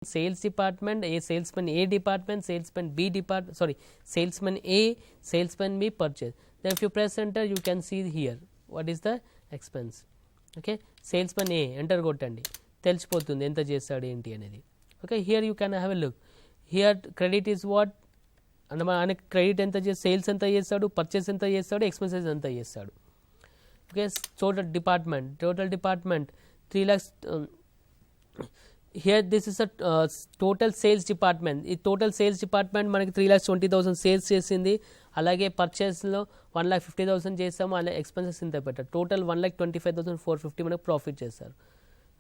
sales department, salesman A department, salesman B department, sorry, salesman A, salesman B purchase. Then if you press enter, you can see here what is the expense. Okay, salesman A enter కొట్టండి తెలిసిపోతుంది ఎంత చేస్తాడు ఏంటి అనేది. Okay, here you can have a look. Here credit is what, అంటే మన credit ఎంత చేసి సేల్స్ ఎంత చేస్తాడు, పర్చేస్ ఎంత చేస్తాడు, ఎక్స్పెన్సెస్ ఎంత చేస్తాడు. Okay, total department 3 lakhs. Here this is a total sales department. ఈ టోటల్ సేల్స్ డిపార్ట్మెంట్ మనకి 3,20,000 సేల్స్ చేసింది. అలాగే పర్చేస్లో 1,50,000 చేస్తాము. అలాగే ఎక్స్పెన్సెస్ ఇంత పెట్టారు. టోటల్ 1,25,450 మనకు ప్రాఫిట్ చేస్తారు.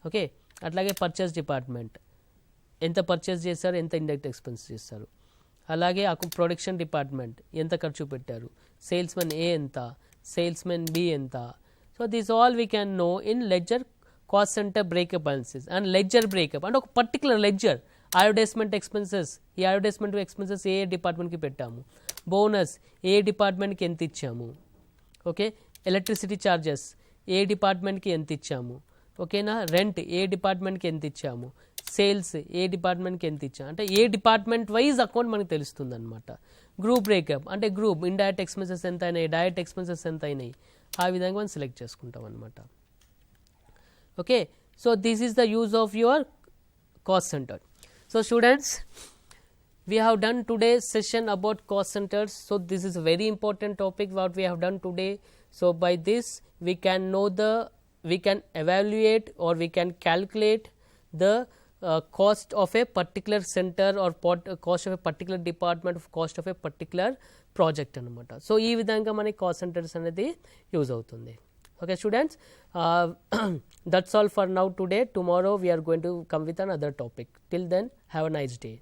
ఓకే, అట్లాగే పర్చేస్ డిపార్ట్మెంట్ ఎంత పర్చేస్ చేస్తారు, ఎంత ఇండైరెక్ట్ ఎక్స్పెన్స్ చేస్తారు. అలాగే ప్రొడక్షన్ డిపార్ట్మెంట్ ఎంత ఖర్చు పెట్టారు, సేల్స్మెన్ ఏ ఎంత, సేల్స్మెన్ బి ఎంత. So this all we can know in ledger cost centre breakup analysis. And ledger breakup అంటే ఒక పర్టికులర్ లెడ్జర్ అడ్వర్టైజ్మెంట్ ఎక్స్పెన్సెస్, ఈ అడ్వర్టైజ్మెంట్ ఎక్స్పెన్సెస్ ఏ డిపార్ట్మెంట్కి పెట్టాము, బోనస్ ఏ డిపార్ట్మెంట్కి ఎంత ఇచ్చాము. ఓకే, ఎలక్ట్రిసిటీ ఛార్జెస్ ఏ డిపార్ట్మెంట్కి ఎంత ఇచ్చాము. ఓకేనా, రెంట్ ఏ డిపార్ట్మెంట్కి ఎంత ఇచ్చాము, సేల్స్ ఏ డిపార్ట్మెంట్కి ఎంత ఇచ్చాము. అంటే ఏ డిపార్ట్మెంట్ వైజ్ అకౌంట్ మనకు తెలుస్తుంది అనమాట. గ్రూప్ బ్రేకప్ అంటే గ్రూప్ ఇండైరెక్ట్ ఎక్స్పెన్సెస్ ఎంత అయినాయి, డైరెక్ట్ ఎక్స్పెన్సెస్ ఎంత అయినాయి, ఆ విధంగా మనం సెలెక్ట్ చేసుకుంటాం అనమాట. Okay, so this is the use of your cost centre. So students, we have done today's session about cost centers. So this is a very important topic what we have done today. So by this we can know we can evaluate or we can calculate the cost of a particular center or cost of a particular department, cost of a particular project anamata. So ee vidhanga mani cost centers anedi use avutundi. Okay students, that's all for now today. Tomorrow we are going to come with another topic. Till then, have a nice day.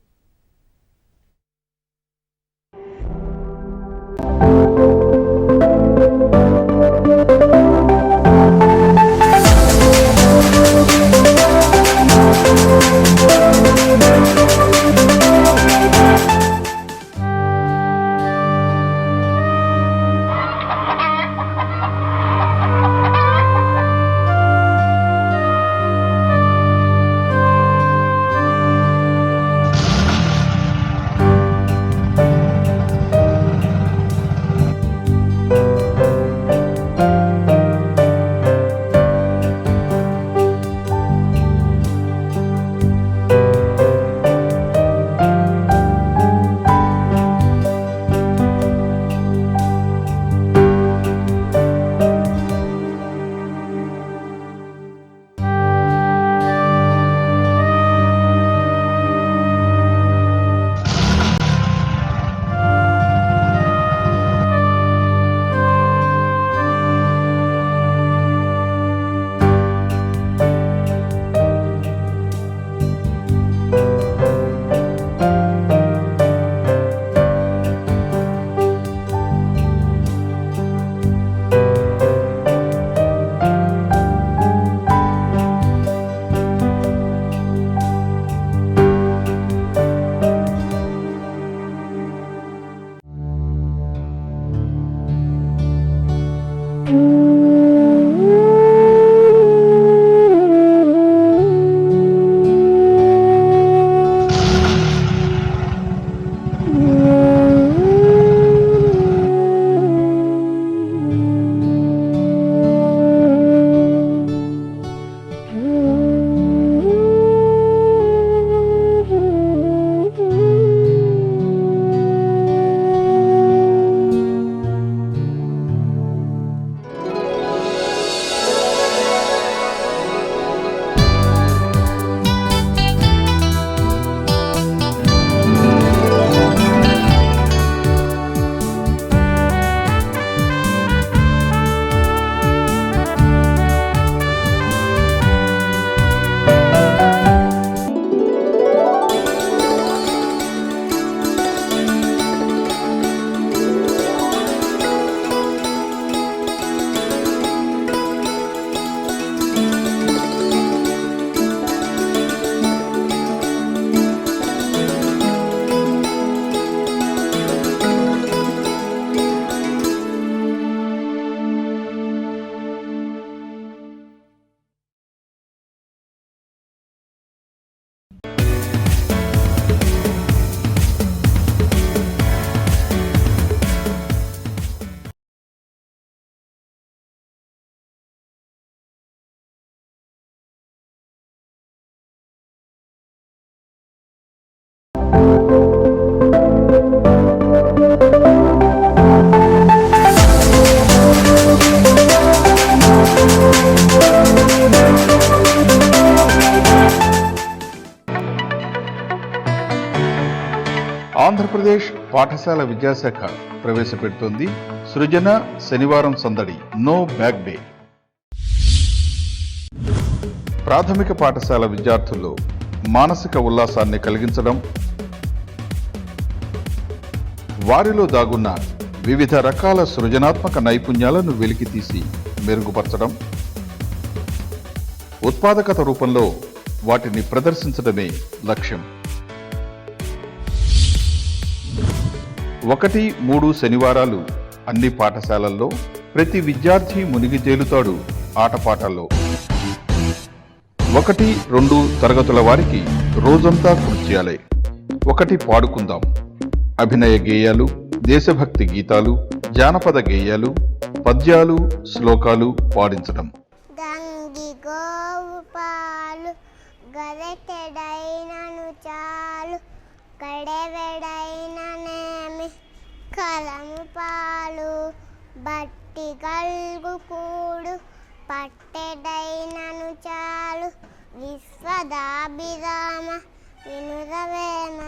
Andhra Pradesh పాఠశాల విద్యాశాఖ ప్రవేశపెడుతోంది సృజన శనివారం సందడి no back day. ప్రాథమిక పాఠశాల విద్యార్థుల్లో మానసిక ఉల్లాసాన్ని కలిగించడం, వారిలో దాగున్న వివిధ రకాల సృజనాత్మక నైపుణ్యాలను వెలికితీసి మెరుగుపరచడం, ఉత్పాదకత రూపంలో వాటిని ప్రదర్శించడమే లక్ష్యం. 1-3 శనివారాలు అన్ని పాఠశాలల్లో ప్రతి విద్యార్థి మునిగి తేలుతాడు ఆటపాటల్లో. 1-2 తరగతుల వారికి రోజంతా కృత్యాలే. 1 పాడుకుందాం, అభినయ గేయాలు, దేశభక్తి గీతాలు, జానపద గేయాలు, పద్యాలు, శ్లోకాలు పాడించడం. గంగి గోవు పాలు గరెటెడైనను చాలు, కడెవెడైననేమి కలము పాలు, బట్టి గల్గు కూడు పట్టెడైనను చాలు, విశ్వదాభిరామ వినురవేమ.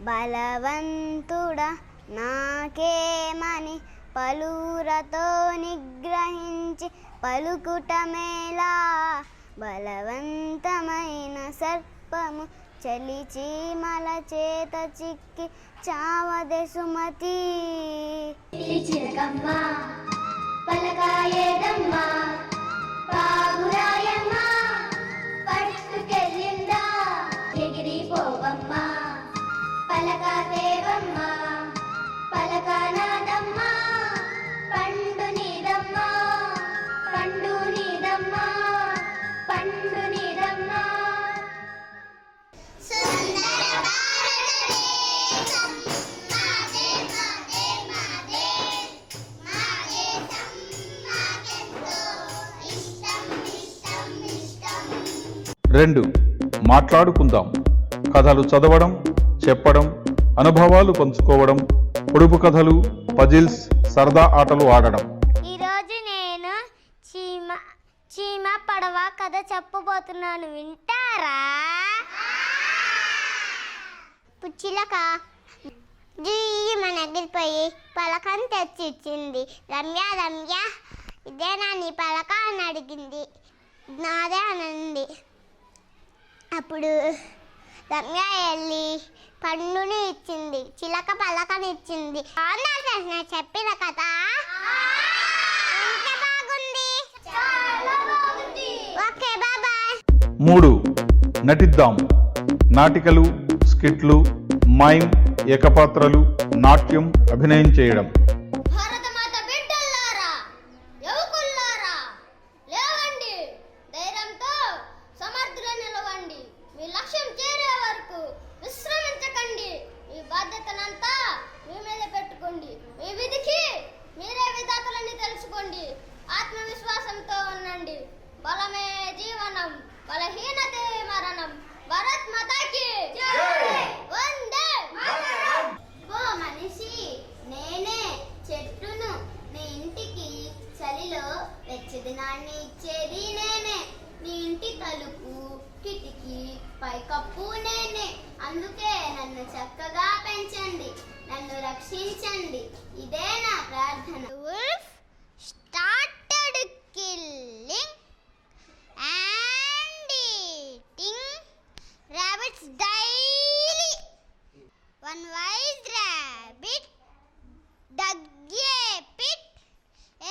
బలవంతుడా నాకేమని పలురతో నిగ్రహించి పలుకుటమేలా, బలవంతమైన సర్పము చలిచీమల చేత చిక్కి చావదె సుమతి. చిలకమ్మ పలకాయేదమ్మ పాగురాయమ్మ పట్టుకెళ్ళిందా ఎగిరిపోవమ్మ, పలకాదేవమ్మ పలకానాదమ్మ పండు నీదమ్మ పండు నీదమ్మ పండు నీదమ్మ. రెండు, మాట్లాడుకుందాం. కథలు చదవడం, చెప్పడం, అనుభవాలు పంచుకోవడం, పొడుపు కథలు, పజిల్స్, సరదా ఆటలు ఆడడం. ఈరోజు నేను చీమ పడవ కథ చెప్పబోతున్నాను, వింటారా? పుచ్చిలక మన ఎగిరిపోయి పలకని తెచ్చి ఇచ్చింది. రమ్య రమ్య ఇదేనా నీ పలక అని అడిగింది. నాదే అనండి. అప్పుడు రమ్య వెళ్ళి పండుని ఇచ్చింది, చిలక పలకని ఇచ్చింది. చెప్పిన కథ ఎంత బాగుంది. Okay, boy. 3, నటిద్దాం. నాటికలు, స్కిట్లు, మైమ్, ఏకపాత్రలు, నాట్యం, అభినయం చేయడం. ఆత్మవిశ్వాసంతో ఉండండి. బలమే జీవనం, బలహీనతే మరణం. భారత్ మాతాకి వందే మాతరం. ఓ మనిషి, నేనే చెట్టును, నీ ఇంటికి చలిలో వెచ్చదనాన్ని ఇచ్చేది నేనే. నీ ఇంటి తలుపు, కిటికీ, పైకప్పు నేనే. అందుకే నన్ను చక్కగా పెంచండి, నన్ను రక్షించండి, ఇదే నా ప్రార్థన. Started killing and eating rabbits daily. One wise rabbit dug a pit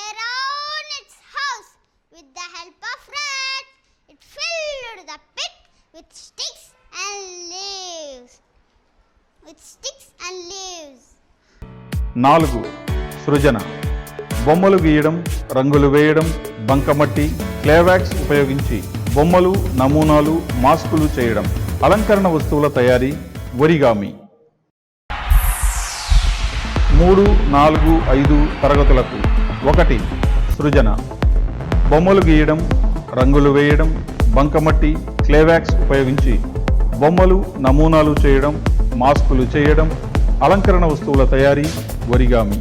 around its house. With the help of rats, it filled the pit with sticks and leaves. 4, సృజన. బొమ్మలు గీయడం, రంగులు వేయడం, బంకమట్టి, క్లేవాక్స్ ఉపయోగించి బొమ్మలు, నమూనాలు, మాస్కులు చేయడం. అలంకరణ వస్తువుల తయారీ, ఒరిగామి. 3, 4, 5 తరగతులకు 1. సృజన. బొమ్మలు గీయడం, రంగులు వేయడం, బంకమట్టి, క్లేవాక్స్ ఉపయోగించి బొమ్మలు, నమూనాలు చేయడం, మాస్కులు చేయడం, అలంకరణ వస్తువుల తయారీ, ఒరిగామి.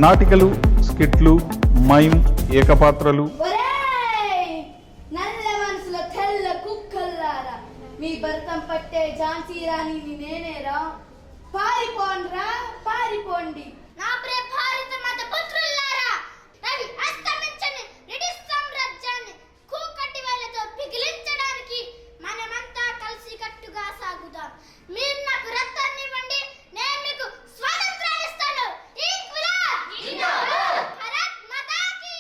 నాటికలు, స్కిట్లు, మైమ్, ఏకపాత్రలు. మీ భర్తం పట్టే ఝాన్సీ రాణిని నేనేరా, పారిపోండ్రా పారిపోండి. నా ప్రియ భారత మాత పుత్రులారా, రవి అస్తమించని బ్రిటిష్ సామ్రాజ్యాన్ని కూకటి వేలతో పిగిలించడానికి మనమంతా కలిసి కట్టుగా సాగుదాం. మీరు నాకు రక్తాన్ని ఇవ్వండి, నేను మీకు స్వాతంత్రాన్ని ఇస్తాను. ఇంక్విలాబ్ జిందాబాద్, భారత్ మాతా కీ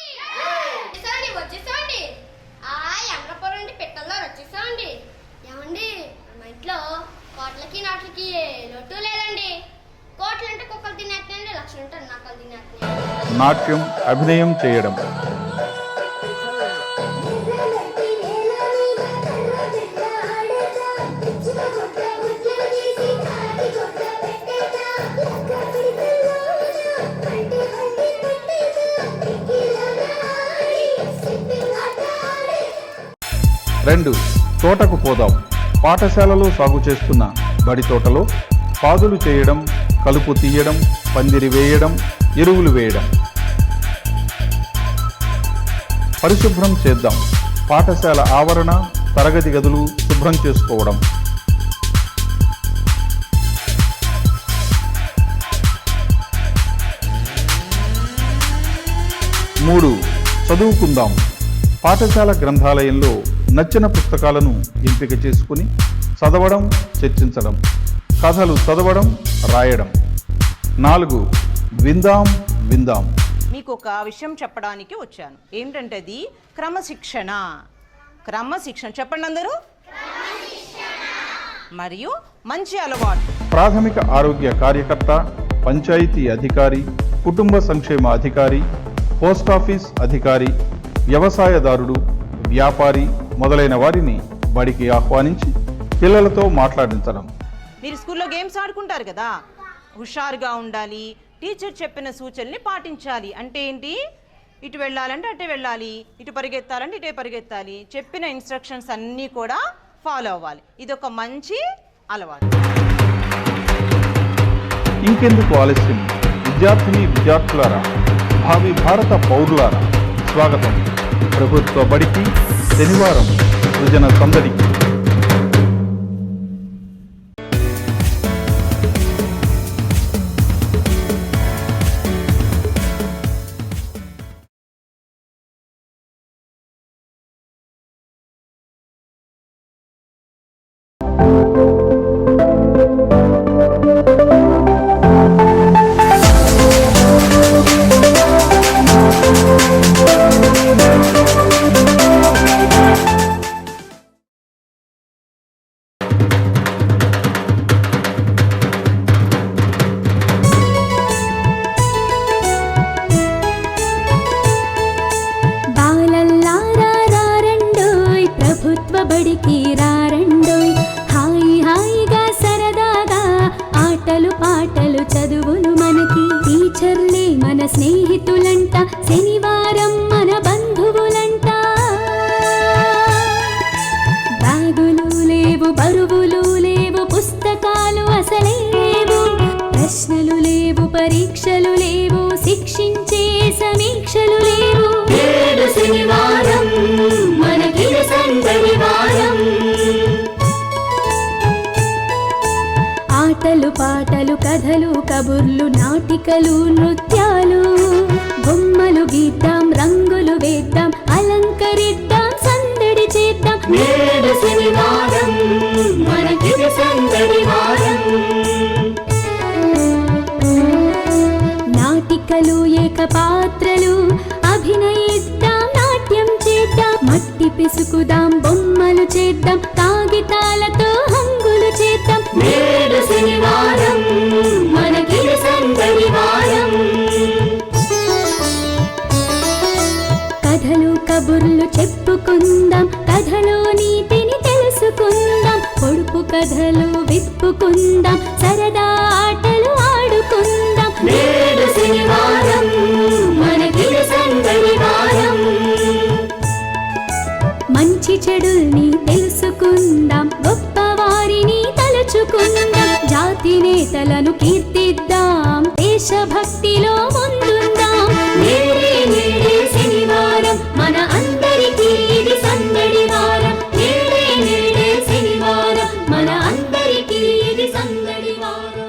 జై. వచ్చేసండి ఆ ఎండ్రపురం నుండి పెట్టల్లో వచ్చేసండి. ఏమండి, మా ఇంట్లో కోట్లకి నాట్లకి లోటు లేదండి. కోట్లంటే కుక్కలు తినేస్తున్నాయండి, లక్షలంటే నక్కలు తినేస్తున్నాయి. నాట్యం, అభినయం చేయడం. రెండు, తోటకు పోదాం. పాఠశాలలో సాగు చేస్తున్న బడి తోటలో పాదులు చేయడం, కలుపు తీయడం, పందిరి వేయడం, ఎరువులు వేయడం. పరిశుభ్రం చేద్దాం. పాఠశాల ఆవరణ, తరగతి గదులు శుభ్రం చేసుకోవడం. 3, చదువుకుందాం. పాఠశాల గ్రంథాలయంలో నచ్చిన పుస్తకాలను ఎంపిక చేసుకుని చదవడం, చర్చించడం. కథలు చదవడం, రాయడం. 4, విందాం విందాం. మీకు ఒక విషయం చెప్పడానికి వచ్చాను. ఏంటంటే అది క్రమశిక్షణ. క్రమశిక్షణ చెప్పండి అందరూ. మరియు మంచి అలవాటు. ప్రాథమిక ఆరోగ్య కార్యకర్త, పంచాయతీ అధికారి, కుటుంబ సంక్షేమ అధికారి, పోస్టాఫీస్ అధికారి, వ్యవసాయదారుడు, వ్యాపారి మొదలైన వారిని బడికి ఆహ్వానించి పిల్లలతో మాట్లాడించడం. మీరు స్కూల్లో గేమ్స్ ఆడుకుంటారు కదా, హుషారుగా ఉండాలి. టీచర్ చెప్పిన సూచనల్ని పాటించాలి. అంటే ఏంటి? ఇటు వెళ్ళాలంటే అటే వెళ్ళాలి, ఇటు పరిగెత్తాలంటే ఇటే పరిగెత్తాలి. చెప్పిన ఇన్స్ట్రక్షన్స్ అన్నీ కూడా ఫాలో అవ్వాలి. ఇది ఒక మంచి అలవాటు. ఇంకెందుకు ఆలస్యం? విద్యార్థులారా, భావి భారత పౌరులారా, స్వాగతం ప్రభుత్వ బడికి, శనివారం సృజన సందడికి. బడికి రారండోయ్, హాయి హాయిగా సరదాగా ఆటలు పాటలు చదువులు మనకి. టీచర్లే మన స్నేహితులంట, శనివారం మన బంధువులంట. బ్యాగులు లేవు, బరువులు లేవు, పుస్తకాలు అసలే లేవు, ప్రశ్నలు లేవు, పరీక్షలు లేవు, శిక్షించే సమీక్షలు లేవు. ఏడు శనివారం మనకి సందడివారం. ఆటలు పాటలు కథలు కబుర్లు నాటికలు నృత్యాలు, బొమ్మలు గీద్దాం, రంగులు వేద్దాం, అలంకరిద్దాం, సందడి చేద్దాం. ఏడు శనివారం మనకి సందడివారం. నాటికలు ఏకపాత్రలు అభినయిద్దాం, నాట్యం చేద్దాం, మట్టి పిసుకుదాం, బొమ్మలు చేద్దాం, కాగితాలతో హంగులు చేద్దాం. నేడు శనివారం మనకి సందడివారం. కథలు కబుర్లు చెప్పుకుందాం, కథల జరుపుకుందాం, సరదా ఆటలు ఆడుకుందాం. నేడు శనివారం మనకిది సందడి వారం. మంచి చెడుల్ని తెలుసుకుందాం, గొప్పవారిని తలుచుకుందాం, జాతి నేతలను కీర్తిద్దాం, దేశభక్తిలో ముందుందాం. నేడే నేడే శనివారం మన అందరికీ ఇది సందడి వారం. నేడే నేడే శనివారం మన అందరికీ ఇది సందడి వారం.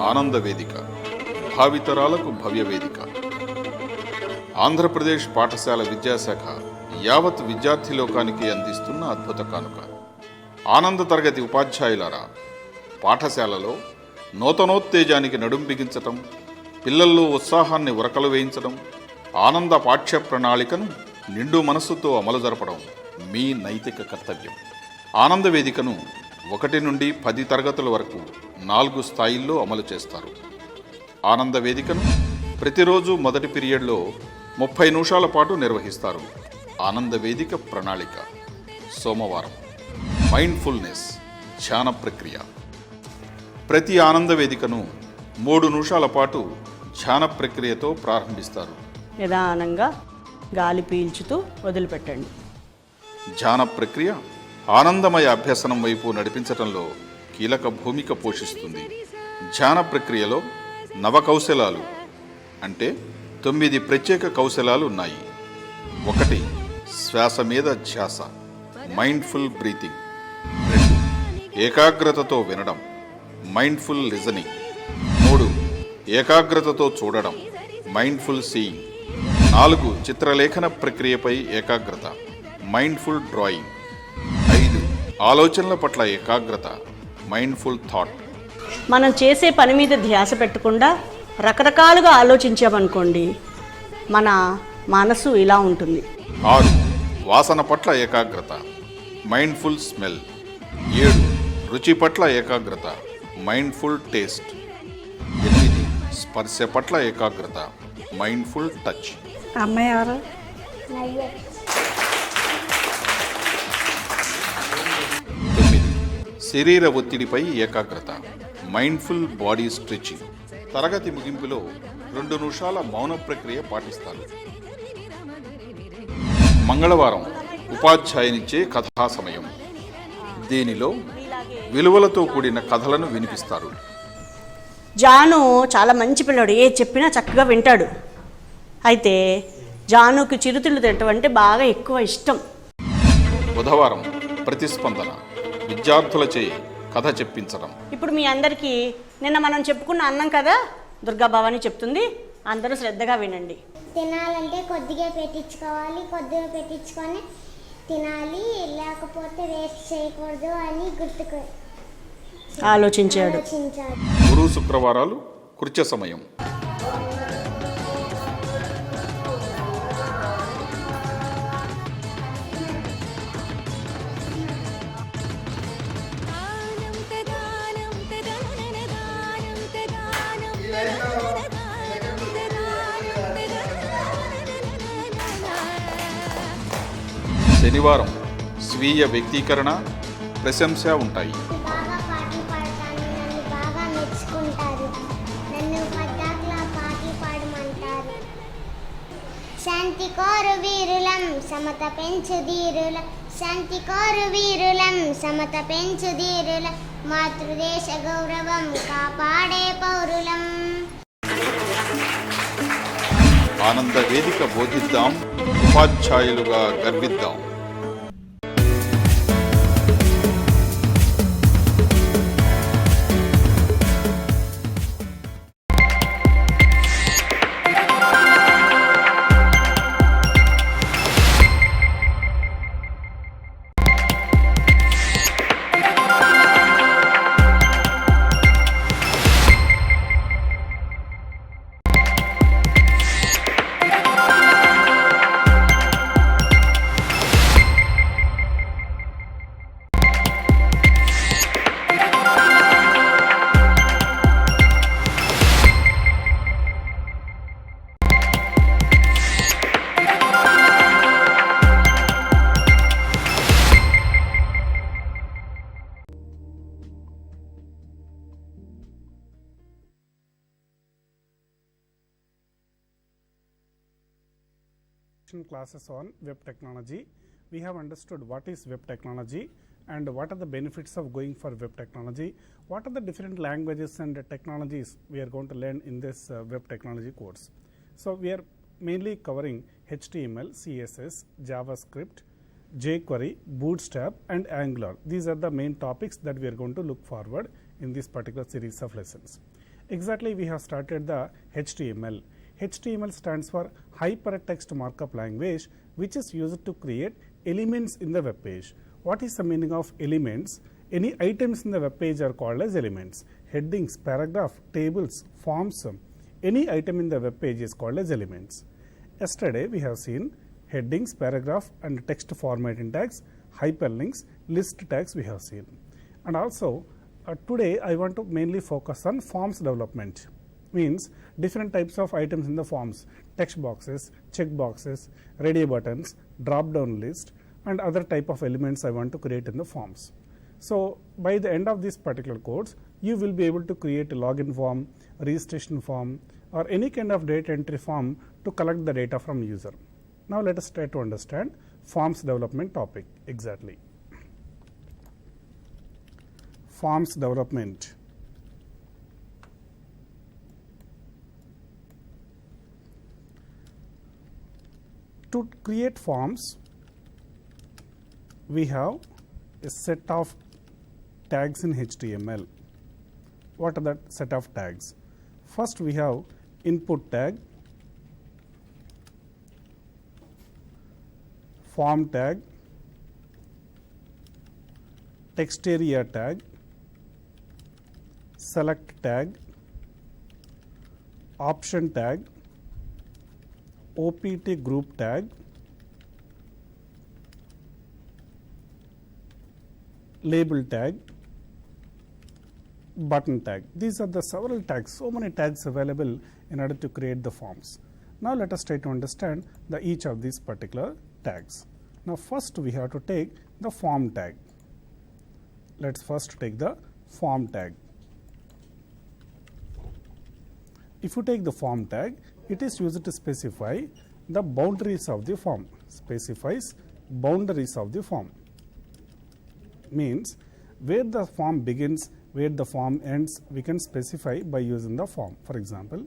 ఆనంద వేదిక, భావితరాలకు భవ్య వేదిక. ఆంధ్రప్రదేశ్ పాఠశాల విద్యాశాఖ యావత్ విద్యార్థి లోకానికి అందిస్తున్న అద్భుత కానుక. ఆనంద తరగతి ఉపాధ్యాయులారా, పాఠశాలలో నూతనోత్తేజానికి నడుం బిగించటం, పిల్లల్లో ఉత్సాహాన్ని ఉరకలు వేయించడం, ఆనంద పాఠ్య ప్రణాళికను నిండు మనస్సుతో అమలు జరపడం మీ నైతిక కర్తవ్యం. ఆనంద వేదికను 1 నుండి 10 తరగతుల వరకు 4 స్థాయిల్లో అమలు చేస్తారు. ఆనంద వేదికను ప్రతిరోజు మొదటి పీరియడ్లో 30 నిమిషాల పాటు నిర్వహిస్తారు. ఆనంద వేదిక ప్రణాళిక. సోమవారం మైండ్ఫుల్నెస్ ధ్యాన ప్రక్రియ. ప్రతి ఆనంద వేదికను 3 నిమిషాల పాటు ధ్యాన ప్రక్రియతో ప్రారంభిస్తారు. నిదానంగా గాలి పీల్చుతూ వదిలిపెట్టండి. ధ్యాన ప్రక్రియ ఆనందమయ అభ్యసనం వైపు నడిపించటంలో కీలక భూమిక పోషిస్తుంది. ధ్యాన ప్రక్రియలో నవకౌశలాలు అంటే 9 ప్రత్యేక కౌశలాలు ఉన్నాయి. 1 శ్వాస మీద ధ్యాస, మైండ్ఫుల్ బ్రీతింగ్. 2 ఏకాగ్రతతో వినడం, మైండ్ఫుల్ లిజనింగ్. 3 ఏకాగ్రతతో చూడడం, మైండ్ఫుల్ సీయింగ్. 4 చిత్రలేఖన ప్రక్రియపై ఏకాగ్రత, మైండ్ఫుల్ డ్రాయింగ్. 5 ఆలోచనల పట్ల ఏకాగ్రత, మైండ్ఫుల్ థాట్. మనం చేసే పని మీద ధ్యాస పెట్టకుండా రకరకాలుగా ఆలోచించామనుకోండి, మన మనసు ఇలా ఉంటుంది. 6 వాసన పట్ల ఏకాగ్రత, మైండ్ఫుల్ స్మెల్. 7 రుచి పట్ల ఏకాగ్రత, మైండ్ఫుల్ టేస్ట్. 8 స్పర్శ పట్ల ఏకాగ్రత, మైండ్ఫుల్ టచ్. అమ్మాయి ఎవరు? 9 శరీర ఒత్తిడిపై ఏకాగ్రత, మైండ్ఫుల్ బాడీ స్ట్రెచింగ్. తరగతి ముగింపులో 2 నిమిషాల మౌన ప్రక్రియ పాటిస్తారు. మంగళవారం ఉపాధ్యాయునిచ్చే కథా సమయం. దీనిలో విలువలతో కూడిన కథలను వినిపిస్తారు. జాను చాలా మంచి పిల్లాడు, ఏ చెప్పినా చక్కగా వింటాడు. అయితే జానుకి చిరుతిళ్ళు తినటం అంటే బాగా ఎక్కువ ఇష్టం. బుధవారం ప్రతిస్పందన, విద్యార్థులచే కథ చెప్పించడం. ఇప్పుడు మీ అందరికీ నిన్న మనం చెప్పుకున్న అన్నం కదా దుర్గా భవాని చెప్తుంది, అందరూ శ్రద్ధగా వినండి. తినాలంటే కొద్దిగా పెట్టించుకోవాలి, కొద్దిగా పెట్టించుకొని తినాలి, లేకపోతే వేస్ట్ చేయకూడదు అని ఆలోచించాడు. గురు శుక్రవారాలు కృత్య సమయం. శనివారం స్వీయ వ్యక్తీకరణ, ప్రశంస ఉంటాయి. బాగా పాటలు పాడతాను, నన్ను బాగా మెచ్చుకుంటారు, నన్ను పద్దాకలా పాటలు పాడమంటారు. శాంతి కోరు వీరులం సమత పెంచు ధీరులం, శాంతి కోరు వీరులం సమత పెంచు ధీరులం, మాతృదేశ గౌరవం కాపాడే పౌరులం. ఆనంద వేదిక బోధిద్దాం, ఉపాధ్యాయులుగా గర్విద్దాం. introduction classes on web technology. We have understood what is web technology and what are the benefits of going for web technology, what are the different languages and technologies we are going to learn in this web technology course. So we are mainly covering HTML, CSS, JavaScript, jQuery, Bootstrap and Angular. These are the main topics that we are going to look forward in this particular series of lessons. Exactly, we have started the HTML. HTML stands for Hypertext Markup Language, which is used to create elements in the web page. What is the meaning of elements? Any items in the web page are called as elements. Headings, paragraph, tables, forms, any item in the web page is called as elements. Yesterday we have seen headings, paragraph and text formatting tags, hyperlinks, list tags we have seen. And also today I want to mainly focus on forms development. Means different types of items in the forms, text boxes, check boxes, radio buttons, drop down list and other type of elements I want to create in the forms. So by the end of this particular course, you will be able to create a login form, registration form or any kind of data entry form to collect the data from user. Now let us try to understand forms development topic exactly. Forms development. To create forms, we have a set of tags in HTML. What are that set of tags? First we have input tag, form tag, text area tag, select tag, option tag, OPT group tag, label tag, button tag. These are the several tags, so many tags available in order to create the forms. Now let us try to understand each of these particular tags. Now first we have to take the form tag. Let's first take the form tag. If you take the form tag, it is used to specify the boundaries of the form. Specifies boundaries of the form. Means where the form begins, where the form ends, we can specify by using the form. For example,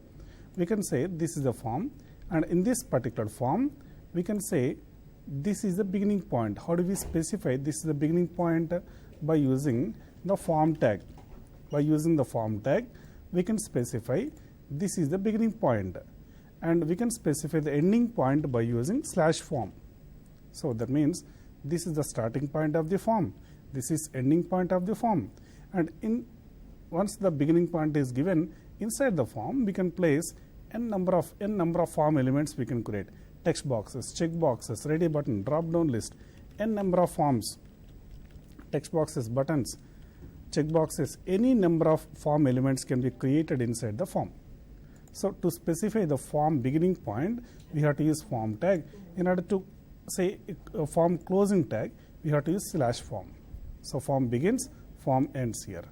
we can say this is the form and in this particular form, we can say this is the beginning point. How do we specify this is the beginning point? By using the form tag. By using the form tag, we can specify this is the beginning point and we can specify the ending point by using /form. So that means this is the starting point of the form, this is ending point of the form, and once the beginning point is given, inside the form we can place n number of form elements we can create. Text boxes, check boxes, radio button, drop down list, n number of forms, text boxes, buttons, check boxes, any number of form elements can be created inside the form. So to specify the form beginning point, we have to use form tag. In order to say a form closing tag, we have to use /form. So form begins, form ends here.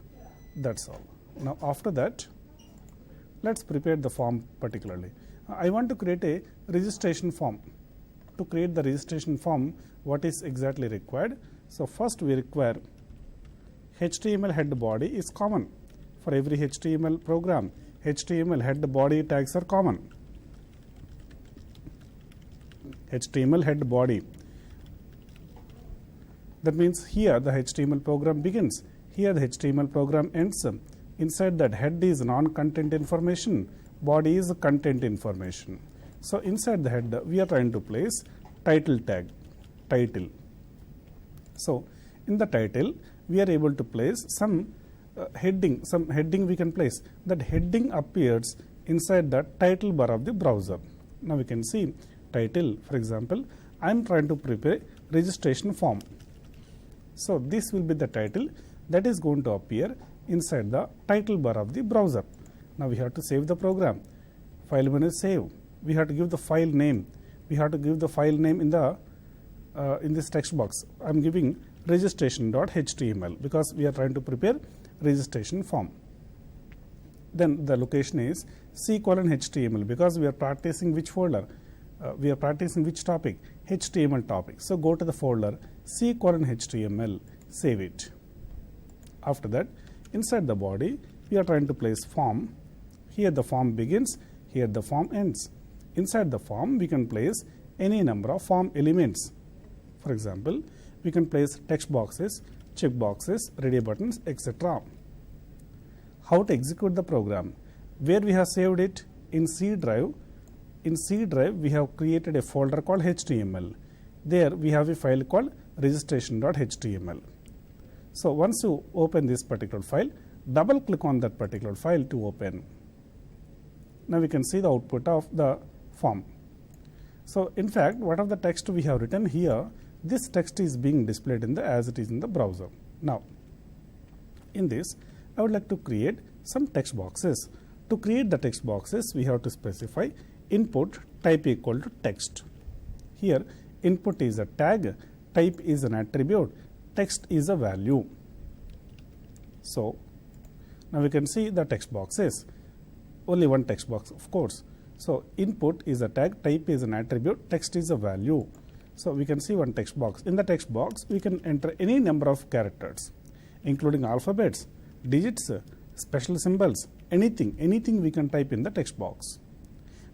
That's all. Now after that, let's prepare the form particularly. I want to create a registration form. To create the registration form, what is exactly required? So first we require HTML head body is common for every HTML program. HTML head body tags are common. HTML head body. That means here the HTML program begins. Here the HTML program ends. Inside that head is non-content information, body is content information. So inside the head we are trying to place title tag, title. So in the title we are able to place some heading we can place. That heading appears inside the title bar of the browser. Now we can see title, for example, I am trying to prepare registration form. So this will be the title that is going to appear inside the title bar of the browser. Now we have to save the program. File menu save. We have to give the file name. We have to give the file name in the in this text box. I am giving registration.html because we are trying to prepare registration form. Then the location is C:/HTML because we are practicing which folder? we are practicing which topic? HTML topic. So go to the folder C:HTML, save it. After that, inside the body, we are trying to place form. Here the form begins, here the form ends. Inside the form, we can place any number of form elements. For example, we can place text boxes, check boxes, radio buttons, etc. How to execute the program? Where we have saved it? In C drive. In C drive, we have created a folder called HTML. There we have a file called registration.html. So once you open this particular file, double click on that particular file to open. Now we can see the output of the form. So in fact, what of the text we have written here, this text is being displayed in the as it is in the browser. Now, in this, I would like to create some text boxes. To create the text boxes, we have to specify input type equal to text. Here, input is a tag, type is an attribute, text is a value. So, now we can see the text boxes. Only one text box, of course. So, input is a tag, type is an attribute, text is a value. So, we can see one text box. In the text box, we can enter any number of characters, including alphabets, digits, special symbols, anything we can type in the text box.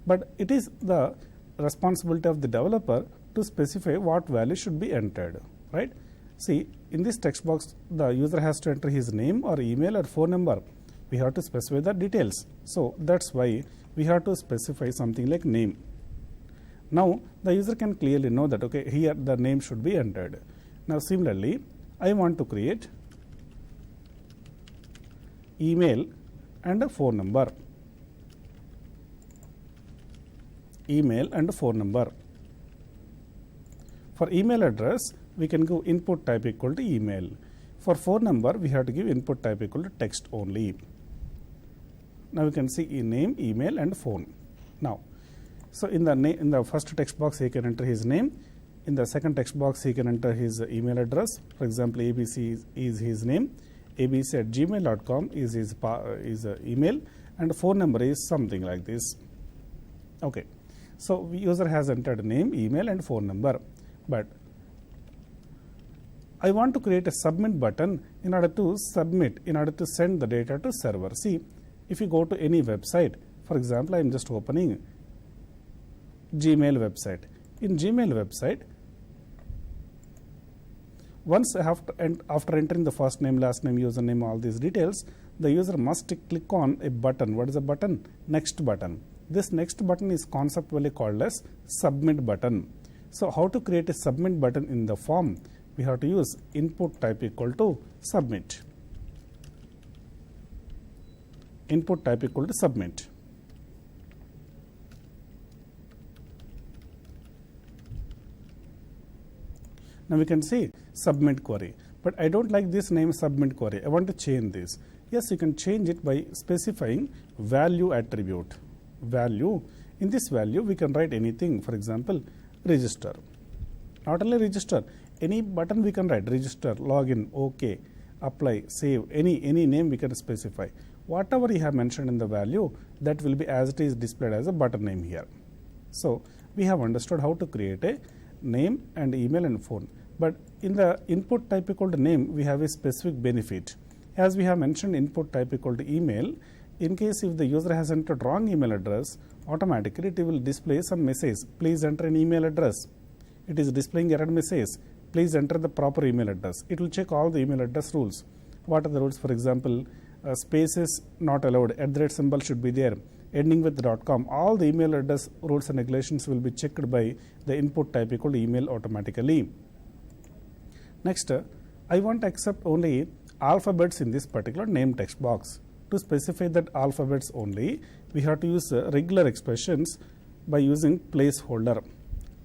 But it is the responsibility of the developer to specify what value should be entered, right? See, in this text box, the user has to enter his name or email or phone number. We have to specify the details. So that's why we have to specify something like name. Now, the user can clearly know that, okay, here the name should be entered. Now, similarly, I want to create email and a phone number. Email and a phone number. For email address, we can give input type equal to email. For phone number, we have to give input type equal to text only. Now we can see name, email and phone. Now, so in the first text box, he can enter his name. In the second text box, he can enter his email address. For example, ABC is his name. abc@gmail.com is his email, and phone number is something like this. Okay, so user has entered name, email and phone number, but I want to create a submit button in order to submit, in order to send the data to server. See, if you go to any website, for example, I am just opening Gmail website. In Gmail website, once after entering the first name, last name, username, all these details, the user must click on a button. What is a button? Next button. This next button is conceptually called as submit button. So how to create a submit button in the form? We have to use input type equal to submit. Input type equal to submit. Now we can see submit query, but I don't like this name submit query. I want to change this. Yes, you can change it by specifying value attribute. Value, in this value we can write anything. For example, register. Not only register, any button we can write, register, login, OK, apply, save, any name we can specify. Whatever you have mentioned in the value, that will be as it is displayed as a button name here. So we have understood how to create a name and email and phone. But in the input type equal to name, we have a specific benefit. As we have mentioned input type equal to email, in case if the user has entered wrong email address, automatically it will display some message. Please enter an email address. It is displaying error message. Please enter the proper email address. It will check all the email address rules. What are the rules? For example, spaces not allowed, @ symbol should be there, ending with .com. All the email address rules and regulations will be checked by the input type equal to email automatically. Next, I want to accept only alphabets in this particular name text box. To specify that alphabets only, we have to use regular expressions by using placeholder.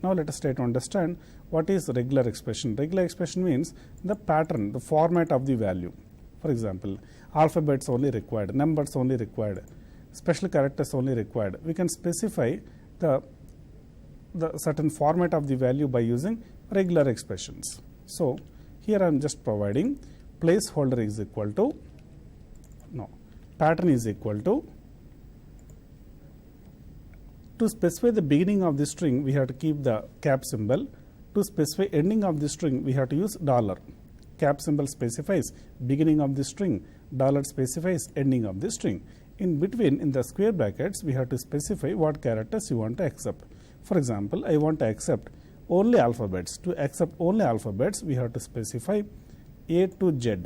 Now let us try to understand what is regular expression. Regular expression means the pattern, the format of the value. For example, alphabets only required, numbers only required, special characters only required. We can specify the certain format of the value by using regular expressions. So here I am just providing placeholder is equal to, pattern is equal to To specify the beginning of the string, we have to keep the cap symbol. To specify ending of the string, we have to use dollar. Cap symbol specifies beginning of the string, dollar specifies ending of the string. In between, in the square brackets, we have to specify what characters you want to accept. For example, I want to accept only alphabets. To accept only alphabets, we have to specify A to Z,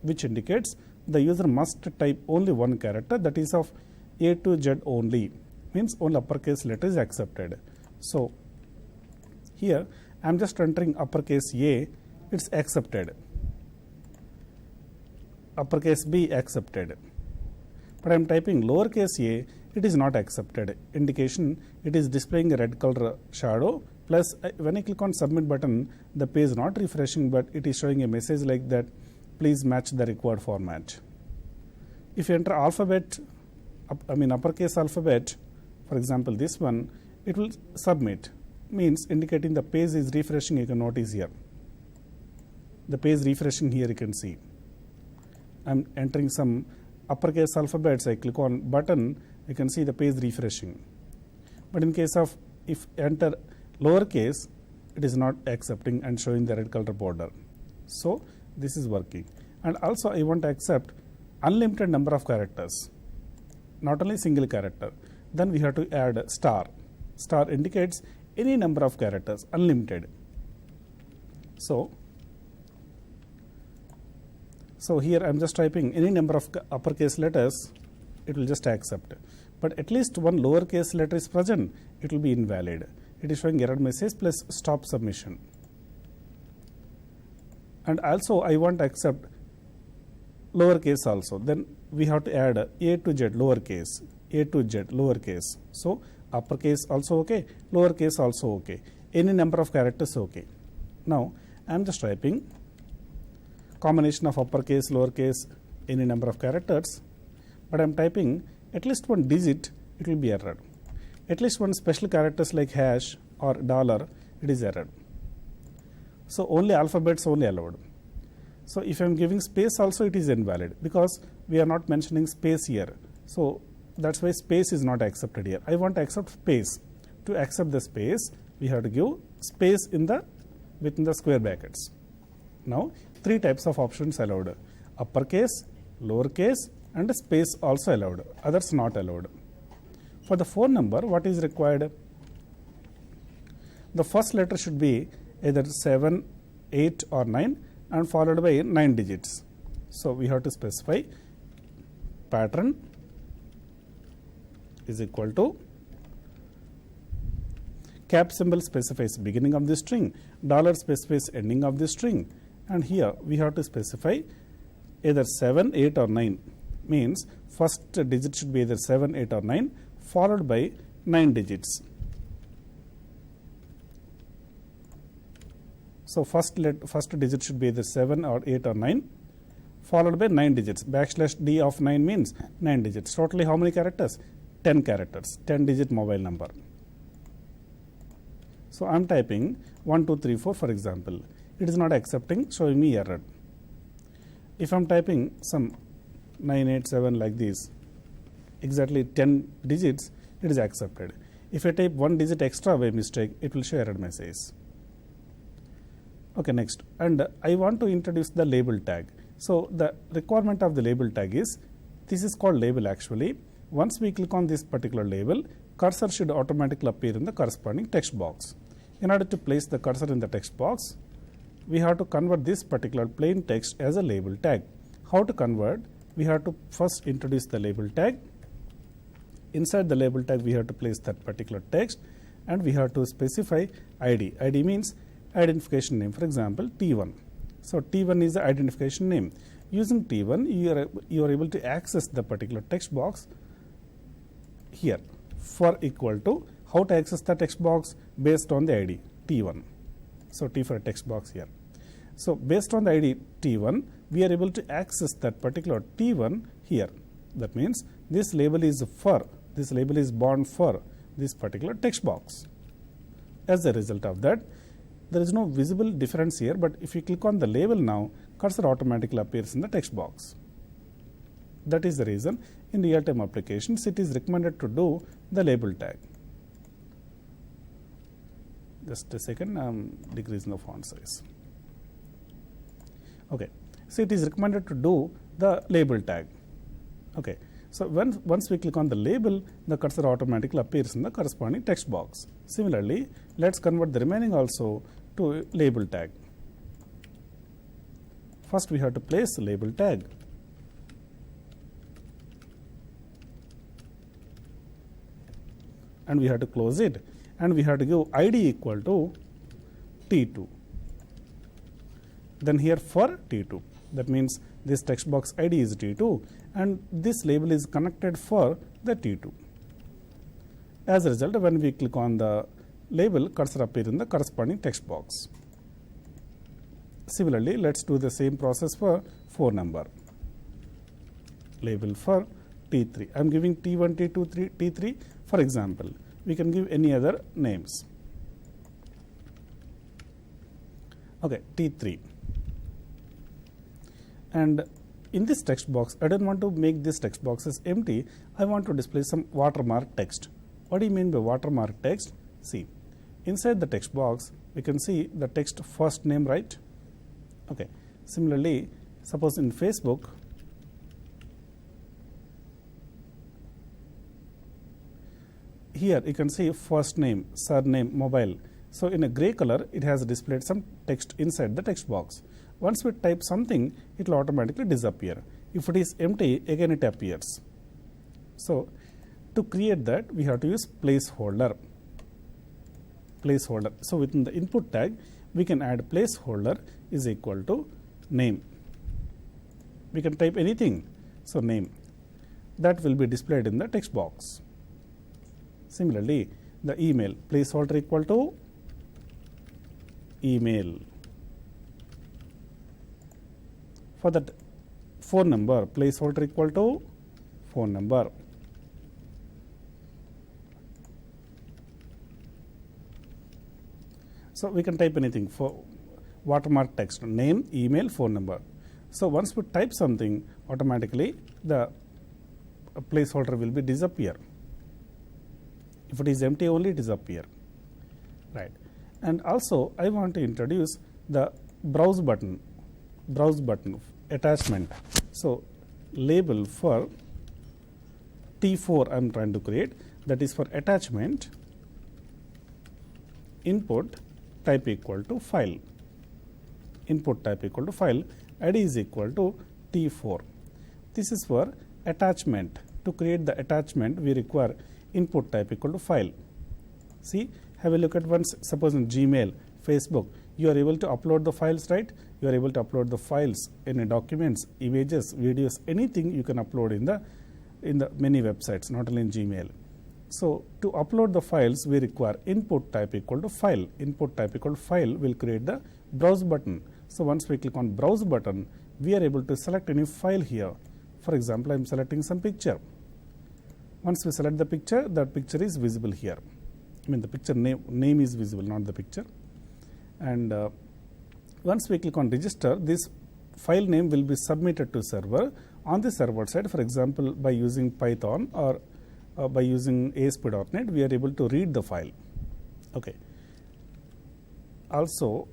which indicates the user must type only one character, that is of A to Z only, means only uppercase letter is accepted. So here I am just entering uppercase A, it's accepted. Uppercase B accepted. But I am typing lowercase a, it is not accepted. Indication it is displaying a red color shadow. Plus, when I click on submit button, the page is not refreshing, but it is showing a message like that, please match the required format. If you enter alphabet, uppercase alphabet, for example this one, it will submit, means indicating the page is refreshing. You can notice here. The page refreshing here you can see. I am entering some uppercase alphabets, I click on button, you can see the page refreshing. But in case of if enter lowercase, it is not accepting and showing the red color border. So this is working. And also I want to accept unlimited number of characters, not only single character. Then we have to add star. Star indicates any number of characters, unlimited. So here I am just typing any number of uppercase letters, it will just accept. But at least one lowercase letter is present, it will be invalid. It is showing error message plus stop submission. And also I want to accept lowercase also. Then we have to add A to Z lowercase, A to Z lowercase. So uppercase also okay, lowercase also okay. Any number of characters okay. Now I am just typing combination of uppercase, lowercase, any number of characters, but I am typing at least one digit, it will be error. At least one special characters like hash or dollar, it is error. So only alphabets only allowed. So if I am giving space also, it is invalid because we are not mentioning space here. So that's why space is not accepted here. I want to accept space. To accept the space, we have to give space within the square brackets. Now three types of options allowed: uppercase, lowercase, and space also allowed, others not allowed. For the phone number, what is required? The first letter should be either 7, 8 or 9 and followed by 9 digits. So we have to specify pattern is equal to cap symbol specifies beginning of the string, dollar specifies ending of the string, and here we have to specify either 7, 8 or 9, means first digit should be either 7, 8 or 9 followed by 9 digits. So first digit should be either 7 or 8 or 9 followed by 9 digits. \d of 9 means 9 digits. Totally how many characters? 10 characters, 10 digit mobile number. So I am typing 1, 2, 3, 4 for example. It is not accepting, showing me error. If I am typing some 987 like this, exactly 10 digits, it is accepted. If I type one digit extra by mistake, it will show error message. Okay, next. And I want to introduce the label tag. So the requirement of the label tag is, this is called label actually. Once we click on this particular label, cursor should automatically appear in the corresponding text box. In order to place the cursor in the text box, we have to convert this particular plain text as a label tag. How to convert? We have to first introduce the label tag. Inside the label tag, we have to place that particular text and we have to specify ID. ID means identification name. For example, T1. So T1 is the identification name. Using T1, you are able to access the particular text box here. For equal to, how to access the text box? Based on the ID T1. So T for a text box here. So based on the ID T1, we are able to access that particular T1 here. That means this label is bound for this particular text box. As a result of that, there is no visible difference here, but if you click on the label now, cursor automatically appears in the text box. That is the reason in real-time applications it is recommended to do the label tag. Just a second, I am decreasing the font size. Okay, so it is recommended to do the label tag. Okay, so once we click on the label, the cursor automatically appears in the corresponding text box. Similarly, let's convert the remaining also to label tag. First we have to place the label tag. And we have to close it, and we have to give ID equal to T2. Then here for T2, that means this text box ID is T2 and this label is connected for the T2. As a result, when we click on the label, cursor appears in the corresponding text box. Similarly, let's do the same process for phone number. Label for T3. I am giving T1, T2, T3. For example, we can give any other names. Okay, T3. And in this text box, I don't want to make this text box as empty. I want to display some watermark text. What do you mean by watermark text? See, inside the text box, we can see the text first name, right? Okay. Similarly, suppose in Facebook, here you can see first name, surname, mobile. So in a gray color, it has displayed some text inside the text box. Once we type something, it will automatically disappear. If it is empty, again it appears. So to create that, we have to use placeholder. Placeholder. So within the input tag, we can add placeholder is equal to name. We can type anything. So name. That will be displayed in the text box. Similarly, the email, placeholder equal to email. For that phone number, placeholder equal to phone number. So we can type anything for watermark text, name, email, phone number. So once we type something, automatically the placeholder will be disappear. If it is empty only, it disappear. Right. And also I want to introduce the browse button attachment. So label for T4 I am trying to create, that is for attachment, input type equal to file. Input type equal to file, ID is equal to T4. This is for attachment. To create the attachment, we require input type equal to file. See, have a look at once. Suppose in Gmail, Facebook, you are able to upload the files, right? You are able to upload the files in documents, images, videos, anything you can upload in the many websites, not only in Gmail. So to upload the files, we require input type equal to file. Input type equal to file will create the browse button. So once we click on browse button, we are able to select any file here. For example, I am selecting some picture. Once we select the picture, that picture is visible here. I mean the picture name is visible, not the picture. And once we click on register, this file name will be submitted to server. On the server side, for example, by using Python or by using ASP.NET, we are able to read the file. Okay. Also,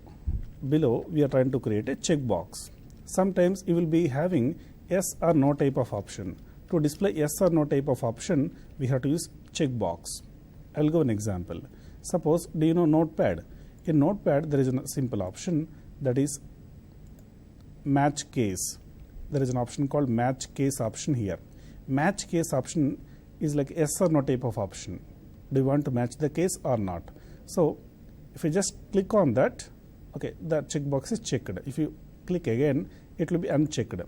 below we are trying to create a checkbox. Sometimes you will be having yes or no type of option. To display yes or no type of option, we have to use checkbox. I will give an example. Suppose, do you know Notepad? In Notepad, there is a simple option, that is match case. There is an option called match case option here. Match case option is like yes or no type of option. Do you want to match the case or not? So if you just click on that, okay, the checkbox is checked. If you click again, it will be unchecked.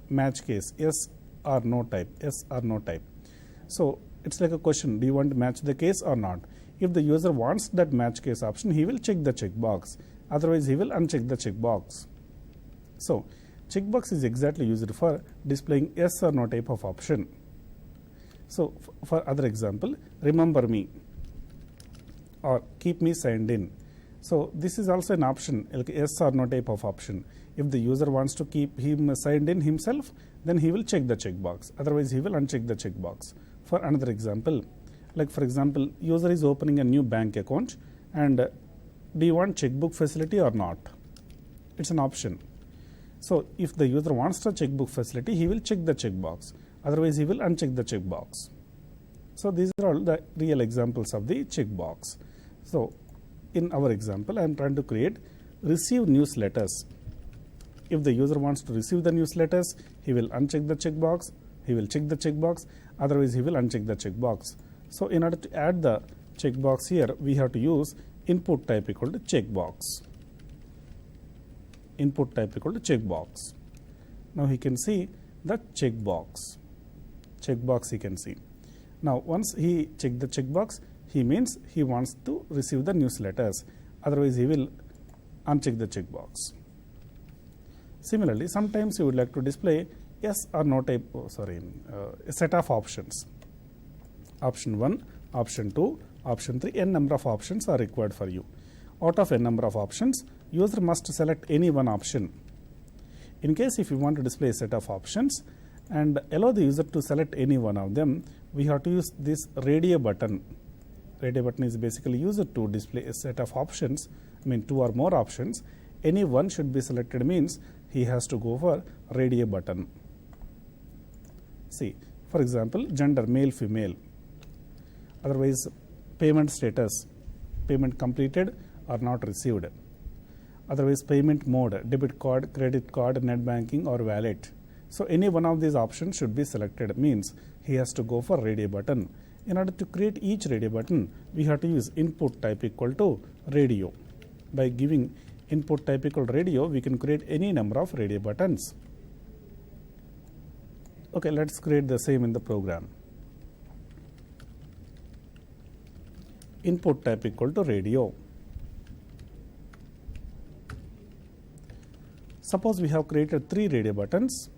Match case, yes or no type, yes or no type. So it's like a question, do you want to match the case or not? If the user wants that match case option, he will check the checkbox. Otherwise, he will uncheck the checkbox. So checkbox is exactly used for displaying yes or no type of option. So for other example, remember me or keep me signed in. So this is also an option, like yes or no type of option. If the user wants to keep him signed in himself, then he will check the checkbox. Otherwise, he will uncheck the checkbox. For another example, like for example, user is opening a new bank account and do you want checkbook facility or not? It's an option. So if the user wants the checkbook facility, he will check the checkbox. Otherwise, he will uncheck the checkbox. So these are all the real examples of the checkbox. So in our example, I am trying to create receive newsletters. If the user wants to receive the newsletters, he will uncheck the checkbox. He will check the checkbox. Otherwise, he will uncheck the checkbox. So in order to add the checkbox here, we have to use input type equal to checkbox. Input type equal to checkbox. Now he can see the checkbox. Checkbox he can see. Now once he checked the checkbox, he means he wants to receive the newsletters. Otherwise, he will uncheck the checkbox. Similarly, sometimes you would like to display yes or no type, a set of options. Option 1, option 2, option 3, n number of options are required for you. Out of n number of options, user must select any one option. In case if you want to display a set of options and allow the user to select any one of them, we have to use this radio button. Radio button is basically used to display a set of options, two or more options. Any one should be selected means he has to go for radio button. See, for example, gender, male, female. Otherwise, payment status, payment completed or not received. Otherwise, payment mode, debit card, credit card, net banking or wallet. So any one of these options should be selected, means he has to go for radio button. In order to create each radio button, we have to use input type equal to radio. By giving input type equal radio, we can create any number of radio buttons. Okay, let's create the same in the program. Input type equal to radio. Suppose we have created 3 radio buttons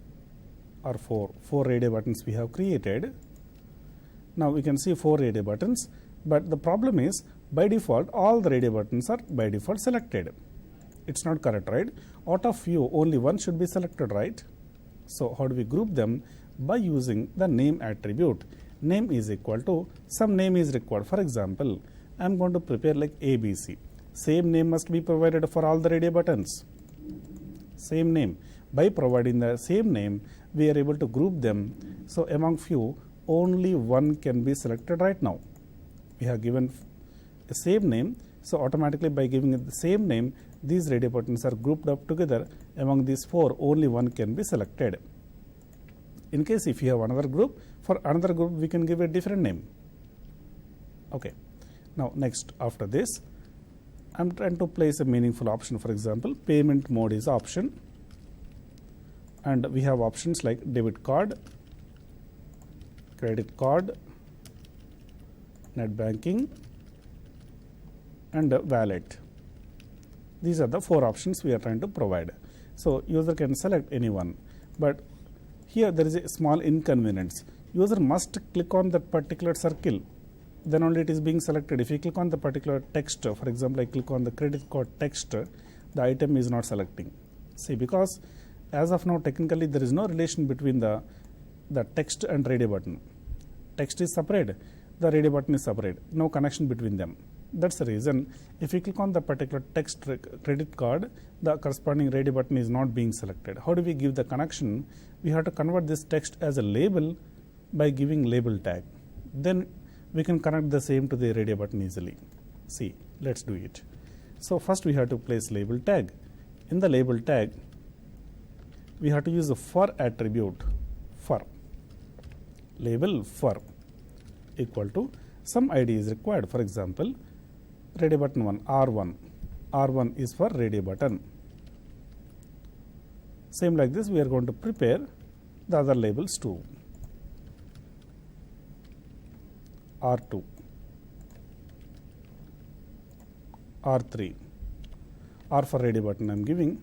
or 4 radio buttons we have created. Now we can see 4 radio buttons, but the problem is by default all the radio buttons are by default selected. It's not correct, right? Out of few, only one should be selected, right? So how do we group them? By using the name attribute. Name is equal to some name is required. For example, I am going to prepare like ABC. Same name must be provided for all the radio buttons. Same name. By providing the same name, we are able to group them. So among few, only one can be selected right now. We have given the same name, so automatically by giving it the same name, these radio buttons are grouped up together. Among these 4, only one can be selected. In case if you have another group, for another group we can give a different name. Okay. Now next, after this, I am trying to place a meaningful option. For example, payment mode is option, and we have options like debit card, credit card, net banking and wallet. These are the 4 options we are trying to provide. So user can select any one, but here there is a small inconvenience. User must click on that particular circle, then only it is being selected. If you click on the particular text, for example, I click on the credit card text, the item is not selecting. See, because as of now technically there is no relation between the text and radio button. Text is separate, the radio button is separate, no connection between them. That's the reason if you click on the particular text credit card, the corresponding radio button is not being selected. How do we give the connection? We have to convert this text as a label by giving label tag. Then we can connect the same to the radio button easily. See, let's do it. So first we have to place label tag. In the label tag, we have to use the for attribute, for. Label for equal to some ID is required. For example, radio button 1, R1. R1 is for radio button. Same like this, we are going to prepare the other labels too. R2, R3, R for radio button I am giving,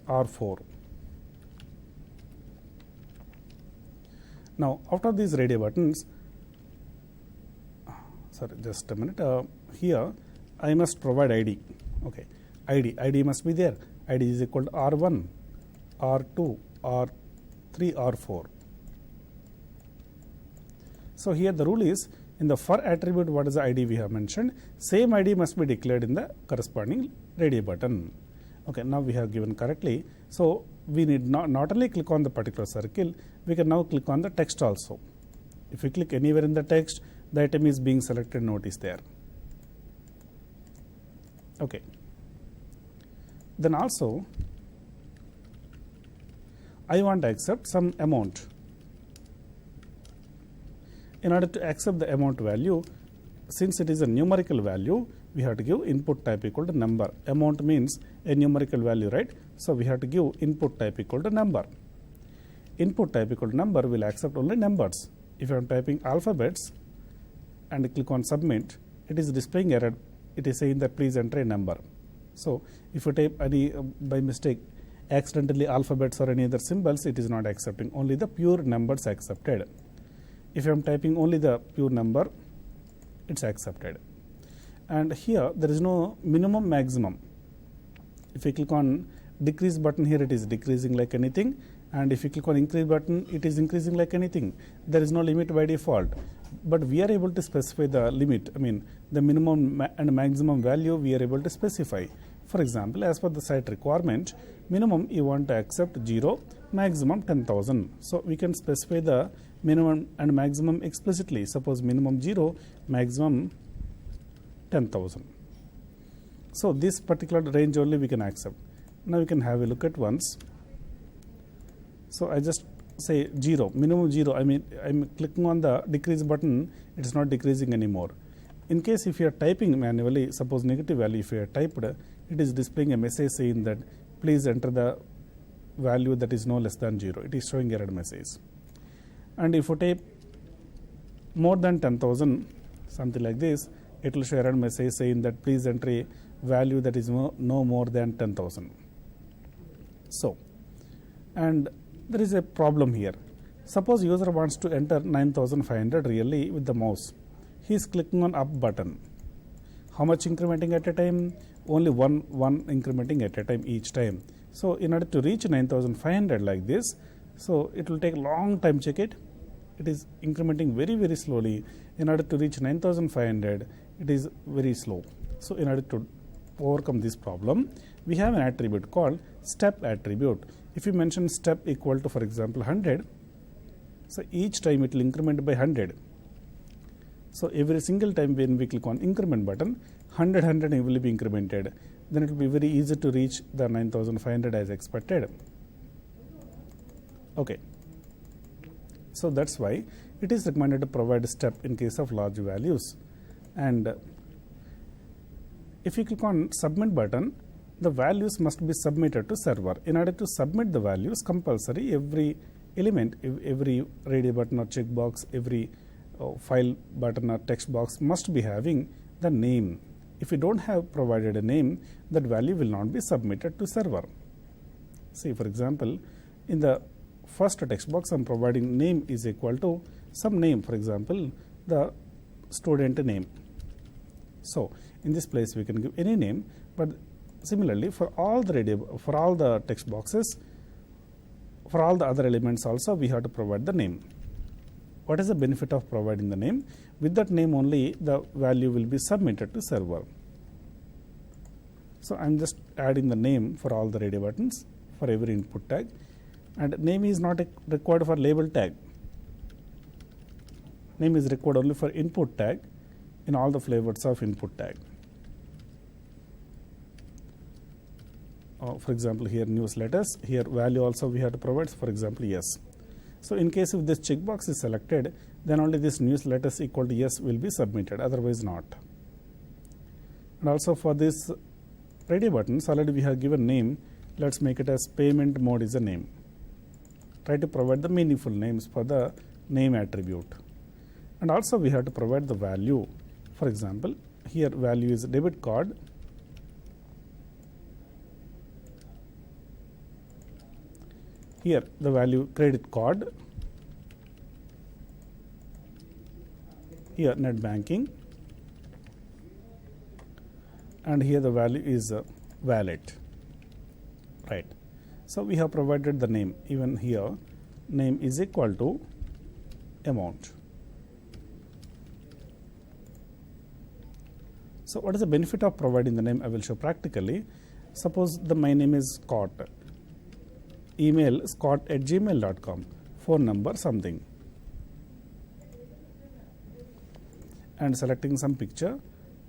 R4. Now after these radio buttons, sorry, just a minute, here I must provide ID. Okay, ID must be there. ID is equal to R1, R2, R3, R4. So here the rule is In the for attribute, what is the ID we have mentioned? Same ID must be declared in the corresponding ready button. Okay, now we have given correctly. So we need not only click on the particular circle, we can now click on the text also. If we click anywhere in the text, the item is being selected, notice there. Okay. Then also, I want to accept some amount. In order to accept the amount value, since it is a numerical value, we have to give input type equal to number. Amount means a numerical value, right? So we have to give input type equal to number. Input type equal to number will accept only numbers. If I am typing alphabets and click on submit, it is displaying error. It is saying that please enter a number. So if you type any by mistake accidentally alphabets or any other symbols, it is not accepting. Only the pure numbers accepted. If I am typing only the pure number, it's accepted. And here there is no minimum maximum. If you click on decrease button, here it is decreasing like anything, and if you click on increase button, it is increasing like anything. There is no limit by default, but we are able to specify the limit. I mean the minimum and maximum value we are able to specify. For example, as per the site requirement, minimum you want to accept 0, maximum 10,000. So we can specify the minimum and maximum explicitly. Suppose minimum 0, maximum 10,000. So this particular range only we can accept. Now we can have a look at once. So I just say 0, minimum 0. I mean I'm clicking on the decrease button, it is not decreasing anymore. In case if you are typing manually, suppose negative value if you are typed, it is displaying a message saying that please enter the value that is no less than 0. It is showing error message. And if you type more than 10,000, something like this, it will show error message saying that please enter a value that is no more than 10,000. So, and there is a problem here. Suppose user wants to enter 9,500 really with the mouse. He is clicking on up button. How much incrementing at a time? Only one incrementing at a time each time. So in order to reach 9,500 like this, so it will take a long time, check it. It is incrementing very slowly. In order to reach 9,500, it is very slow. So in order to overcome this problem, we have an attribute called step attribute. If you mention step equal to, for example, 100, so each time it will increment by 100. So every single time when we click on increment button, 100 will be incremented. Then it will be very easy to reach the 9,500 as expected. Okay. So that's why it is recommended to provide a step in case of large values. And if you click on submit button, the values must be submitted to server. In order to submit the values, compulsory every element, every radio button or checkbox, every file button or text box must be having the name. If you don't have provided a name, that value will not be submitted to server. See, for example, in the first text box, I'm providing name is equal to some name, for example, the student name. So in this place, we can give any name, but similarly for all the text boxes, for all the other elements also, we have to provide the name. What is the benefit of providing the name? With that name only, the value will be submitted to server. So I'm just adding the name for all the radio buttons for every input tag, and name is not required for label tag. Name is required only for input tag in all the flavors of input tag. For example, here newsletters, here value also we have to provide, for example, yes. So in case if this checkbox is selected, then only this newsletters equal to yes will be submitted, otherwise not. And also for this radio buttons, already we have given name. Let's make it as payment mode is a name. Try to provide the meaningful names for the name attribute. And also we have to provide the value. For example, here value is debit card. Here the value credit card. Here net banking. And here the value is wallet. Right. So we have provided the name. Even here name is equal to amount. So what is the benefit of providing the name? I will show practically. Suppose my name is Scott. Email scott@gmail.com. Phone number something. And selecting some picture.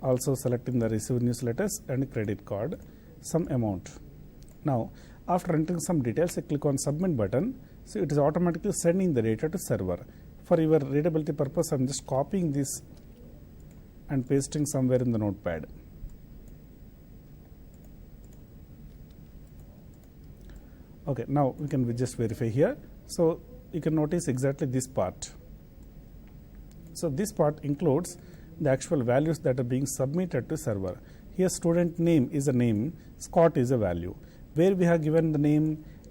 Also selecting the receive newsletters and credit card. Some amount. Now after entering some details, I click on submit button. So it is automatically sending the data to server. For your readability purpose, I am just copying this and pasting somewhere in the notepad. Okay, now we can just verify here. So you can notice exactly this part. So this part includes the actual values that are being submitted to server. Here student name is a name, Scott is a value. Where we have given the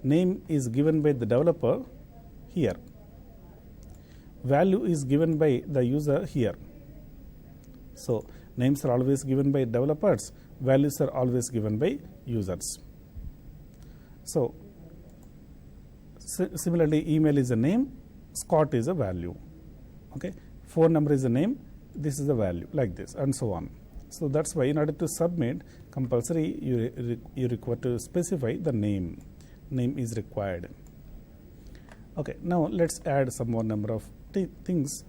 name is given by the developer here. Value is given by the user here. So names are always given by developers, values are always given by users. So similarly, email is a name, Scott is a value. Okay, phone number is a name, this is a value, like this, and so on. So that's why in order to submit, compulsory you require to specify the name. Name is required. Okay, now let's add some more number of things.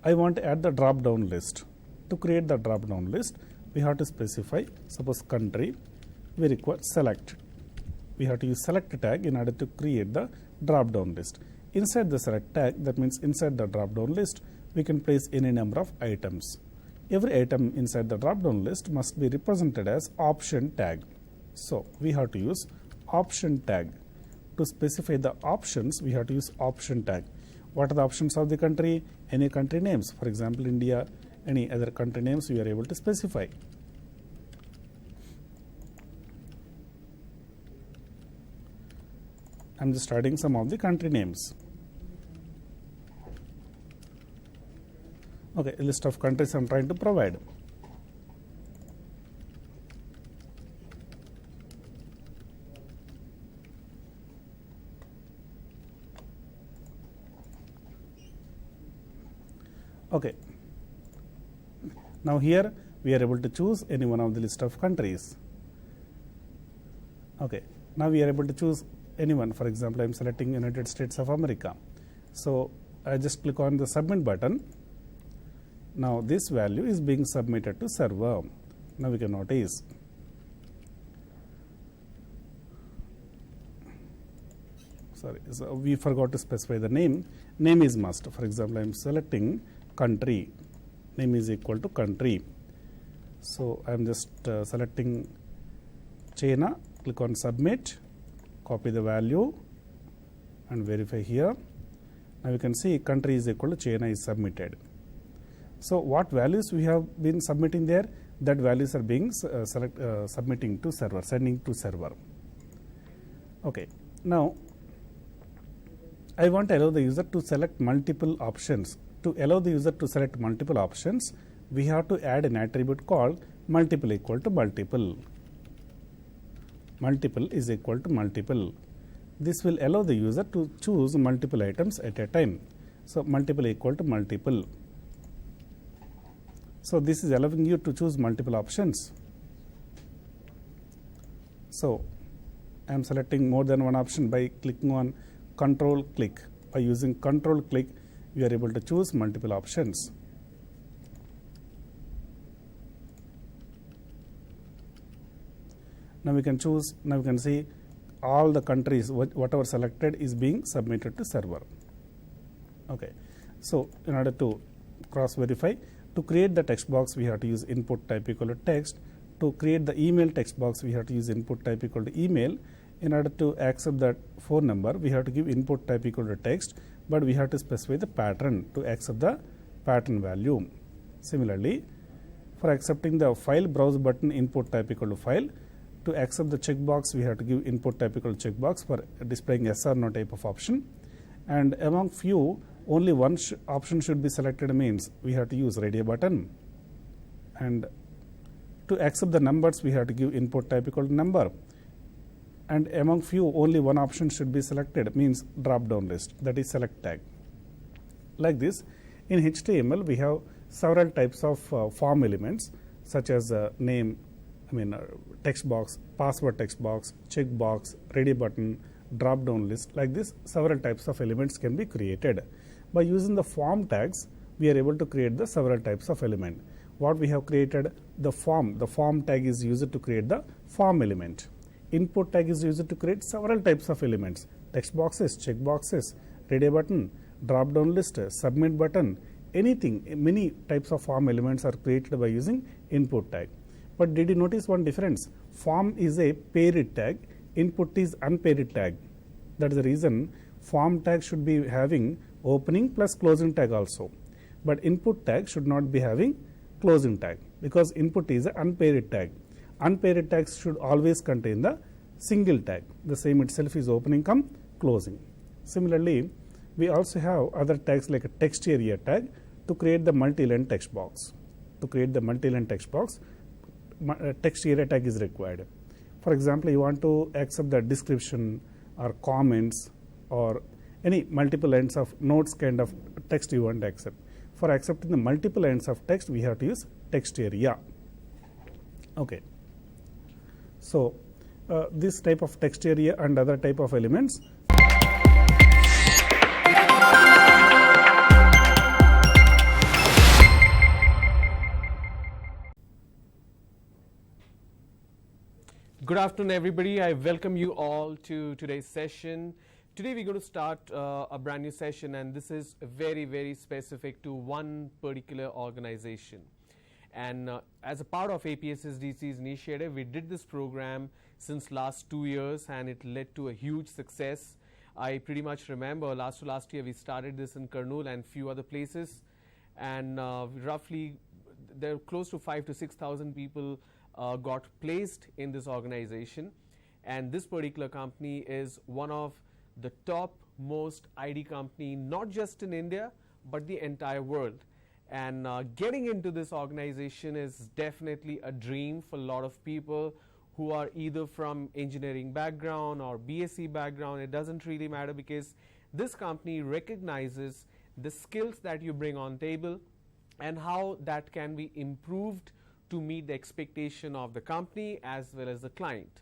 I want to add the drop down list. To create the drop down list, we have to specify, suppose country, we require select. We have to use select tag in order to create the drop down list. Inside the select tag, that means inside the drop down list, we can place any number of items. Every item inside the drop down list must be represented as option tag. So we have to use option tag. To specify the options, we have to use option tag. What are the options of the country? Any country names, for example India, any other country names we are able to specify. I am just adding some of the country names. Okay, a list of countries I am trying to provide. Okay. Now here we are able to choose any one of the list of countries. Okay. Now we are able to choose anyone. For example, I am selecting United States of America. So I just click on the submit button. Now this value is being submitted to server. Now we can notice. Sorry, so we forgot to specify the name. Name is must. For example, I am selecting country. Name is equal to country. So I am just selecting China. Click on submit. Copy the value and verify here. Now you can see country is equal to China is submitted. So what values we have been submitting there, that values are being submitting to server, sending to server. Okay. Now I want to allow the user to select multiple options. To allow the user to select multiple options, we have to add an attribute called multiple equal to multiple. Multiple is equal to multiple. This will allow the user to choose multiple items at a time. So multiple equal to multiple. So this is allowing you to choose multiple options. So I am selecting more than one option by clicking on control click. By using control click, you are able to choose multiple options. Now we can choose, now we can see all the countries, whatever selected is being submitted to server. Okay. So in order to cross verify, to create the text box, we have to use input type equal to text. To create the email text box, we have to use input type equal to email. In order to accept that phone number, we have to give input type equal to text, but we have to specify the pattern to accept the pattern value. Similarly, for accepting the file browse button, input type equal to file. To accept the checkbox, we have to give input type equal to checkbox for displaying yes or no type of option. And among few, only one option should be selected means we have to use radio button. And to accept the numbers, we have to give input type equal to number. And among few, only one option should be selected means drop down list, that is select tag. Like this, in HTML we have several types of form elements. such as name, text box, password text box, check box, ready button, drop down list. Like this, several types of elements can be created. By using the form tags, we are able to create the several types of element. What we have created, the form tag is used to create the form element. Input tag is used to create several types of elements, text boxes, check boxes, ready button, drop down list, submit button, anything. Many types of form elements are created by using input tag. But did you notice one difference? Form is a paired tag, input is unpaired tag. That is the reason form tag should be having opening plus closing tag also. But input tag should not be having closing tag, because input is an unpaired tag. Unpaired tags should always contain the single tag. The same itself is opening come closing. Similarly, we also have other tags like a text area tag to create the multi-line text box. To create the multi-line text box, text area tag is required. For example, you want to accept the description or comments or any multiple lines of notes kind of text you want to accept. For accepting the multiple lines of text, we have to use text area. Okay. So, this type of text area and other type of elements. Good afternoon, everybody. I welcome you all to today's session. Today we're going to start a brand new session, and this is very, very specific to one particular organization. And as a part of APSSDC's initiative, we did this program since last 2 years, and it led to a huge success. I pretty much remember last year we started this in Kurnool and few other places, and roughly there are close to 5,000 to 6,000 people got placed in this organization. And this particular company is one of the top most ID company, not just in India, but the entire world. And getting into this organization is definitely a dream for a lot of people who are either from engineering background or BSc background. It doesn't really matter, because this company recognizes the skills that you bring on table and how that can be improved to meet the expectation of the company as well as the client.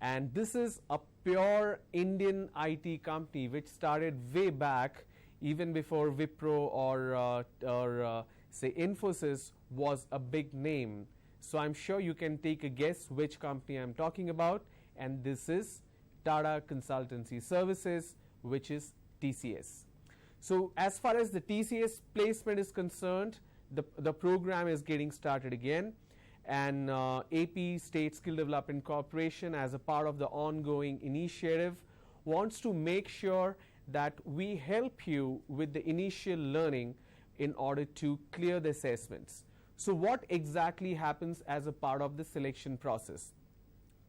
And this is a pure Indian IT company which started way back, even before Wipro or say Infosys was a big name. So I'm sure you can take a guess which company I'm talking about, and this is Tata Consultancy Services, which is TCS. So as far as the TCS placement is concerned, the program is getting started again. And AP State Skill Development Corporation, as a part of the ongoing initiative, wants to make sure that we help you with the initial learning in order to clear the assessments. So what exactly happens as a part of the selection process?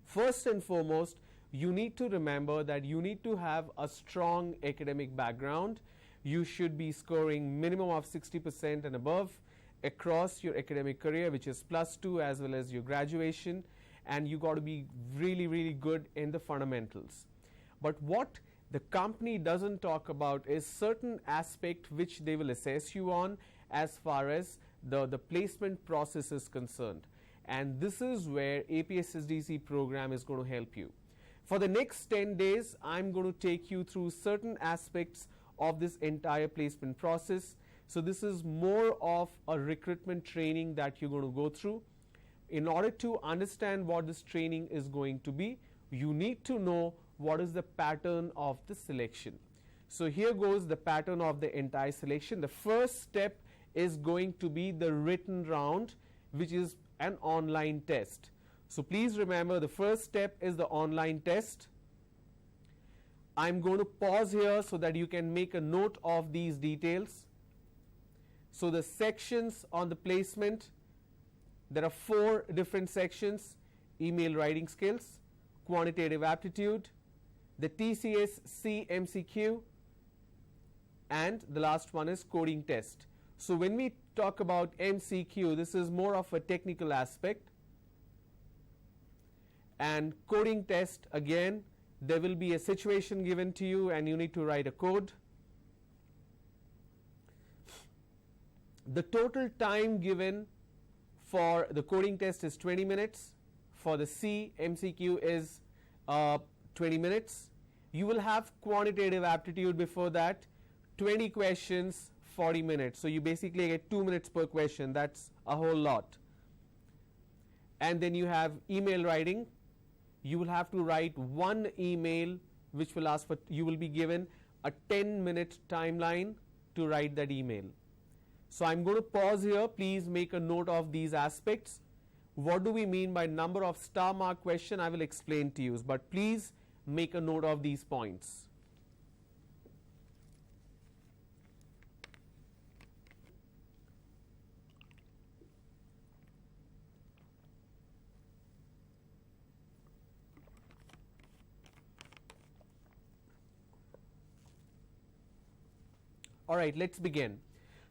First and foremost, you need to remember that you need to have a strong academic background. You should be scoring minimum of 60% and above across your academic career, which is +2, as well as your graduation, and you got to be really, really good in the fundamentals. But what the company doesn't talk about is certain aspect which they will assess you on as far as the placement process is concerned. And this is where APSSDC program is going to help you. For the next 10 days, I'm going to take you through certain aspects of this entire placement process. So this is more of a recruitment training that you're going to go through. In order to understand what this training is going to be, you need to know what is the pattern of the selection. So here goes the pattern of the entire selection. The first step is going to be the written round, which is an online test. So please remember, the first step is the online test. I'm going to pause here so that you can make a note of these details. So the sections on the placement, there are 4 different sections: email writing skills, quantitative aptitude, the TCS-C MCQ, and the last one is coding test. So when we talk about MCQ, this is more of a technical aspect. And coding test, again, there will be a situation given to you and you need to write a code. The total time given for the coding test is 20 minutes. For the C, MCQ is 20 minutes. You will have quantitative aptitude before that, 20 questions, 40 minutes. So you basically get 2 minutes per question. That's a whole lot. And then you have email writing. You will have to write one email which will ask for, you will be given a 10-minute timeline to write that email. So I'm going to pause here. Please make a note of these aspects. What do we mean by number of star mark question? I will explain to you, but please make a note of these points. All right, let's begin.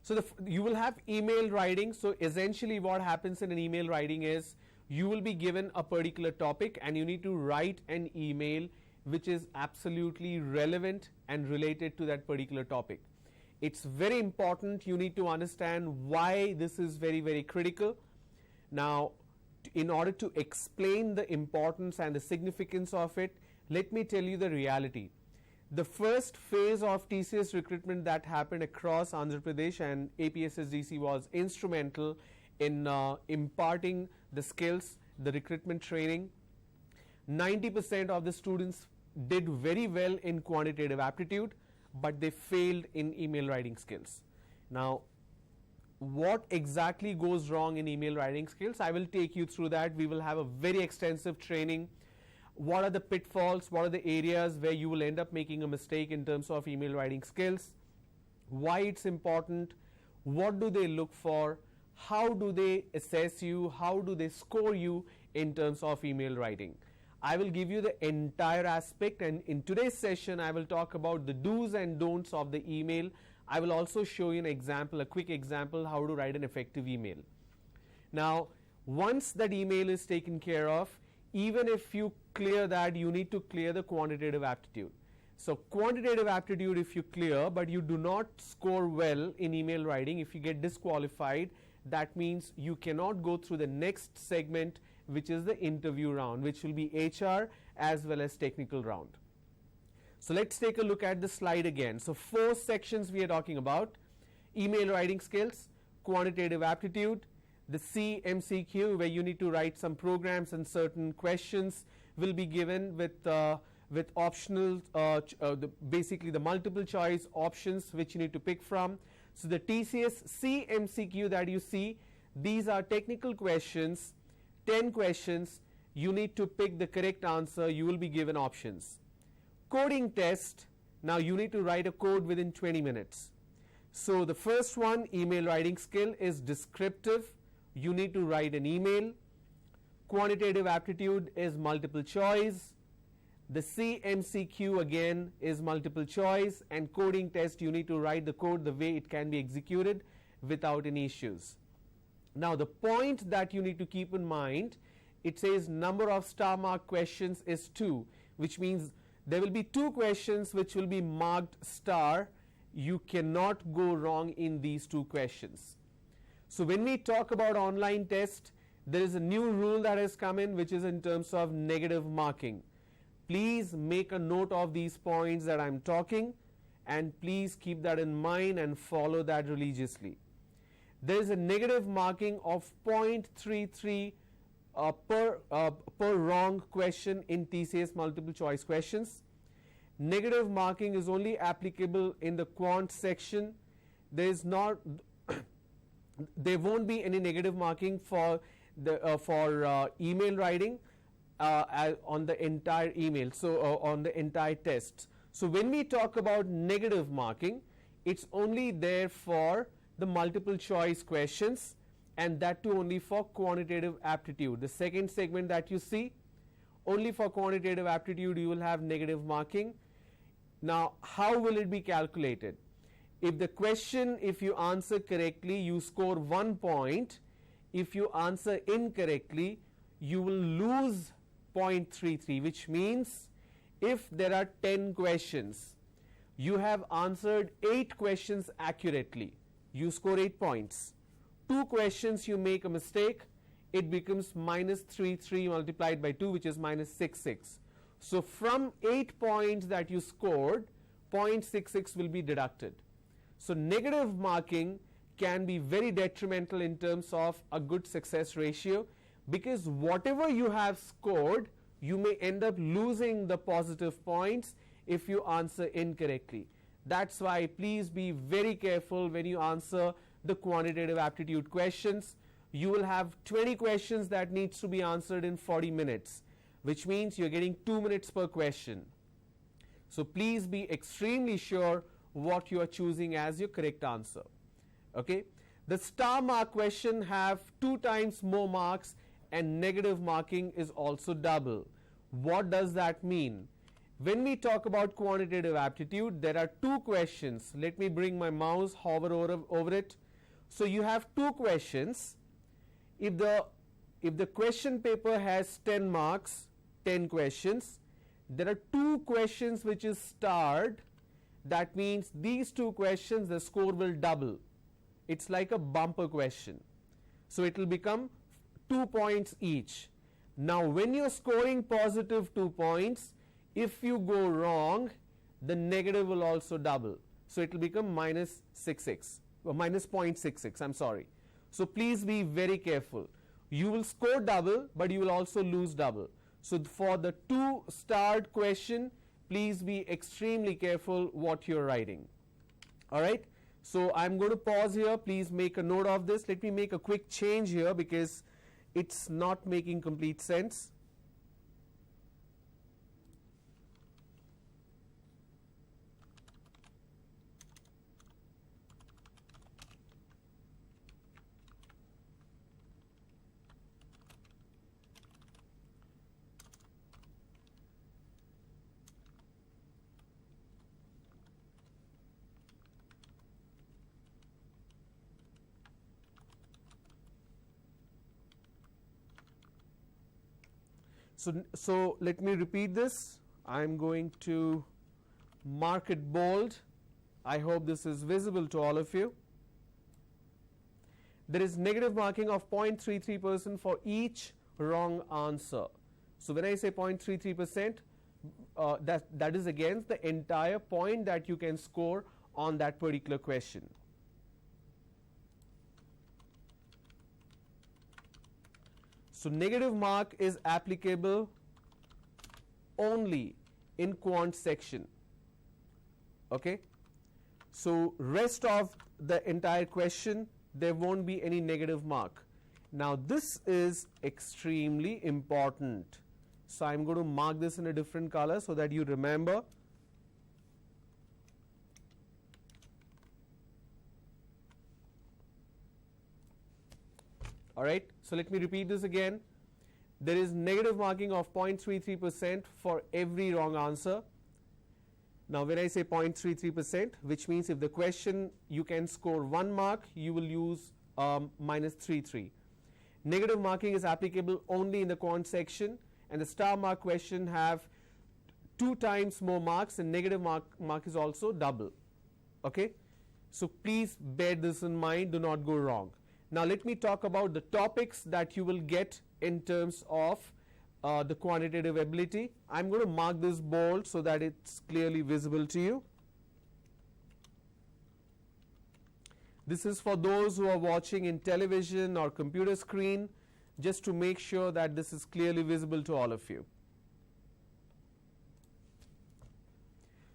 So you will have email writing. So essentially what happens in an email writing is you will be given a particular topic and you need to write an email which is absolutely relevant and related to that particular topic. It's very important. You need to understand why this is very, very critical. Now, in order to explain the importance and the significance of it, let me tell you the reality. The first phase of TCS recruitment that happened across Andhra Pradesh and APSSDC was instrumental in imparting the skills, the recruitment training. 90% of the students did very well in quantitative aptitude, but they failed in email writing skills. Now, what exactly goes wrong in email writing skills? I will take you through that. We will have a very extensive training. What are the pitfalls? What are the areas where you will end up making a mistake in terms of email writing skills? Why it's important? What do they look for? How do they assess you? How do they score you in terms of email writing? I will give you the entire aspect, and in today's session I will talk about the do's and don'ts of the email. I will also show you an example, a quick example, how to write an effective email. Now, once that email is taken care of, even if you clear that, you need to clear the quantitative aptitude. So quantitative aptitude if you clear, but you do not score well in email writing, if you get disqualified, that means you cannot go through the next segment, which is the interview round, which will be HR as well as technical round. So let's take a look at the slide again. So 4 sections we are talking about: email writing skills, quantitative aptitude, the C MCQ, where you need to write some programs and certain questions will be given with optional, basically the multiple choice options which you need to pick from. So the TCS C MCQ that you see, these are technical questions, 10 questions. You need to pick the correct answer. You will be given options. Coding test, now you need to write a code within 20 minutes. So the first one, email writing skill, is descriptive. You need to write an email. Quantitative aptitude is multiple choice. The C MCQ again is multiple choice, and coding test you need to write the code the way it can be executed without any issues. Now the point that you need to keep in mind, it says number of star mark questions is 2, which means there will be 2 questions which will be marked star. You cannot go wrong in these 2 questions. So when we talk about online test, there is a new rule that has come in, which is in terms of negative marking. Please make a note of these points that I'm talking, and please keep that in mind and follow that religiously. There is a negative marking of 0.33 per wrong question in TCS multiple choice questions. Negative marking is only applicable in the quant section. There is not there won't be any negative marking for the email writing on the entire email, so on the entire test. So when we talk about negative marking, it's only there for the multiple choice questions, and that too only for quantitative aptitude. The second segment that you see, only for quantitative aptitude you will have negative marking. Now how will it be calculated? If the question, if you answer correctly, you score 1 point. If you answer incorrectly, you will lose 0.33, which means if there are 10 questions, you have answered 8 questions accurately, you score 8 points. 2 questions you make a mistake, it becomes minus 33 multiplied by 2, which is minus 66. So from 8 points that you scored, 0.66 will be deducted. So negative marking can be very detrimental in terms of a good success ratio, because whatever you have scored, you may end up losing the positive points if you answer incorrectly. That's why please be very careful when you answer the quantitative aptitude questions. You will have 20 questions that needs to be answered in 40 minutes, which means you're getting 2 minutes per question. So please be extremely sure what you are choosing as your correct answer. Okay, the star mark question have 2 times more marks, and negative marking is also double. What does that mean? When we talk about quantitative aptitude, there are 2 questions. Let me bring my mouse, hover over it. So you have 2 questions. If the question paper has 10 marks, 10 questions, there are 2 questions which is starred. That means these 2 questions, the score will double. It's like a bumper question. So it will become 2 points each. Now when you're scoring positive 2 points, if you go wrong, the negative will also double. So it will become minus 66, or minus 0.66, I'm sorry. So please be very careful. You will score double, but you will also lose double. So for the 2 starred question, please be extremely careful what you're writing. All right. So I'm going to pause here. Please make a note of this. Let me make a quick change here because it's not making complete sense. So let me repeat this. I'm going to mark it bold. I hope this is visible to all of you. There is negative marking of 0.33% for each wrong answer. So when I say 0.33%, that is against the entire point that you can score on that particular question. So negative mark is applicable only in quant section. Okay. So rest of the entire question, there won't be any negative mark. Now this is extremely important. So I'm going to mark this in a different color so that you remember. All right, so let me repeat this again. There is negative marking of 0.33% for every wrong answer. Now when I say 0.33%, which means if the question you can score 1 mark, you will use minus 33. Negative marking is applicable only in the quant section, and the star mark question have 2 times more marks, and negative mark is also double. Okay, so please bear this in mind, do not go wrong. Now let me talk about the topics that you will get in terms of the quantitative ability. I'm going to mark this bold so that it's clearly visible to you. This is for those who are watching in television or computer screen, just to make sure that this is clearly visible to all of you.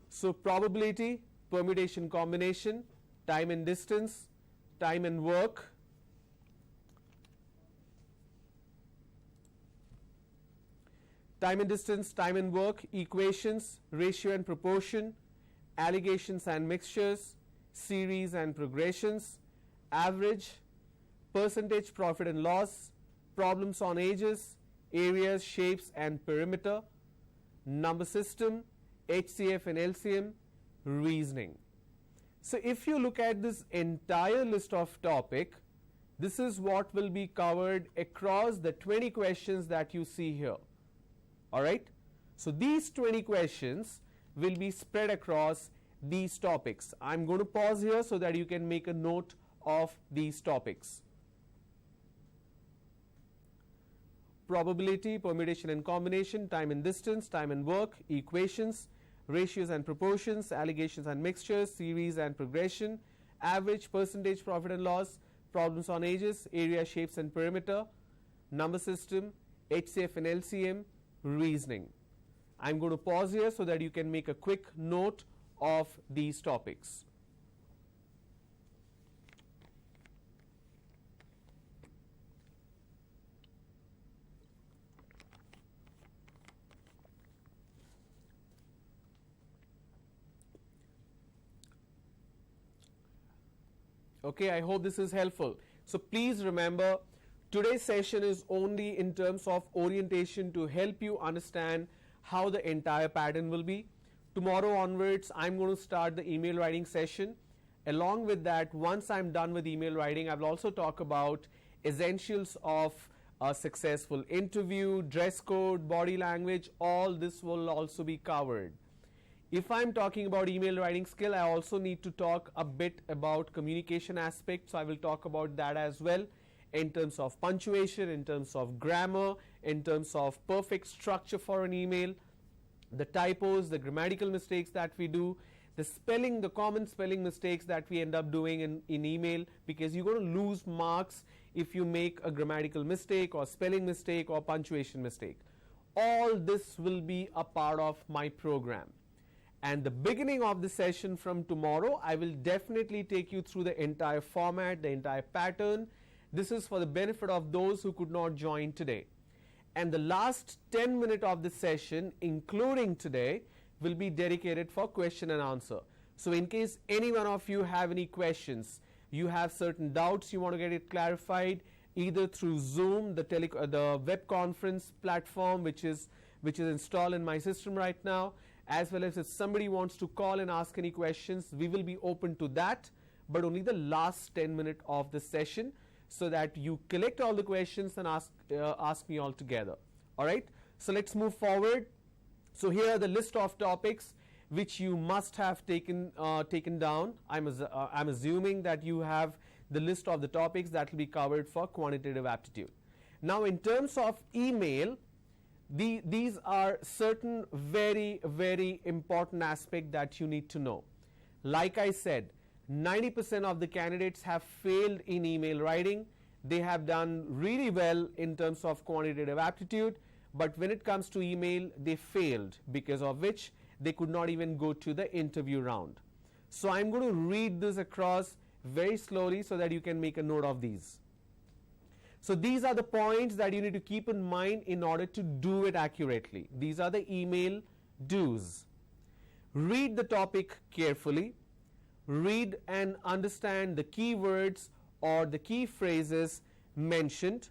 So probability, permutation combination, time and distance, time and work, time and distance, time and work, equations, ratio and proportion, allegations and mixtures, series and progressions, average, percentage profit and loss, problems on ages, areas, shapes and perimeter, number system, HCF and LCM, reasoning. So if you look at this entire list of topic, this is what will be covered across the 20 questions that you see here. Alright, so these 20 questions will be spread across these topics. I'm going to pause here so that you can make a note of these topics. probability, permutation and combination, time and distance, time and work, equations, ratios and proportions, allegations and mixtures, series and progression, average, percentage, profit and loss, problems on ages, area, shapes and perimeter, number system, HCF and LCM, reasoning. I'm going to pause here so that you can make a quick note of these topics. Okay, I hope this is helpful. So please remember, today's session is only in terms of orientation to help you understand how the entire pattern will be. Tomorrow onwards, I'm going to start the email writing session. Along with that, once I'm done with email writing, I will also talk about essentials of a successful interview, dress code, body language. All this will also be covered. If I'm talking about email writing skill, I also need to talk a bit about communication aspects. So I will talk about that as well, in terms of punctuation, in terms of grammar, in terms of perfect structure for an email, the typos, the grammatical mistakes that we do, the spelling, the common spelling mistakes that we end up doing in email, because you're going to lose marks if you make a grammatical mistake or spelling mistake or punctuation mistake. All this will be a part of my program. And the beginning of the session from tomorrow, I will definitely take you through the entire format, the entire pattern. This is for the benefit of those who could not join today. And the last 10 minutes of the session, including today, will be dedicated for question and answer. So in case any one of you have any questions, you have certain doubts, you want to get it clarified, either through Zoom, the web conference platform which is installed in my system right now, as well as if somebody wants to call and ask any questions, we will be open to that, but only the last 10 minutes of the session, so that you collect all the questions and ask me all together. All right, so let's move forward. So here are the list of topics which you must have taken down. I'm assuming that you have the list of the topics that will be covered for quantitative aptitude. Now in terms of email, these are certain very, very important aspects that you need to know. Like I said, 90% of the candidates have failed in email writing. They have done really well in terms of quantitative aptitude, but when it comes to email, they failed, because of which they could not even go to the interview round. So I'm going to read this across very slowly so that you can make a note of these. So these are the points that you need to keep in mind in order to do it accurately. These are the email do's. Read the topic carefully. Read and understand the keywords or the key phrases mentioned.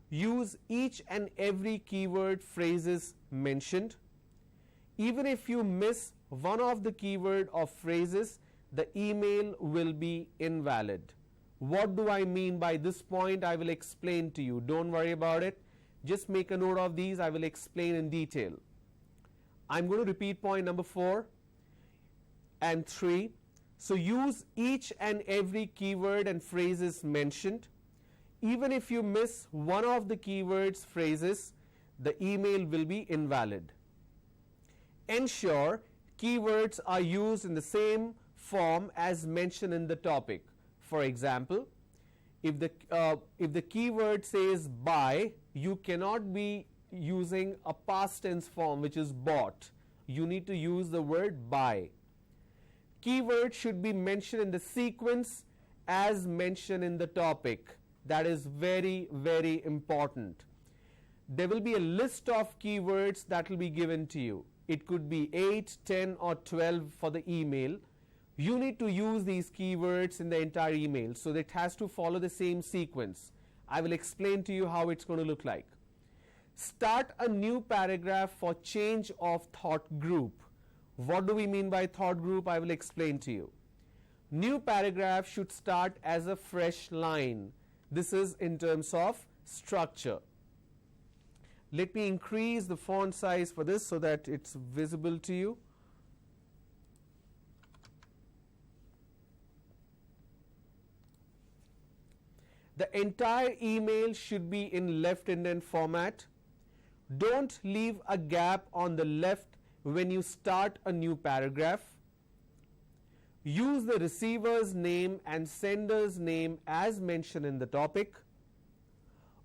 Use each and every keyword phrases mentioned. Even if you miss one of the keyword or phrases, the email will be invalid. What do I mean by this point? I will explain to you. Don't worry about it. Just make a note of these. I will explain in detail. I'm going to repeat point number 4 and 3. So use each and every keyword and phrases mentioned. Even if you miss one of the keywords, phrases, the email will be invalid. Ensure keywords are used in the same form as mentioned in the topic. For example, if the keyword says buy, you cannot be using a past tense form which is bought. You need to use the word buy. Keyword should be mentioned in the sequence as mentioned in the topic. That is very, very important. There will be a list of keywords that will be given to you. It could be 8, 10 or 12 for the email. You need to use these keywords in the entire email, so that it has to follow the same sequence. I will explain to you how it's going to look like. Start a new paragraph for change of thought group. What do we mean by thought group? I will explain to you. New paragraph should start as a fresh line. This is in terms of structure. Let me increase the font size for this so that it's visible to you. The entire email should be in left indent format. Don't leave a gap on the left when you start a new paragraph. Use the receiver's name and sender's name as mentioned in the topic.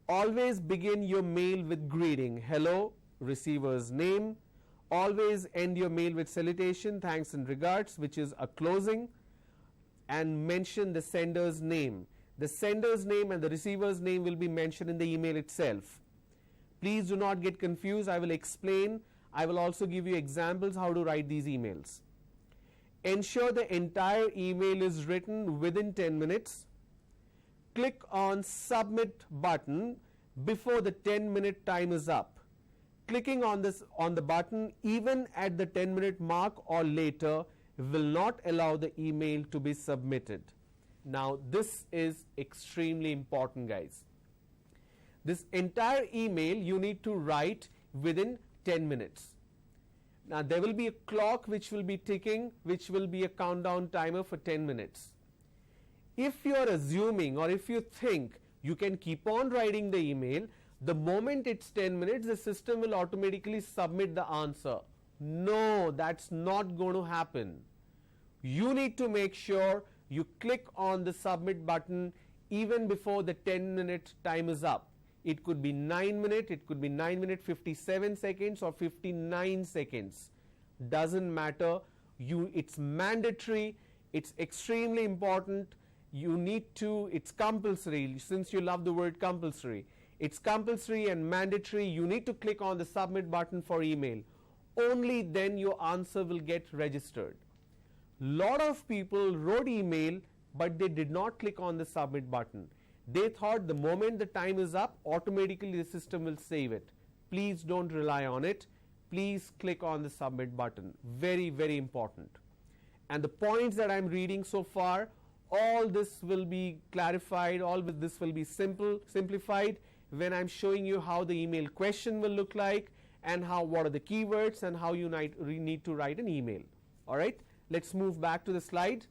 Always begin your mail with greeting, hello, receiver's name. Always end your mail with salutation, thanks and regards, which is a closing, and mention the sender's name. The sender's name and the receiver's name will be mentioned in the email itself. Please do not get confused. I will explain. I will also give you examples how to write these emails. Ensure the entire email is written within 10 minutes. Click on submit button before the 10-minute time is up. Clicking on the button even at the 10-minute mark or later will not allow the email to be submitted. Now this is extremely important, guys. This entire email you need to write within 10 minutes. Now there will be a clock which will be ticking, which will be a countdown timer for 10 minutes. If you are assuming or if you think you can keep on writing the email, the moment it's 10 minutes, the system will automatically submit the answer. No, that's not going to happen. You need to make sure you click on the submit button even before the 10-minute time is up. It could be 9 minutes, it could be 9 minutes 57 seconds or 59 seconds. Doesn't matter. It's mandatory, it's extremely important. You need to, it's compulsory, since you love the word compulsory. It's compulsory and mandatory. You need to click on the submit button for email. Only then your answer will get registered. Lot of people wrote email but they did not click on the submit button. They thought the moment the time is up, automatically the system will save it. Please don't rely on it. Please click on the submit button. Very, very important. And the points that I'm reading so far, all this will be clarified, all of this will be simplified when I'm showing you how the email question will look like and what are the keywords and how you need to write an email. All right, let's move back to the slide.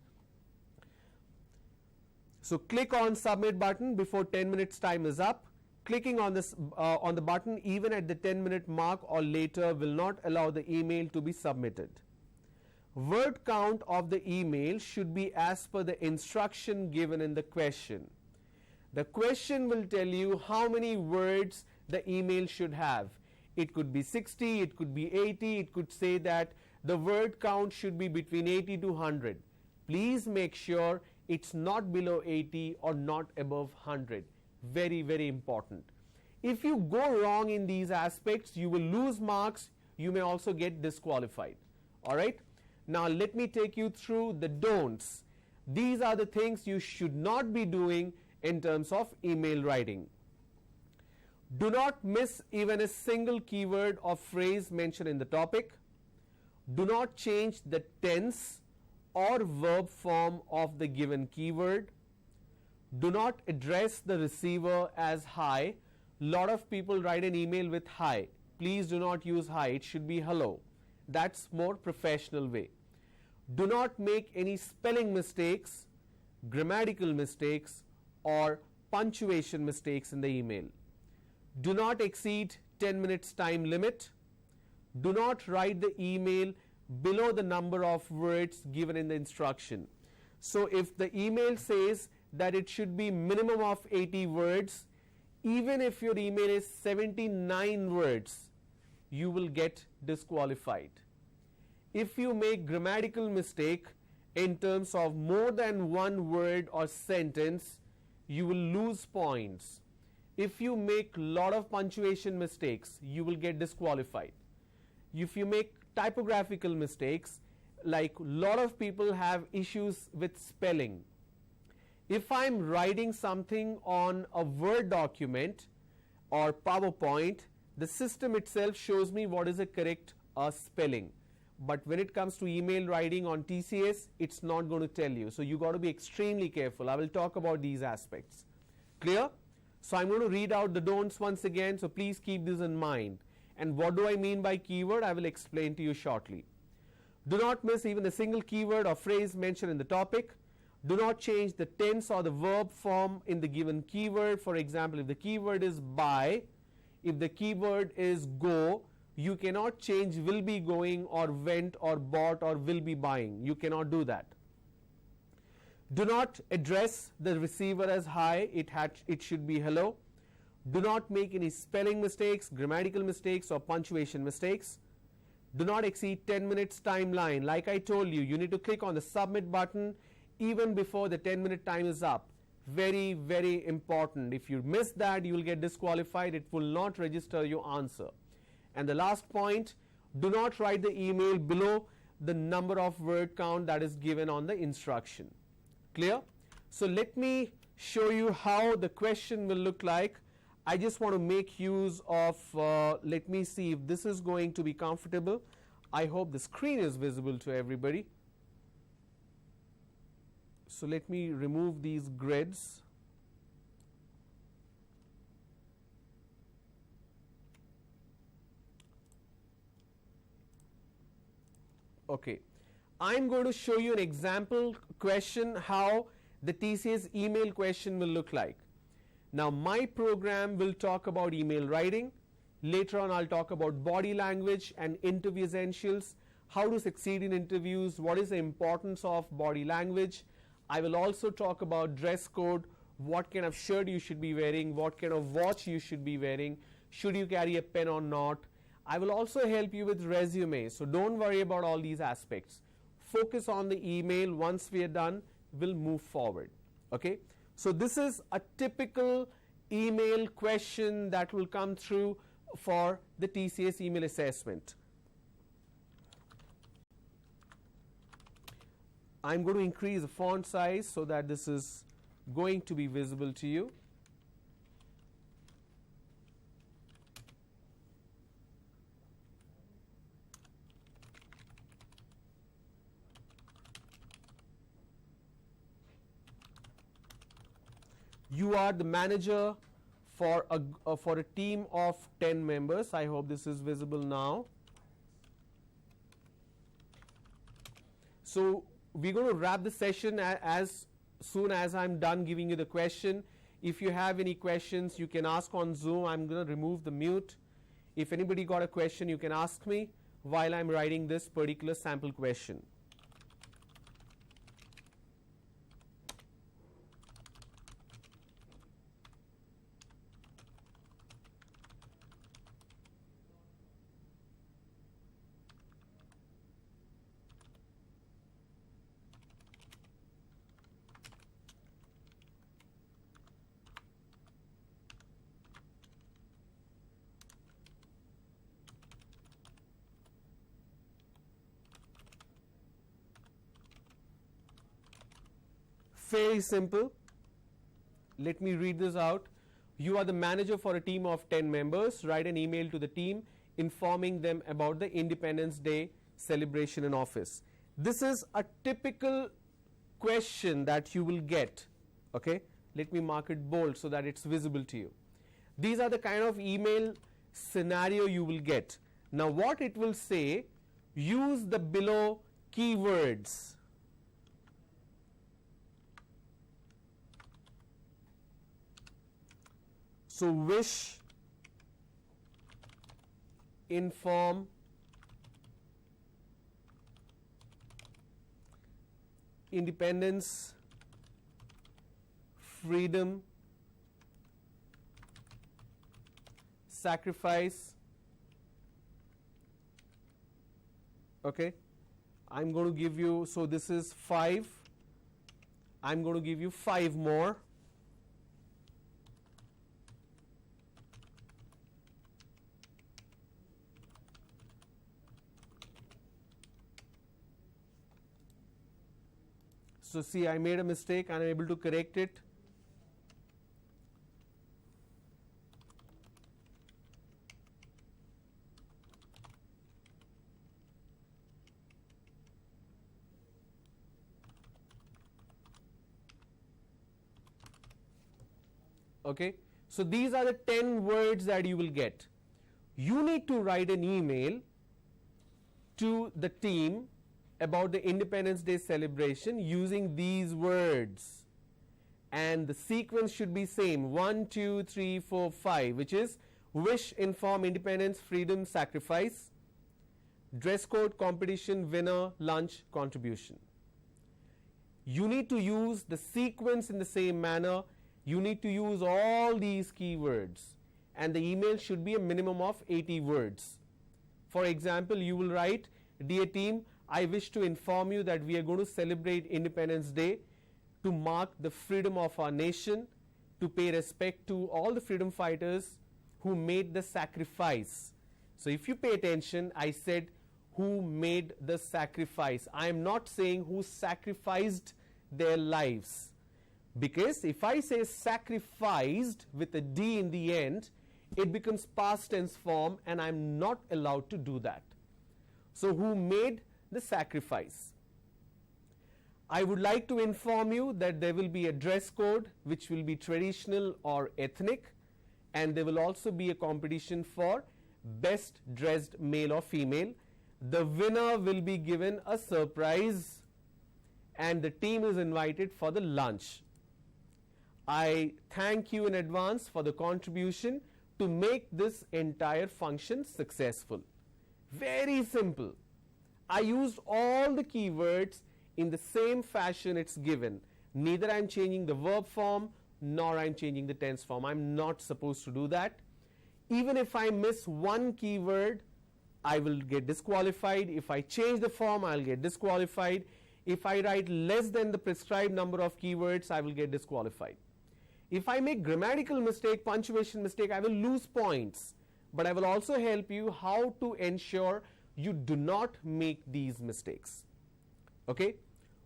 So click on submit button before 10 minutes time is up. Clicking on this on the button even at the 10-minute mark or later will not allow the email to be submitted. Word count of the email should be as per the instruction given in the question. The question will tell you how many words the email should have. It could be 60, it could be 80, it could say that the word count should be between 80 to 100. Please make sure it's not below 80 or not above 100. Very, very important. If you go wrong in these aspects, you will lose marks. You may also get disqualified. All right. Now let me take you through the don'ts. These are the things you should not be doing in terms of email writing. Do not miss even a single keyword or phrase mentioned in the topic. Do not change the tense or verb form of the given keyword. Do not address the receiver as hi. Lot of people write an email with hi. Please do not use hi. It should be hello. That's more professional way. Do not make any spelling mistakes, grammatical mistakes, or punctuation mistakes in the email. Do not exceed 10 minutes time limit. Do not write the email below the number of words given in the instruction. So if the email says that it should be minimum of 80 words, even if your email is 79 words, you will get disqualified. If you make grammatical mistake in terms of more than one word or sentence, you will lose points. If you make lot of punctuation mistakes, you will get disqualified. If you make typographical mistakes, like lot of people have issues with spelling. If I'm writing something on a Word document or PowerPoint, the system itself shows me what is the correct spelling. But when it comes to email writing on TCS, it's not going to tell you. So you got to be extremely careful. I will talk about these aspects. Clear? So I'm going to read out the don'ts once again. So please keep this in mind. And what do I mean by keyword? I will explain to you shortly. Do not miss even a single keyword or phrase mentioned in the topic. Do not change the tense or the verb form in the given keyword. For example, if the keyword is buy, if the keyword is go, you cannot change will be going or went or bought or will be buying. You cannot do that. Do not address the receiver as hi, it should be hello. Do not make any spelling mistakes, grammatical mistakes or punctuation mistakes. Do not exceed 10 minutes timeline. Like I told you, you need to click on the submit button even before the 10-minute time is up. Very, very important. If you miss that, you will get disqualified. It will not register your answer. And the last point, do not write the email below the number of word count that is given on the instruction. Clear? So let me show you how the question will look like. I just want to make use of, let me see if this is going to be comfortable. I hope the screen is visible to everybody. So let me remove these grids. Okay, I'm going to show you an example question how the TCS email question will look like. Now my program will talk about email writing. Later on I'll talk about body language and interview essentials, how to succeed in interviews, what is the importance of body language. I will also talk about dress code, what kind of shirt you should be wearing, what kind of watch you should be wearing, should you carry a pen or not. I will also help you with resume, so don't worry about all these aspects. Focus on the email. Once we are done, we'll move forward. Okay, so this is a typical email question that will come through for the TCS email assessment. I'm going to increase the font size so that this is going to be visible to you. You are the manager for a team of 10 members. I hope this is visible now. So we're going to wrap the session as soon as I'm done giving you the question. If you have any questions, you can ask on Zoom. I'm going to remove the mute. If anybody got a question, you can ask me while I'm writing this particular sample question. Very simple. Let me read this out. You are the manager for a team of 10 members. Write an email to the team informing them about the Independence Day celebration in office. This is a typical question that you will get. Okay, let me mark it bold so that it's visible to you. These are the kind of email scenario you will get. Now what it will say, use the below keywords. So wish, inform, independence, freedom, sacrifice. Okay, I'm going to give you, so this is 5. I'm going to give you 5 more. So see, I made a mistake and I'm able to correct it. Okay, so these are the 10 words that you will get. You need to write an email to the team about the Independence Day celebration using these words, and the sequence should be same 1, 2, 3, 4, 5, which is wish, inform, independence, freedom, sacrifice, dress code, competition, winner, lunch, contribution. You need to use the sequence in the same manner. You need to use all these keywords, and the email should be a minimum of 80 words. For example, you will write, dear team, I wish to inform you that we are going to celebrate Independence Day to mark the freedom of our nation, to pay respect to all the freedom fighters who made the sacrifice. So if you pay attention, I said who made the sacrifice. I am not saying who sacrificed their lives, because if I say sacrificed with a D in the end, it becomes past tense form, and I am not allowed to do that. So who made the sacrifice? I would like to inform you that there will be a dress code which will be traditional or ethnic, and there will also be a competition for best dressed male or female. The winner will be given a surprise, and the team is invited for the lunch. I thank you in advance for the contribution to make this entire function successful. Very simple. I used all the keywords in the same fashion it's given. Neither I'm changing the verb form nor I'm changing the tense form. I'm not supposed to do that. Even if I miss one keyword, I will get disqualified. If I change the form, I'll get disqualified. If I write less than the prescribed number of keywords, I will get disqualified. If I make grammatical mistake, punctuation mistake, I will lose points. But I will also help you how to ensure you do not make these mistakes. Okay?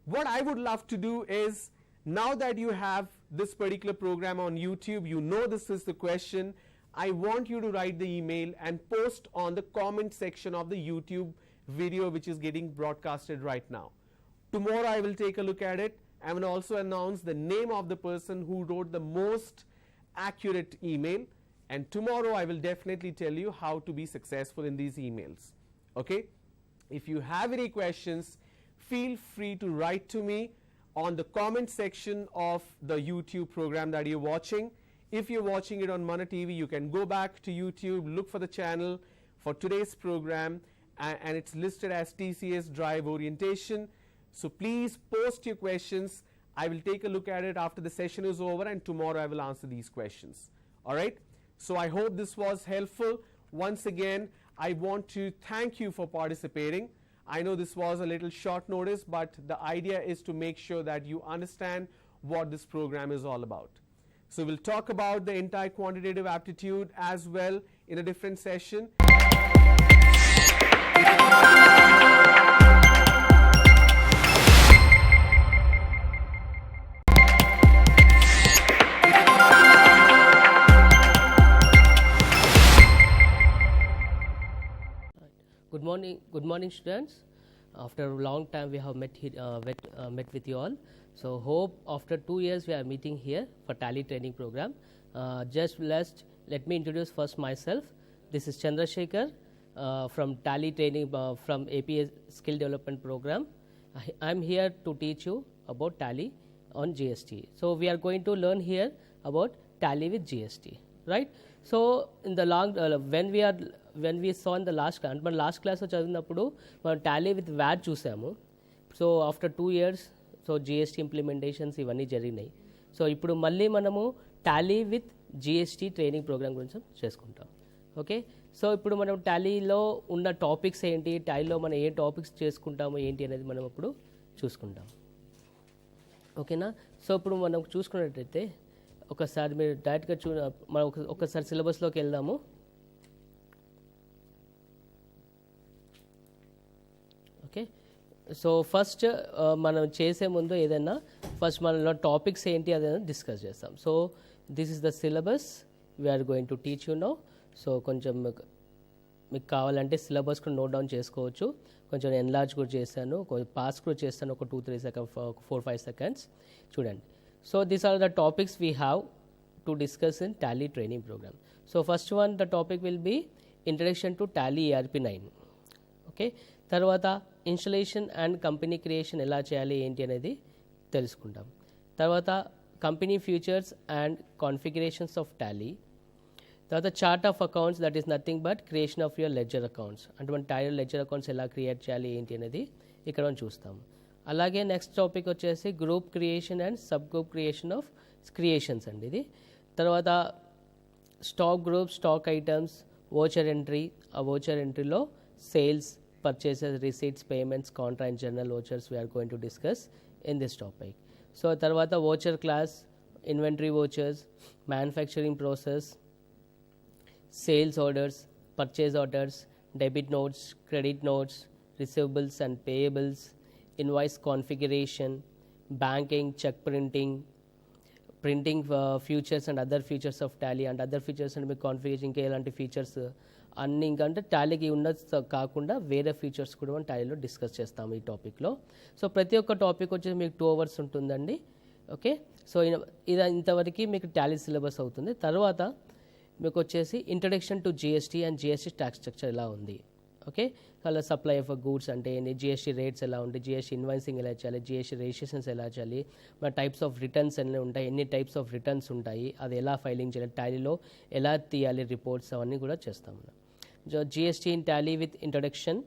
What I would love to do is, now that you have this particular program on YouTube, you know this is the question, I want you to write the email and post on the comment section of the YouTube video which is getting broadcasted right now. Tomorrow I will take a look at it. I will also announce the name of the person who wrote the most accurate email, and tomorrow I will definitely tell you how to be successful in these emails. Okay? If you have any questions, feel free to write to me on the comment section of the YouTube program that you're watching. If you're watching it on MANA TV, you can go back to YouTube, look for the channel for today's program, and it's listed as TCS Drive Orientation. So please post your questions. I will take a look at it after the session is over, and tomorrow I will answer these questions. All right? So I hope this was helpful. Once again, I want to thank you for participating. I know this was a little short notice, but the idea is to make sure that you understand what this program is all about. So we'll talk about the entire quantitative aptitude as well in a different session. Good morning, students. After a long time, we have met with you all. So hope after 2 years we are meeting here for Tally training program. Let me introduce first myself. This is Chandrasekhar from Tally training from APA Skill Development Program. I am here to teach you about Tally on GST. So we are going to learn here about Tally with GST, right? So in the long when we saw in the last class, మన last క్లాస్లో చదివినప్పుడు మనం Tally with VAT చూసాము. So after 2 years so GST implementations ఇవన్నీ జరిగినాయి. So ఇప్పుడు మళ్ళీ మనము Tally with GST training programme గురించి చేసుకుంటాం. ఓకే, సో ఇప్పుడు మనం టాలీలో ఉన్న టాపిక్స్ ఏంటి, టాలీలో మనం ఏ టాపిక్స్ చేసుకుంటాము ఏంటి అనేది మనం ఇప్పుడు చూసుకుంటాం. ఓకేనా? సో ఇప్పుడు మనం చూసుకున్నట్టయితే ఒకసారి మీరు డైరెక్ట్గా మనం ఒకసారి సిలబస్లోకి వెళ్దాము. ఓకే, సో ఫస్ట్ మనం చేసే ముందు ఏదైనా ఫస్ట్ మనలో టాపిక్స్ ఏంటి అదైనా డిస్కస్ చేస్తాం. So this is the syllabus we're going to teach you now. So కొంచెం మీకు కావాలంటే సిలబస్ కూడా నోట్ డౌన్ చేసుకోవచ్చు. కొంచెం ఎన్లార్జ్ కూడా చేస్తాను, పాస్ కూడా చేస్తాను ఒక 2-3 సెకండ్స్, 4-5 సెకండ్స్ చూడండి. So these are the topics we have to discuss in Tally training programme. So first one the topic will be introduction to Tally ERP 9. Okay, తర్వాత installation and company creation ఎలా చేయాలి ఏంటి అనేది తెలుసుకుంటాం. తర్వాత company futures and configurations of Tally. తర్వాత chart of accounts, that is nothing but creation of your ledger accounts. అంటే మన టాలీలో లెడ్జర్ అకౌంట్స్ ఎలా క్రియేట్ చేయాలి ఏంటి అనేది ఇక్కడ మనం చూస్తాము. అలాగే నెక్స్ట్ టాపిక్ వచ్చేసి group creation and sub group creation of creations అండి ఇది. తర్వాత stock group, stock items, voucher entry. ఆ వోచర్ ఎంట్రీలో sales, purchases, receipts, payments, contra and general vouchers we're going to discuss in this topic. So తర్వాత voucher class, inventory vouchers, manufacturing process, sales orders, purchase orders, debit notes, credit notes, receivables and payables, invoice configuration, banking, check printing, printing features and other features of tally and other features and configuration కి ఎలాంటి features అన్ని ఇంకంటే టాలీకి ఉన్నది కాకుండా వేరే features కూడా మనం టాలీలో discuss చేస్తాము ఈ టాపిక్లో. సో ప్రతి ఒక్క టాపిక్ వచ్చేసి మీకు 2 hours ఉంటుందండి. ఓకే, సో ఇది ఇంతవరకు మీకు టాలీ సిలబస్ అవుతుంది. తర్వాత మీకు వచ్చేసి introduction to GST and GST tax structure ఎలా ఉంది. ఓకే, అలా సప్లై ఆఫ్ గూడ్స్ అంటే ఏంటి, జిఎస్టీ రేట్స్ ఎలా ఉంటాయి, జిఎస్టీ ఇన్వాయిసింగ్ ఎలా చేయాలి, జిఎస్టీ రిజిస్ట్రేషన్స్ ఎలా చేయాలి, మన టైప్స్ ఆఫ్ రిటర్న్స్ అన్నీ ఉంటాయి, ఎన్ని టైప్స్ ఆఫ్ రిటర్న్స్ ఉంటాయి, అది ఎలా ఫైలింగ్ చేయాలి, టాలీలో ఎలా తీయాలి రిపోర్ట్స్, అవన్నీ కూడా చేస్తాము. GST in Tally with introduction.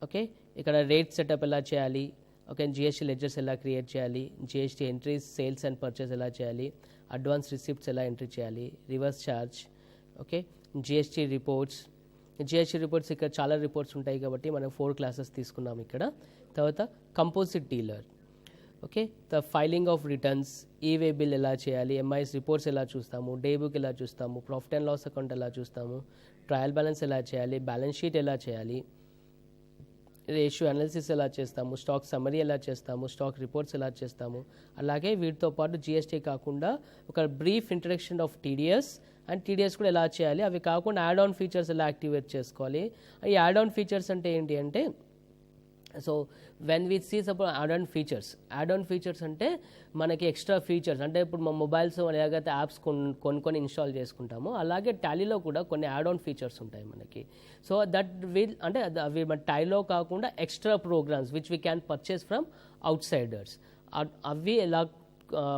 Okay, ఇక్కడ రేట్ సెటప్ ఎలా చేయాలి, ఓకే, జిఎస్టీ లెడ్జర్స్ ఎలా క్రియేట్ చేయాలి, GST entries, sales and purchase ఎలా చేయాలి, అడ్వాన్స్ రిసిప్ట్స్ ఎలా ఎంట్రీ చేయాలి, reverse charge. Okay, GST reports. GST reports ఇక్కడ చాలా రిపోర్ట్స్ ఉంటాయి కాబట్టి మనం 4 classes తీసుకున్నాం ఇక్కడ. తర్వాత composite dealer. Okay, the filing of returns, e-way bill ఎలా చేయాలి, ఎంఐఎస్ రిపోర్ట్స్ ఎలా చూస్తాము, డే బుక్ ఎలా చూస్తాము, ప్రాఫిట్ అండ్ లాస్ అకౌంట్ ఎలా చూస్తాము, ట్రయల్ బ్యాలెన్స్ ఎలా చేయాలి, బ్యాలెన్స్ షీట్ ఎలా చేయాలి, రేషియో అనాలిసిస్ ఎలా చేస్తాము, స్టాక్ సమరీ ఎలా చేస్తాము, స్టాక్ రిపోర్ట్స్ ఎలా చేస్తాము. అలాగే వీటితో పాటు జిఎస్టీ కాకుండా ఒక brief introduction of TDS and TDS కూడా ఎలా చేయాలి, అవి కాకుండా యాడ్ ఆన్ ఫీచర్స్ ఎలా యాక్టివేట్ చేసుకోవాలి. ఈ యాడ్ ఆన్ ఫీచర్స్ అంటే ఏంటి అంటే, so when we see suppose add on features అంటే మనకి ఎక్స్ట్రా ఫీచర్స్ అంటే ఇప్పుడు మా మొబైల్స్ ఎలాగైతే యాప్స్ కొనుక్కొని ఇన్స్టాల్ చేసుకుంటామో అలాగే టాలీలో కూడా కొన్ని యాడ్ ఆన్ ఫీచర్స్ ఉంటాయి మనకి. సో దట్ విల్ అంటే అవి మన టాలీలో కాకుండా extra programs which we can purchase from outsiders, అవి ఎలా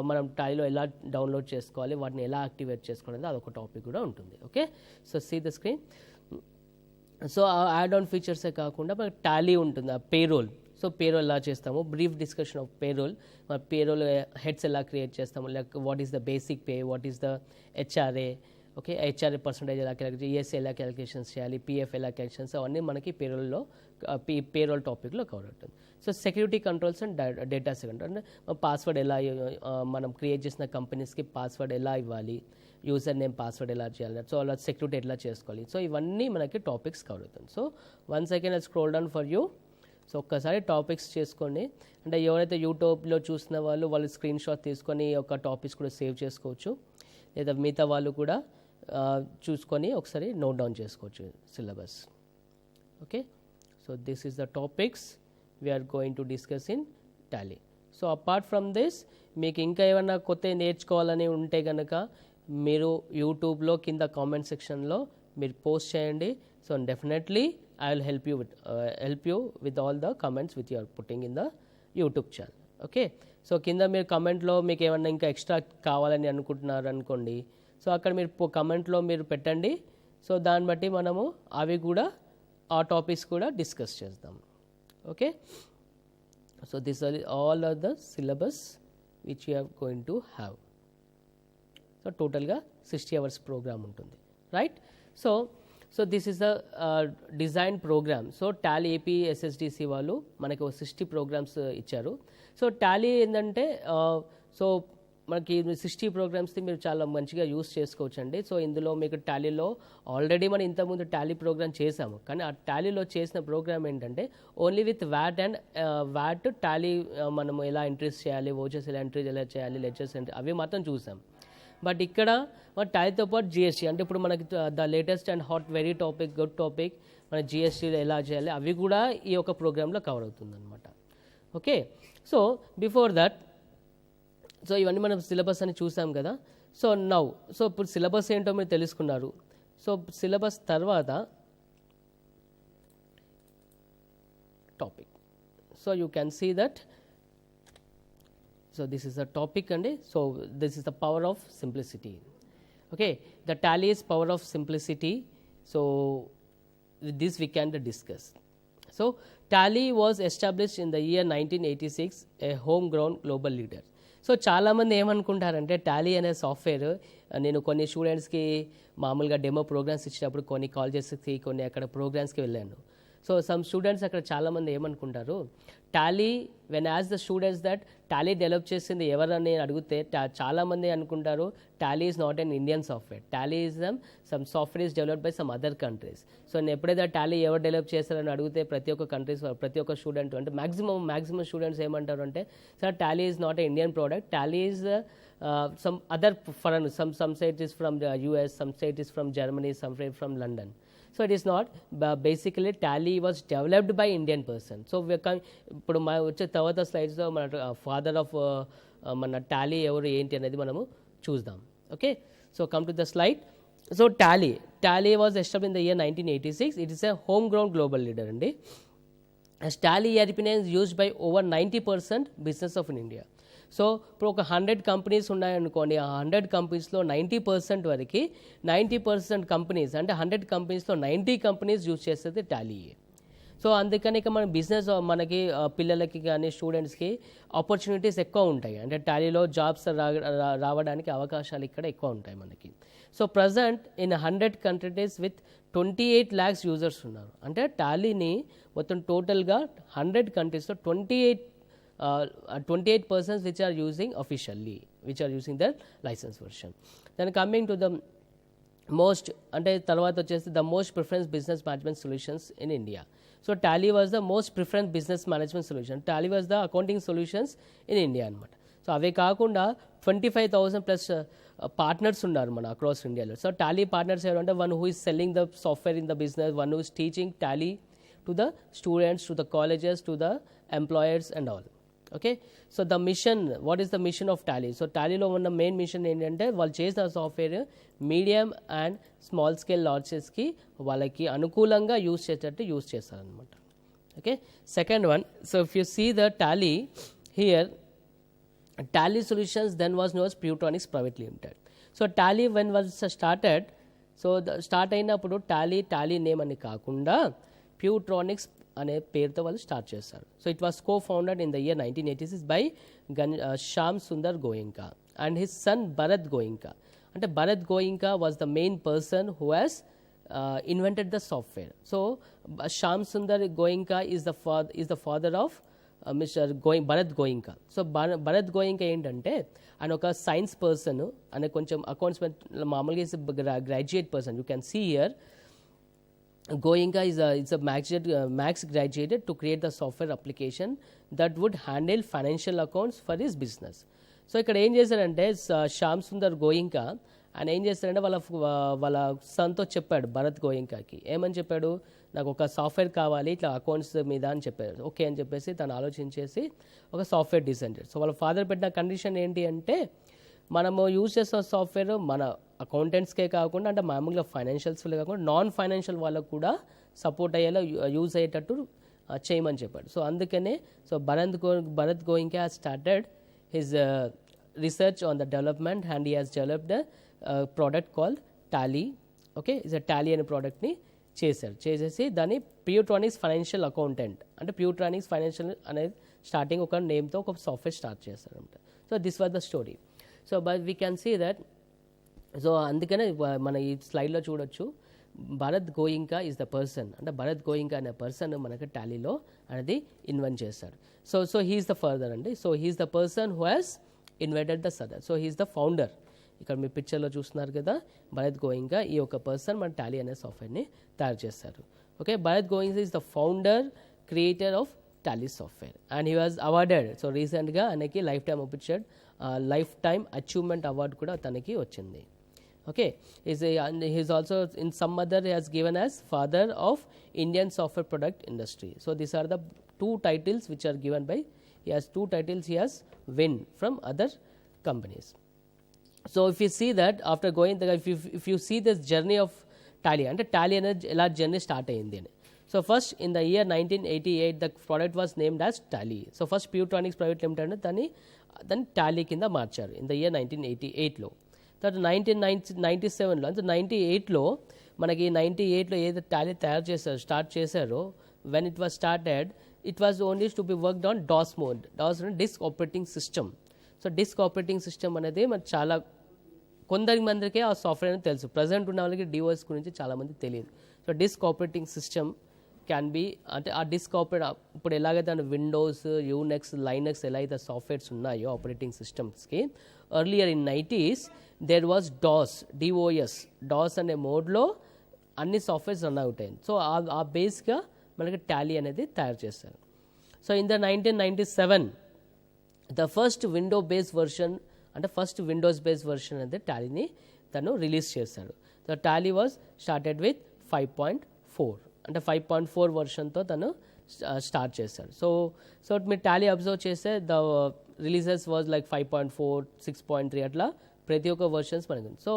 మనం టాలీలో ఎలా డౌన్లోడ్ చేసుకోవాలి, వాటిని ఎలా యాక్టివేట్ చేసుకోవాలి, అదొక టాపిక్ కూడా ఉంటుంది. Okay, so see the screen. So ఆ యాడ్ ఆన్ ఫీచర్సే కాకుండా మనకి టాలీ ఉంటుంది, ఆ పేరోల్. సో పేరోల్ ఎలా చేస్తాము, బ్రీఫ్ డిస్కషన్ ఆఫ్ పేరోల్, మన పేరోల్ హెడ్స్ ఎలా క్రియేట్ చేస్తాము, like what is the basic pay, what is the HRA, okay, HRA percentage ఎలా క్యాలిక్యులేట్, ఈఎస్ఏ ఎలా క్యాలిక్యులేషన్స్ చేయాలి, పిఎఫ్ ఎలా క్యాలిక్యులేషన్స్, అవన్నీ మనకి పేరోల్ టాపిక్లో కవర్ అవుతుంది. So security controls and data security అంటే పాస్వర్డ్ ఎలా మనం క్రియేట్ చేసిన కంపెనీస్కి పాస్వర్డ్ ఎలా ఇవ్వాలి, యూజర్ నేమ్ పాస్వర్డ్ ఎలా చేయాలి, సో అలా సెక్యూరిటీ ఎలా చేసుకోవాలి. సో ఇవన్నీ మనకి టాపిక్స్ కవర్ అవుతుంది. So once again I scroll down for you. So ఒక్కసారి టాపిక్స్ చేసుకోండి, అంటే ఎవరైతే యూట్యూబ్లో చూసిన వాళ్ళు స్క్రీన్ షాట్ తీసుకొని ఒక టాపిక్స్ కూడా సేవ్ చేసుకోవచ్చు, లేదా మిగతా వాళ్ళు కూడా చూసుకొని ఒకసారి నోట్ డౌన్ చేసుకోవచ్చు syllabus. Okay, so this is the topics we're going to discuss in Tally. So apart from this మీకు ఇంకా ఏమైనా కొత్త నేర్చుకోవాలని ఉంటే కనుక మీరు యూట్యూబ్లో కింద కామెంట్ సెక్షన్లో మీరు పోస్ట్ చేయండి. So definitely I will help you with all the comments with you're putting in the YouTube channel. Okay, so కింద మీరు కమెంట్లో మీకు ఏమన్నా ఇంకా ఎక్స్ట్రా కావాలని అనుకుంటున్నారు అనుకోండి, సో అక్కడ మీరు కమెంట్లో మీరు పెట్టండి. సో దాన్ని బట్టి మనము అవి కూడా ఆ టాపిక్స్ కూడా డిస్కస్ చేద్దాం. Okay, so this are all are the syllabus which you are going to have. So టోటల్గా 60 hours ప్రోగ్రామ్ ఉంటుంది, right. So this is the design programme. So Tally AP SSDC వాళ్ళు మనకి 60 programs ఇచ్చారు. So Tally ఏంటంటే so మనకి 60 programs మీరు చాలా మంచిగా యూస్ చేసుకోవచ్చు అండి. సో ఇందులో మీకు టాలీలో ఆల్రెడీ మనం ఇంతకుముందు టాలీ ప్రోగ్రామ్ చేసాము, కానీ ఆ టాలీలో చేసిన ప్రోగ్రామ్ ఏంటంటే only with VAT and VAT Tally మనం ఎలా ఎంట్రీస్ చేయాలి, వోచర్స్ ఎలా ఎంట్రీస్ ఎలా చేయాలి, లెడ్జర్స్ ఎంట్రీ అవి మాత్రం చూసాం. బట్ ఇక్కడ మన టాలీతో పాటు జిఎస్టీ అంటే ఇప్పుడు మనకి the latest and hot very topic good topic మన జిఎస్టీ ఎలా చేయాలి అవి కూడా ఈ యొక్క ప్రోగ్రాంలో కవర్ అవుతుంది అనమాట. Okay, so before that so ఇవన్నీ మనం సిలబస్ అని చూసాం కదా. సో సో ఇప్పుడు సిలబస్ ఏంటో మీరు తెలుసుకున్నారు. సో సిలబస్ తర్వాత topic. So you can see that. So this is the topic, and so this is the power of simplicity. Okay, the Tally is power of simplicity. So with this we can discuss. So Tally was established in the year 1986, a homegrown global leader. So చాలామంది ఏమనుకుంటారంటే Tally అనే software, నేను కొన్ని స్టూడెంట్స్కి మామూలుగా demo programmes ఇచ్చినప్పుడు కొన్ని కాలేజెస్కి కొన్ని అక్కడ ప్రోగ్రామ్స్కి వెళ్ళాను. సో సమ్ స్టూడెంట్స్ అక్కడ చాలామంది ఏమనుకుంటారు, Tally when as the students that Tally develop చేసింది ఎవరని అడిగితే చాలామంది అనుకుంటారు Tally is not an Indian software, Tally is some software is developed by some other countries. So నేను ఎప్పుడైతే టాలీ ఎవరు డెవలప్ చేస్తారని అడిగితే ప్రతి ఒక్క కంట్రీస్ ప్రతి ఒక్క స్టూడెంట్ అంటే మ్యాక్సిమం స్టూడెంట్స్ ఏమంటారు అంటే sir Tally is not a Indian product, Tally is some other foreign, some say it is from the US, some say it is from Germany, some say from London. So it is not, basically Tally was developed by Indian person. So we are ఇప్పుడు మా వచ్చే తర్వాత స్లైడ్స్లో మన father of మన Tally ఎవరు ఏంటి అనేది మనము చూద్దాం. Okay, so come to the slide. So Tally was established in the year 1986. It is a home ground global leader అండి. As Tally ERP is used by over 90% business of in India. So ఇప్పుడు ఒక 100 companies ఉన్నాయనుకోండి, ఆ 100 కంపెనీస్లో 90% వరకు 90% companies అంటే 100 కంపెనీస్లో 90 companies use చేస్తుంది టాలీ. సో అందుకని ఇక మన బిజినెస్ మనకి పిల్లలకి కానీ స్టూడెంట్స్కి ఆపర్చునిటీస్ ఎక్కువ ఉంటాయి, అంటే టాలీలో జాబ్స్ రావడానికి అవకాశాలు ఇక్కడ ఎక్కువ ఉంటాయి మనకి. So present in 100 countries with 28 lakhs users ఉన్నారు. అంటే టాలీని మొత్తం టోటల్గా 100 కంట్రీస్లో 28 persons which are using officially, which are using their license version. Then coming to the most, అంటే తర్వాత వచ్చేసి the most preference business management solutions in India. So Tally was the most preference business management solution. Tally was the accounting solutions in India అనమాట. So అవే కాకుండా 25,000 plus partners ఉన్నారు మన across ఇండియాలో. So Tally partners ఎవరంటే one who is selling the software in the business, one who is teaching Tally to the students, to the colleges, to the employers and all. Okay, so the mission, what is the mission of Tally? So టాలీలో ఉన్న main mission ఏంటంటే వాళ్ళు చేసిన software medium and small scale లాంచెస్కి వాళ్ళకి అనుకూలంగా use చేసేటట్టు use చేస్తారనమాట. Okay, second one, so if you see the Tally here, Tally Solutions then was known as Pewtronics Private Limited. So Tally when was started, so the start అయినప్పుడు Tally name అని కాకుండా Pewtronics అనే పేరుతో వాళ్ళు start చేశారు. So it was co founded in the year 1986 by Shyam Sundar Goenka and his son Bharat Goenka. అంటే Bharat Goenka was the main person who has invented the software. So Shyam Sundar Goenka is the father of Mr. Bharat Goenka. So Bharat Goenka ఏంటంటే ఆయన ఒక science person, ఆయన కొంచెం accounts మామూలుగా is graduate person. You can see here Goenka is a max graduated to create the software application that would handle financial accounts for his business. So ఇక్కడ ఏం చేశారంటే శ్యామ్ సుందర్ గోయింకా ఆయన ఏం చేస్తారంటే వాళ్ళ సన్తో చెప్పాడు భరత్ గోయింకాకి. ఏమని చెప్పాడు, నాకు ఒక సాఫ్ట్వేర్ కావాలి ఇట్లా అకౌంట్స్ మీద అని చెప్పారు. ఓకే అని చెప్పేసి తను ఆలోచించేసి ఒక సాఫ్ట్వేర్ డిజైన్ చేశారు. సో వాళ్ళ ఫాదర్ పెట్టిన కండిషన్ ఏంటి అంటే, మనము యూజ్ చేస్తున్న సాఫ్ట్వేర్ మన అకౌంటెంట్స్కే కాకుండా అంటే మామూలుగా ఫైనాన్షియల్స్లో కాకుండా నాన్ ఫైనాన్షియల్ వాళ్ళకు కూడా సపోర్ట్ అయ్యేలా యూజ్ అయ్యేటట్టు చేయమని చెప్పాడు. సో అందుకనే so Bharat Goenka started his research on the development and he has developed a product called Tally. Okay, is a Tally అనే ప్రోడక్ట్ని చేసేసి దాన్ని Pewtronics ఫైనాన్షియల్ అకౌంటెంట్ అంటే Pewtronics ఫైనాన్షియల్ అనేది స్టార్టింగ్ ఒక నేమ్తో ఒక సాఫ్ట్వేర్ స్టార్ట్ చేస్తారంట. So this was the story. So but we can see that, so అందుకనే మన ఈ స్లైడ్లో చూడొచ్చు Bharat Goenka is the person, అంటే భరత్ గోయింకా అనే పర్సన్ మనకి టాలీలో అనేది ఇన్వెంట్ చేస్తాడు. సో హీఈస్ ద ఫర్దర్ అండి. So he's the person who has invented the other. So he's the founder. ఇక్కడ మీ పిక్చర్లో చూస్తున్నారు కదా భరత్ గోయింకా, ఈ ఒక పర్సన్ మన టాలీ అనే సాఫ్ట్వేర్ని తయారు చేస్తారు. Okay, Bharat Goenka is the founder creator of Tally software and he was awarded. So రీసెంట్గా ఆయనకి లైఫ్ టైమ్ అచీవ్మెంట్ అవార్డు కూడా తనకి వచ్చింది. Okay, he's also in some other he has given as father of Indian software product industry. So these are the two titles which are given by, he has two titles he has win from other companies. So if you see that after going if you see this journey of Tally, అంటే Tally అనేది ఎలా journey start అయ్యింది అని, So first in the year 1988 the product was named as Tally. So first Pewtronics Private Limited దాన్ని Tally కింద మార్చారు in the year 1988లో. తర్వాత 1997లో అంటే 98లో మనకి 98లో ఏదైతే Tally తయారు చేశారో స్టార్ట్ చేశారో when it was started it was only to be worked on DOS mode. DOS అంటే disc operating system. So disc operating system అనేది మనకు చాలా కొందరి మందికే ఆ సాఫ్ట్వేర్ అని తెలుసు, ప్రజెంట్ ఉన్న వాళ్ళకి డిఓఎస్ గురించి చాలామంది తెలియదు. So disc operating system can be అంటే ఆ డిస్క్ ఇప్పుడు ఎలాగైతే విండోస్, యూనెక్స్, లైనక్స్ ఎలా అయితే సాఫ్ట్వేర్స్ ఉన్నాయో ఆపరేటింగ్ సిస్టమ్స్కి, earlier in 90s there was DOS అనే మోడ్లో అన్ని సాఫ్ట్వేర్స్ రన్ అవుతాయి. సో ఆ బేస్గా మనకి టాలీ అనేది తయారు చేశారు. So in the 1997 the first Windows based version అనేది టాలీని తను రిలీజ్ చేశాడు. So Tally was started with 5.4 అంటే 5.4 వర్షన్తో తను స్టార్ట్ చేశాడు. సో మీరు టాలీ అబ్జర్వ్ చేస్తే ద రిలీజెస్ వాజ్ లైక్ 5.4, 6.3 అట్లా ప్రతి ఒక్క వర్షన్స్ మనకి. సో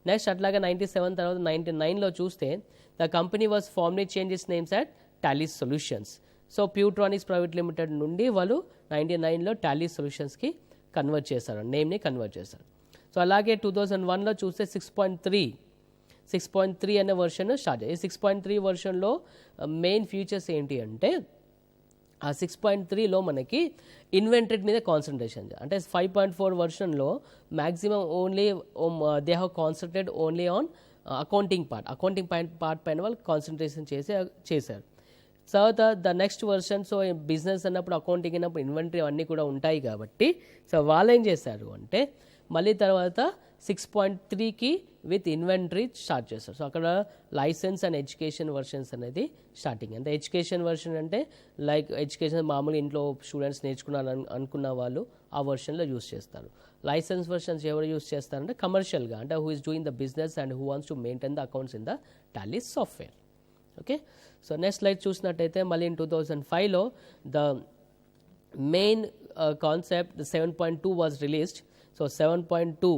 నెక్స్ట్ అట్లాగా 97 తర్వాత 99లో చూస్తే the company was formally change its names at Tally solutions. So Peutronics private limited నుండి వాళ్ళు 99లో టాలీ సొల్యూషన్స్కి కన్వర్ట్ చేశారు, నేమ్ని కన్వర్ట్ చేశారు. సో అలాగే 2001లో చూస్తే 6.3 అనే వర్షన్ స్టార్ట్ అయ్యి 6.3 వర్షన్లో మెయిన్ ఫీచర్స్ ఏంటి అంటే ఆ 6.3లో మనకి ఇన్వెంటరీ మీద కాన్సన్ట్రేషన్, అంటే 5.4 వర్షన్లో maximum only they have concentrated only on accounting part పైన వాళ్ళు కాన్సన్ట్రేషన్ చేశారు. తర్వాత the next version, so business అన్నప్పుడు అకౌంటింగ్ అన్నప్పుడు ఇన్వెంటరీ అన్నీ కూడా ఉంటాయి కాబట్టి సో వాళ్ళు ఏం చేశారు అంటే మళ్ళీ తర్వాత 6.3కి విత్ ఇన్వెంటరీ స్టార్ట్ చేస్తారు. సో అక్కడ లైసెన్స్ అండ్ ఎడ్యుకేషన్ వర్షన్స్ అనేది స్టార్టింగ్. అంటే ఎడ్యుకేషన్ వర్షన్ అంటే లైక్ ఎడ్యుకేషన్ మామూలు ఇంట్లో స్టూడెంట్స్ నేర్చుకున్నారని అనుకున్న వాళ్ళు ఆ వర్షన్లో యూస్ చేస్తారు. లైసెన్స్ వర్షన్స్ ఎవరు యూస్ చేస్తారంటే కమర్షియల్గా, అంటే who is doing the business and who wants to maintain the accounts in the Tally software. Okay, so next slide చూసినట్టయితే మళ్ళీ ఇన్ 2005లో the main concept 7.2 was released. So 7.2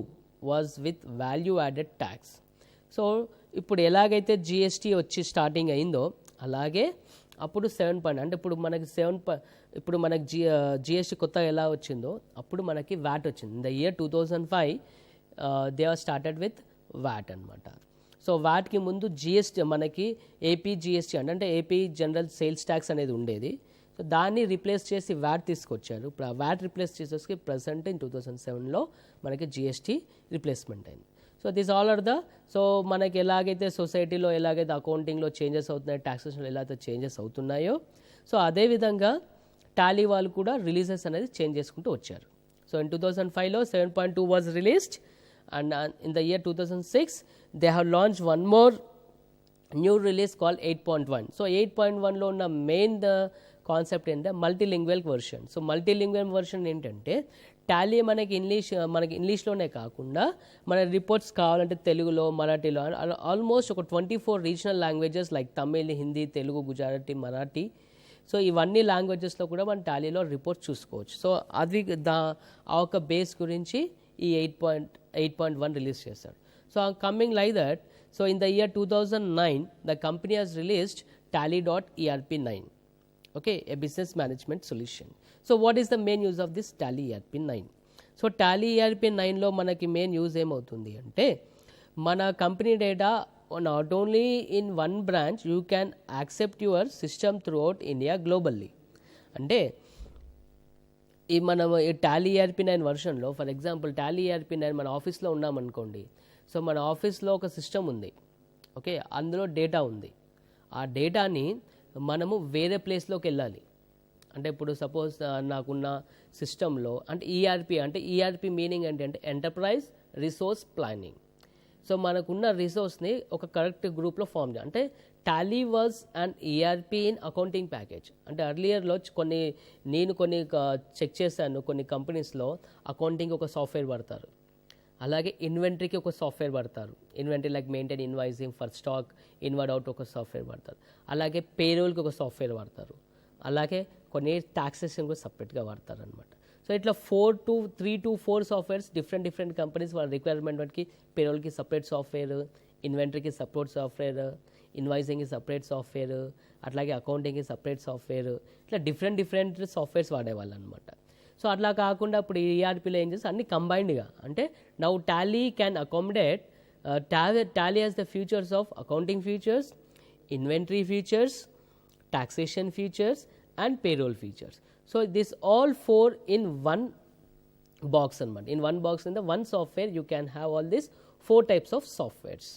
was with value added tax. So ఇప్పుడు ఎలాగైతే GST వచ్చి starting అయిందో అలాగే అప్పుడు 7 అంటే ఇప్పుడు మనకి జిఎస్టీ కొత్తగా ఎలా వచ్చిందో అప్పుడు మనకి వ్యాట్ వచ్చింది. In the year 2005 they are started with VAT అనమాట. సో వ్యాట్కి ముందు జిఎస్టీ మనకి ఏపీ జిఎస్టీ అంటే ఏపీ జనరల్ సేల్స్ ట్యాక్స్ అనేది ఉండేది. సో దాన్ని రీప్లేస్ చేసి వ్యాట్ తీసుకొచ్చారు. ఇప్పుడు ఆ వ్యాట్ రీప్లేస్ చేసేసి ప్రజెంట్ ఇన్ 2007లో మనకి జిఎస్టీ రీప్లేస్మెంట్ అయింది. So this all are so మనకి ఎలాగైతే సొసైటీలో ఎలాగైతే అకౌంటింగ్లో చేంజెస్ అవుతున్నాయో, ట్యాక్సేషన్లో ఎలా అయితే చేంజెస్ అవుతున్నాయో, సో అదేవిధంగా టాలీ వాళ్ళు కూడా రిలీజెస్ అనేది చేంజ్ చేసుకుంటూ వచ్చారు. సో ఇన్ 2005లో 7.2 was released and in the year 2006 they have launched one more new release called 8.1. so 8.1లో ఉన్న మెయిన్ కాన్సెప్ట్ ఏంటంటే multilingual version. So multilingual version ఏంటంటే టాలీ మనకి ఇంగ్లీష్లోనే కాకుండా మన రిపోర్ట్స్ కావాలంటే తెలుగులో, మరాఠీలో, ఆల్మోస్ట్ ఒక 24 regional languages like Tamil, Hindi, Telugu, Gujarati, Marathi, so ఇవన్నీ లాంగ్వేజెస్లో కూడా మన టాలీలో రిపోర్ట్స్ చూసుకోవచ్చు. సో అది ఆ ఒక బేస్ గురించి ఈ 8.1 రిలీజ్ చేశారు. So coming like that, so in the year 2009 the company has released tally.erp9, okay, a business management solution. So what is the main use of this tally ERP9? So Tally ERP9లో మనకి main use ఏమవుతుంది అంటే మన company data not only in one branch you can accept your system throughout India globally. అంటే ఈ మనం ఈ Tally ERP9 వర్షన్లో ఫర్ ఎగ్జాంపుల్ టాలీ ERP9 మన ఆఫీస్లో ఉన్నామనుకోండి. సో మన ఆఫీస్లో ఒక సిస్టమ్ ఉంది, ఓకే, అందులో డేటా ఉంది. ఆ డేటాని మనము వేరే ప్లేస్లోకి వెళ్ళాలి. అంటే ఇప్పుడు సపోజ్ నాకున్న సిస్టంలో అంటే ఈఆర్పి మీనింగ్ ఏంటంటే ఎంటర్ప్రైజ్ రిసోర్స్ ప్లానింగ్. సో మనకున్న రిసోర్స్ని ఒక కరెక్ట్ గ్రూప్లో ఫామ్ చేయాలి. అంటే Tally was and ERP in accounting package. అంటే అర్లియర్లో నేను కొన్ని చెక్ చేశాను, కొన్ని కంపెనీస్లో అకౌంటింగ్ ఒక సాఫ్ట్వేర్ వాడతారు, అలాగే ఇన్వెంటరీకి ఒక సాఫ్ట్వేర్ వాడతారు, inventory like maintain invoicing for stock, inward out ఒక సాఫ్ట్వేర్ వాడతారు, అలాగే పేరోల్కి ఒక సాఫ్ట్వేర్ వాడతారు, అలాగే కొన్ని టాక్సేషన్ కూడా సపరేట్గా వాడతారు అనమాట. సో ఇట్లా 3 to 4 సాఫ్ట్వేర్స్ డిఫరెంట్ కంపెనీస్ వాళ్ళ రిక్వైర్మెంట్కి పేరోల్కి సపరేట్ సాఫ్ట్వేర్, ఇన్వెంటరీకి support software, invoicing separate software, అట్లాగే అకౌంటింగ్ సపరేట్ సాఫ్ట్వేర్, ఇట్లా డిఫరెంట్ సాఫ్ట్వేర్స్ వాడేవాళ్ళు అనమాట. సో అట్లా కాకుండా ఇప్పుడు ఈఆర్పీలో ఏం చేస్తే అన్ని కంబైన్డ్గా, అంటే now Tally can accommodate, Tally has the features of accounting features, inventory features, taxation features and payroll features. So this all 4 in one box anamata. In one box, in the one software you can have all these 4 types of softwares.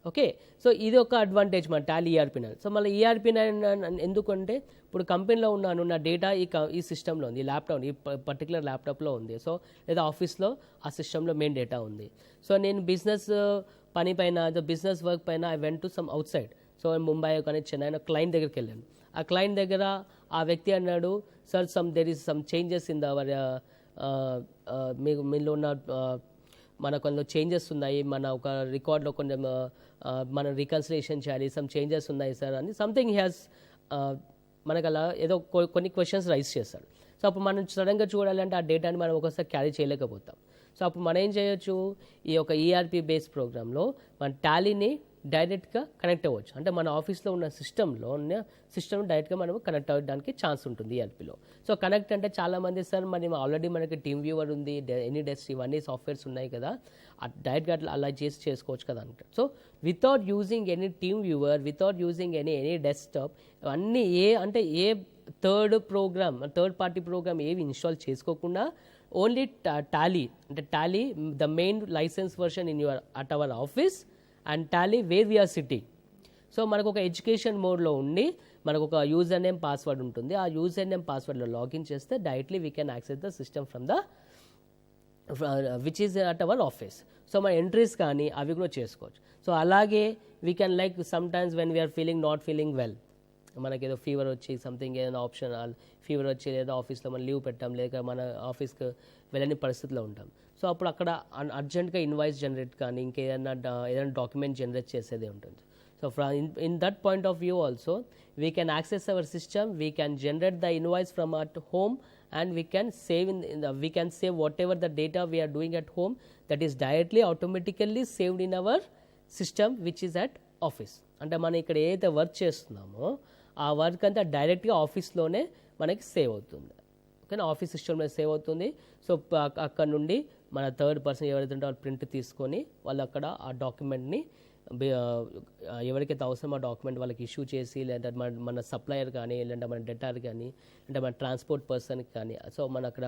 Okay, so ఇది ఒక advantage మన Tally ERP9. So మళ్ళీ ERP9 ఎందుకంటే ఇప్పుడు కంపెనీలో ఉన్నాను, నా data ఈ సిస్టంలో ఉంది, ఈ ల్యాప్టాప్, ఈ పర్టికులర్ ల్యాప్టాప్లో ఉంది, సో లేదా ఆఫీస్లో ఆ సిస్టంలో మెయిన్ డేటా ఉంది. సో నేను బిజినెస్ పని పైన, బిజినెస్ వర్క్ పైన I went to some out side, so Mumbai కానీ చెన్నై క్లయింట్ దగ్గరికి వెళ్ళాను. ఆ క్లయింట్ దగ్గర ఆ వ్యక్తి అన్నాడు, sir there is some changes in our, మీలో ఉన్న మన కొంచెం చేంజెస్ ఉన్నాయి, మన ఒక రికార్డ్లో కొంచెం మనం రికన్సిలేషన్ చేయాలి, సమ్ చేంజెస్ ఉన్నాయి సార్ అని సంథింగ్ హీ హ్యాస్ మనకు అలా ఏదో కొన్ని క్వశ్చన్స్ రైజ్ చేస్తాడు. సో అప్పుడు మనం సడన్గా చూడాలంటే ఆ డేటాని మనం ఒకసారి క్యారీ చేయలేకపోతాం. సో అప్పుడు మనం ఏం చేయొచ్చు, ఈ యొక్క ఈఆర్పీ బేస్డ్ ప్రోగ్రాంలో మన టాలీని డైరెక్ట్గా కనెక్ట్ అవ్వచ్చు. అంటే మన ఆఫీస్లో ఉన్న సిస్టమ్ డైరెక్ట్గా మనం కనెక్ట్ అవ్వడానికి ఛాన్స్ ఉంటుంది ఈఆర్పీలో. సో కనెక్ట్ అంటే చాలామంది సార్ ఆల్రెడీ మనకి టీమ్ వ్యూవర్ ఉంది, ఎనీ డెస్క్, ఇవన్నీ సాఫ్ట్వేర్స్ ఉన్నాయి కదా, డైరెక్ట్గా అలా చేసుకోవచ్చు కదా అంటారు. So without using any team viewer, without using any desktop, అన్నీ ఏ థర్డ్ పార్టీ ప్రోగ్రామ్ ఏవి ఇన్స్టాల్ చేసుకోకుండా ఓన్లీ టాలీ, అంటే Tally the main licence version in at our office and Tally where we're sitting. So మనకు ఒక education మోడ్లో ఉండి మనకు ఒక యూజర్ నేమ్ పాస్వర్డ్ ఉంటుంది, ఆ యూజర్ నేమ్ పాస్వర్డ్లో లాగిన్ చేస్తే directly we can access the system from the which is at our office. So మన ఎంట్రీస్ కానీ అవి కూడా చేసుకోవచ్చు. సో అలాగే we can like sometimes when we're not feeling well, మనకి ఏదో ఫీవర్ వచ్చి సంథింగ్ ఏదైనా ఆప్షనల్ ఫీవర్ వచ్చి లేదా ఆఫీస్లో మనం లీవ్ పెట్టాం, లేక మన ఆఫీస్కి వెళ్ళని పరిస్థితిలో ఉంటాం. సో అప్పుడు అక్కడ అర్జెంట్గా ఇన్వాయిస్ జనరేట్ కానీ ఇంకేదైనా డాక్యుమెంట్ జనరేట్ చేసేదే ఉంటుంది. So in that point of view also we can access our system, we can generate the invoice from at home, and we can save whatever the data we are doing at home, that is directly automatically saved in our system which is at office. అంటే మనం ఇక్కడ ఏదైతే work చేస్తున్నామో ఆ work అంతా డైరెక్ట్గా ఆఫీస్లోనే మనకి సేవ్ అవుతుంది. ఓకేనా, ఆఫీస్ సిస్టంలో సేవ్ అవుతుంది. సో అక్కడ నుండి మన థర్డ్ పర్సన్ ఎవరైతే ఉంటే వాళ్ళు ప్రింట్ తీసుకొని వాళ్ళు అక్కడ ఆ డాక్యుమెంట్ని ఎవరికైతే అవసరం ఆ డాక్యుమెంట్ వాళ్ళకి ఇష్యూ చేసి, లేదా మన సప్లయర్ కానీ, లేదంటే మన డెటార్ కానీ, అంటే మన ట్రాన్స్పోర్ట్ పర్సన్కి కానీ, సో మన అక్కడ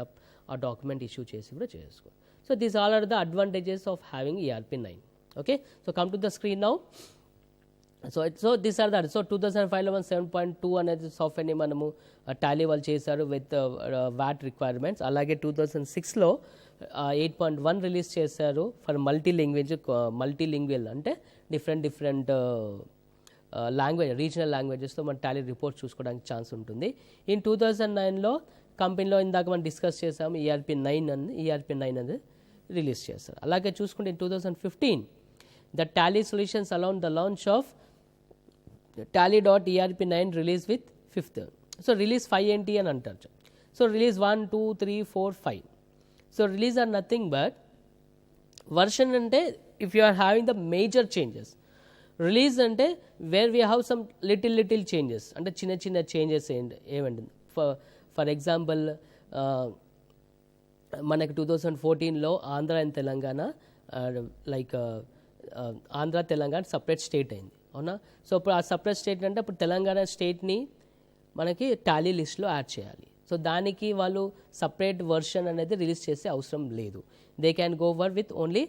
ఆ డాక్యుమెంట్ ఇష్యూ చేసి కూడా చేసుకో. So these all are the advantages of having ERP9. Okay, so come to the screen now. So this are that. So 2005లో 7.2 అనేది సాఫ్ట్వేర్ని మనము టాలీ వాళ్ళు చేశారు విత్ వాట్ రిక్వైర్మెంట్స్. అలాగే 2006లో 8.1 రిలీజ్ చేశారు ఫర్ మల్టీలింగ్వల్, అంటే డిఫరెంట్ లాంగ్వేజ్, రీజనల్ లాంగ్వేజెస్తో మన టాలీ రిపోర్ట్ చూసుకోవడానికి ఛాన్స్ ఉంటుంది. ఇన్ 2009లో కంపెనీలో ఇందాక మనం డిస్కస్ చేసాము ERP9 అనేది రిలీజ్ చేస్తారు. అలాగే చూసుకుంటే in 2015 the Tally solutions allowed the launch of Tally.ERP9 release with 5th. So release 5 ఏంటి అని అంటారు. So release 1, 2, 3, 4, 5. So release are nothing but version అంటే if you are having the major changes. Release అంటే where we have some little changes, అంటే చిన్న changes ఏమంటుంది. For example మనకి 2014లో Andhra and Telangana like Andhra Telangana separate state అయింది, అవునా. సో ఇప్పుడు ఆ సపరేట్ స్టేట్ అంటే ఇప్పుడు తెలంగాణ స్టేట్ని మనకి టాలీ లిస్ట్లో యాడ్ చేయాలి. సో దానికి వాళ్ళు సపరేట్ వర్షన్ అనేది రిలీజ్ చేసే అవసరం లేదు. They can go over with only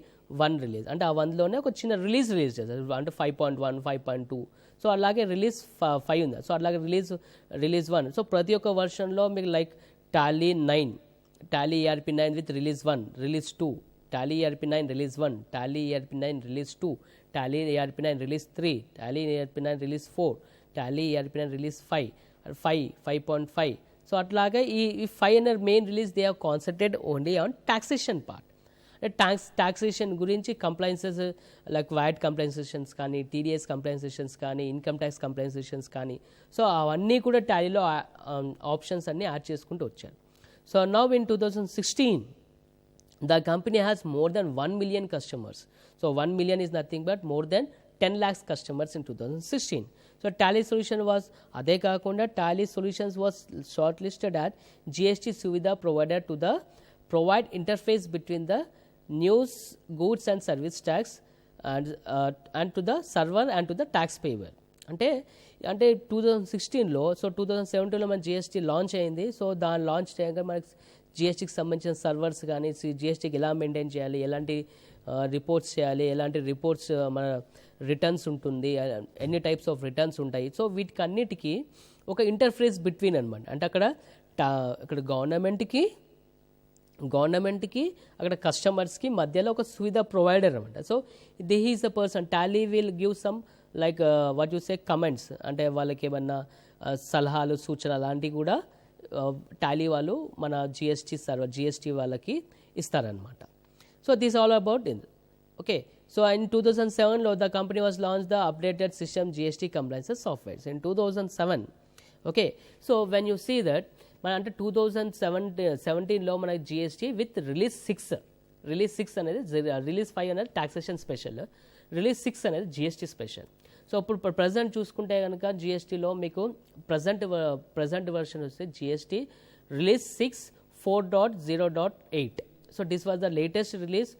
1 release, అంటే ఆ 1లోనే ఒక చిన్న రిలీజ్ చేస్తారు, అంటే 5.1, 5.2. సో అలాగే రిలీజ్ 5 ఉంది. సో అలాగే రిలీజ్ 1. సో ప్రతి ఒక్క వర్షన్లో మీకు like Tally9, Tally ERP9 with release 1, release 2, Tally ERP9 release 1, Tally ERP9 release 2, Tally ERP9 release 3, Tally ERP9 release 4, Tally ERP9 release 5, 5.5. So అట్లాగే ఈ 5 అనే main release they have concentrate only on taxation part. Taxation గురించి compliances like VAT కంప్లైన్సేషన్స్ కానీ, TDS కంప్లైన్సేషన్స్ కానీ, income tax కంప్లైన్సేషన్స్ కానీ, so అవన్నీ కూడా టాలీలో options అన్నీ యాడ్ చేసుకుంటూ వచ్చారు. So now in 2016 the company has more than 1 million customers. So 1 million is nothing but more than 10 lakhs customers in 2016. So Tally solution was అదే కాకుండా Tally solutions was shortlisted at GST Suvidha provider to the provide interface between the news, goods and service tax and to the server and to the taxpayer. అంటే 2016లో, so 2017లో మన GST launch అయింది. So దాని launch చేయగా మనకి జిఎస్టీకి సంబంధించిన servers కానీ జిఎస్టీకి ఎలా maintain చేయాలి, ఎలాంటి రిపోర్ట్స్ చేయాలి, ఎలాంటి రిపోర్ట్స్ మన రిటర్న్స్ ఉంటుంది, ఎన్ని టైప్స్ ఆఫ్ రిటర్న్స్ ఉంటాయి. సో వీటికి అన్నిటికీ ఒక ఇంటర్ఫేస్ బిట్వీన్ అనమాట. అంటే అక్కడ గవర్నమెంట్కి అక్కడ కస్టమర్స్కి మధ్యలో ఒక సువిధ ప్రొవైడర్ అనమాట. So this is the person. Tally will give some like what you say comments, అంటే వాళ్ళకి ఏమన్నా సలహాలు సూచనలు అలాంటివి కూడా టాలీ వాళ్ళు మన జిఎస్టీ వాళ్ళకి ఇస్తారనమాట. So this all about in okay. So in 2007లో the company was launch the updated system GST compliances softwares in 2007. Okay. So when you see that మన అంటే 2017లో మన జిఎస్టీ విత్ రిలీజ్ 6 అనేది, రిలీజ్ 5 అనేది టాక్సేషన్ స్పెషల్, రిలీజ్ 6 అనేది GST special. So ఇప్పుడు present చూసుకుంటే కనుక జిఎస్టీలో మీకు ప్రజెంట్ వర్షన్ వస్తే GST release 6 4.0.8. So this was the latest release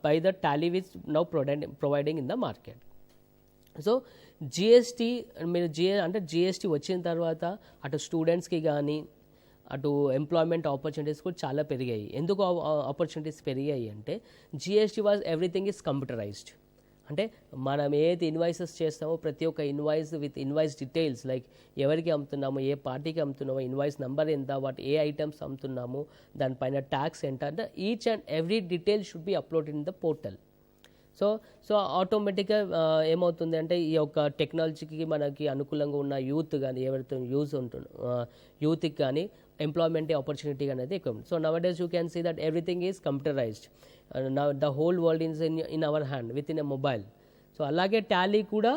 by the Tally which now providing in the market. So GST మీరు GST వచ్చిన తర్వాత అటు స్టూడెంట్స్కి కానీ అటు ఎంప్లాయ్మెంట్ ఆపర్చునిటీస్ కూడా చాలా పెరిగాయి. ఎందుకు ఆపర్చునిటీస్ పెరిగాయి అంటే GST was everything is computerised. అంటే మనం ఏది ఇన్వాయిసెస్ చేస్తామో ప్రతి ఒక్క invoice with invoice details, like ఎవరికి అమ్ముతున్నామో, ఏ పార్టీకి అమ్ముతున్నామో, ఇన్వాయిస్ నెంబర్ ఎంత, ఏ ఐటమ్స్ అమ్ముతున్నామో, దానిపైన ట్యాక్స్ ఎంత, అంటే each and every detail should be upload in the portal. So ఆటోమేటిక్గా ఏమవుతుంది అంటే ఈ యొక్క టెక్నాలజీకి మనకి అనుకూలంగా ఉన్న యూత్ కానీ ఎవరితో యూత్కి కానీ ఎంప్లాయ్మెంట్ ఆపర్చునిటీ అనేది ఎక్కువ. So nowadays you can see that everything is computerised. Now the whole world is in our hand with in a mobile. So అలాగే టాలీ కూడా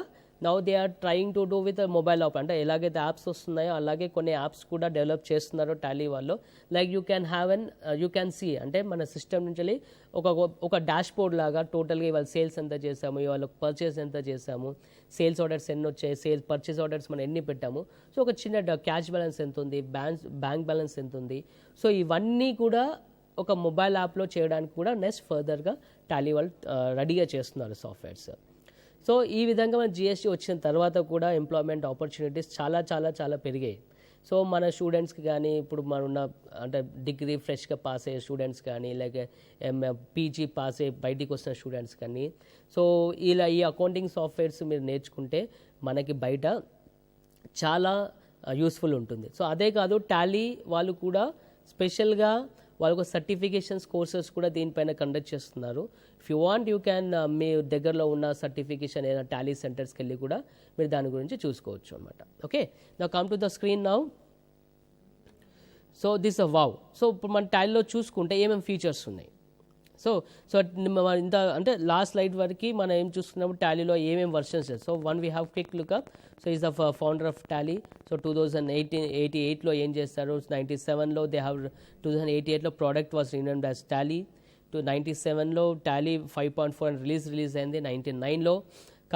now they are trying to do with mobile app. అంటే ఎలాగైతే apps వస్తున్నాయో అలాగే కొన్ని apps కూడా develop చేస్తున్నారు Tally వాళ్ళు. లైక్ యూ క్యాన్ సీ, అంటే మన సిస్టమ్ నుంచి ఒక డాష్ బోర్డ్ లాగా టోటల్గా ఇవాళ సేల్స్ ఎంత చేసాము, ఇవాళ పర్చేస్ ఎంత చేసాము, సేల్స్ ఆర్డర్స్ ఎన్ని వచ్చాయి, పర్చేస్ ఆర్డర్స్ మనం ఎన్ని పెట్టాము, సో ఒక చిన్న క్యాష్ బ్యాలెన్స్ ఎంత ఉంది, బ్యాంక్ బ్యాలెన్స్ ఎంత ఉంది. సో ఇవన్నీ కూడా ఒక మొబైల్ యాప్లో చేయడానికి కూడా నెక్స్ట్ ఫర్దర్గా టాలీ వాళ్ళు రెడీగా చేస్తున్నారు సాఫ్ట్వేర్స్. సో ఈ విధంగా మన జిఎస్టీ వచ్చిన తర్వాత కూడా ఎంప్లాయ్మెంట్ ఆపర్చునిటీస్ చాలా చాలా చాలా పెరిగాయి. సో మన స్టూడెంట్స్కి కానీ ఇప్పుడు మన ఉన్న అంటే డిగ్రీ ఫ్రెష్గా పాస్ అయ్యే స్టూడెంట్స్ కానీ లేక పీజీ పాస్ అయ్యి బయటికి వస్తున్న స్టూడెంట్స్ కానీ, సో ఇలా ఈ అకౌంటింగ్ సాఫ్ట్వేర్స్ మీరు నేర్చుకుంటే మనకి బయట చాలా యూస్ఫుల్ ఉంటుంది. సో అదే కాదు టాలీ వాళ్ళు కూడా స్పెషల్గా వాళ్ళకు సర్టిఫికేషన్స్ కోర్సెస్ కూడా దీనిపైన కండక్ట్ చేస్తున్నారు. If you want you can మీ దగ్గరలో ఉన్న సర్టిఫికేషన్ ఏదైనా టాలీ సెంటర్స్కి వెళ్ళి కూడా మీరు దాని గురించి చూసుకోవచ్చు అనమాట. Okay, now come to the screen now. So this wow. So ఇప్పుడు మన టాలీలో చూసుకుంటే ఏమేమి ఫీచర్స్ ఉన్నాయి. సో ఇంత అంటే లాస్ట్ స్లైడ్ వరకు మనం ఏం చూసుకున్నప్పుడు టాలీలో ఏమేమి versions. So one we have quick look up. So is the founder of Tally. So 2088లో ఏం చేస్తారు, 97లో దే హ్యావ్ 2088లో product was renamed as Tally. 97లో టాలీ 5.4 అని రిలీజ్ అయింది. 99లో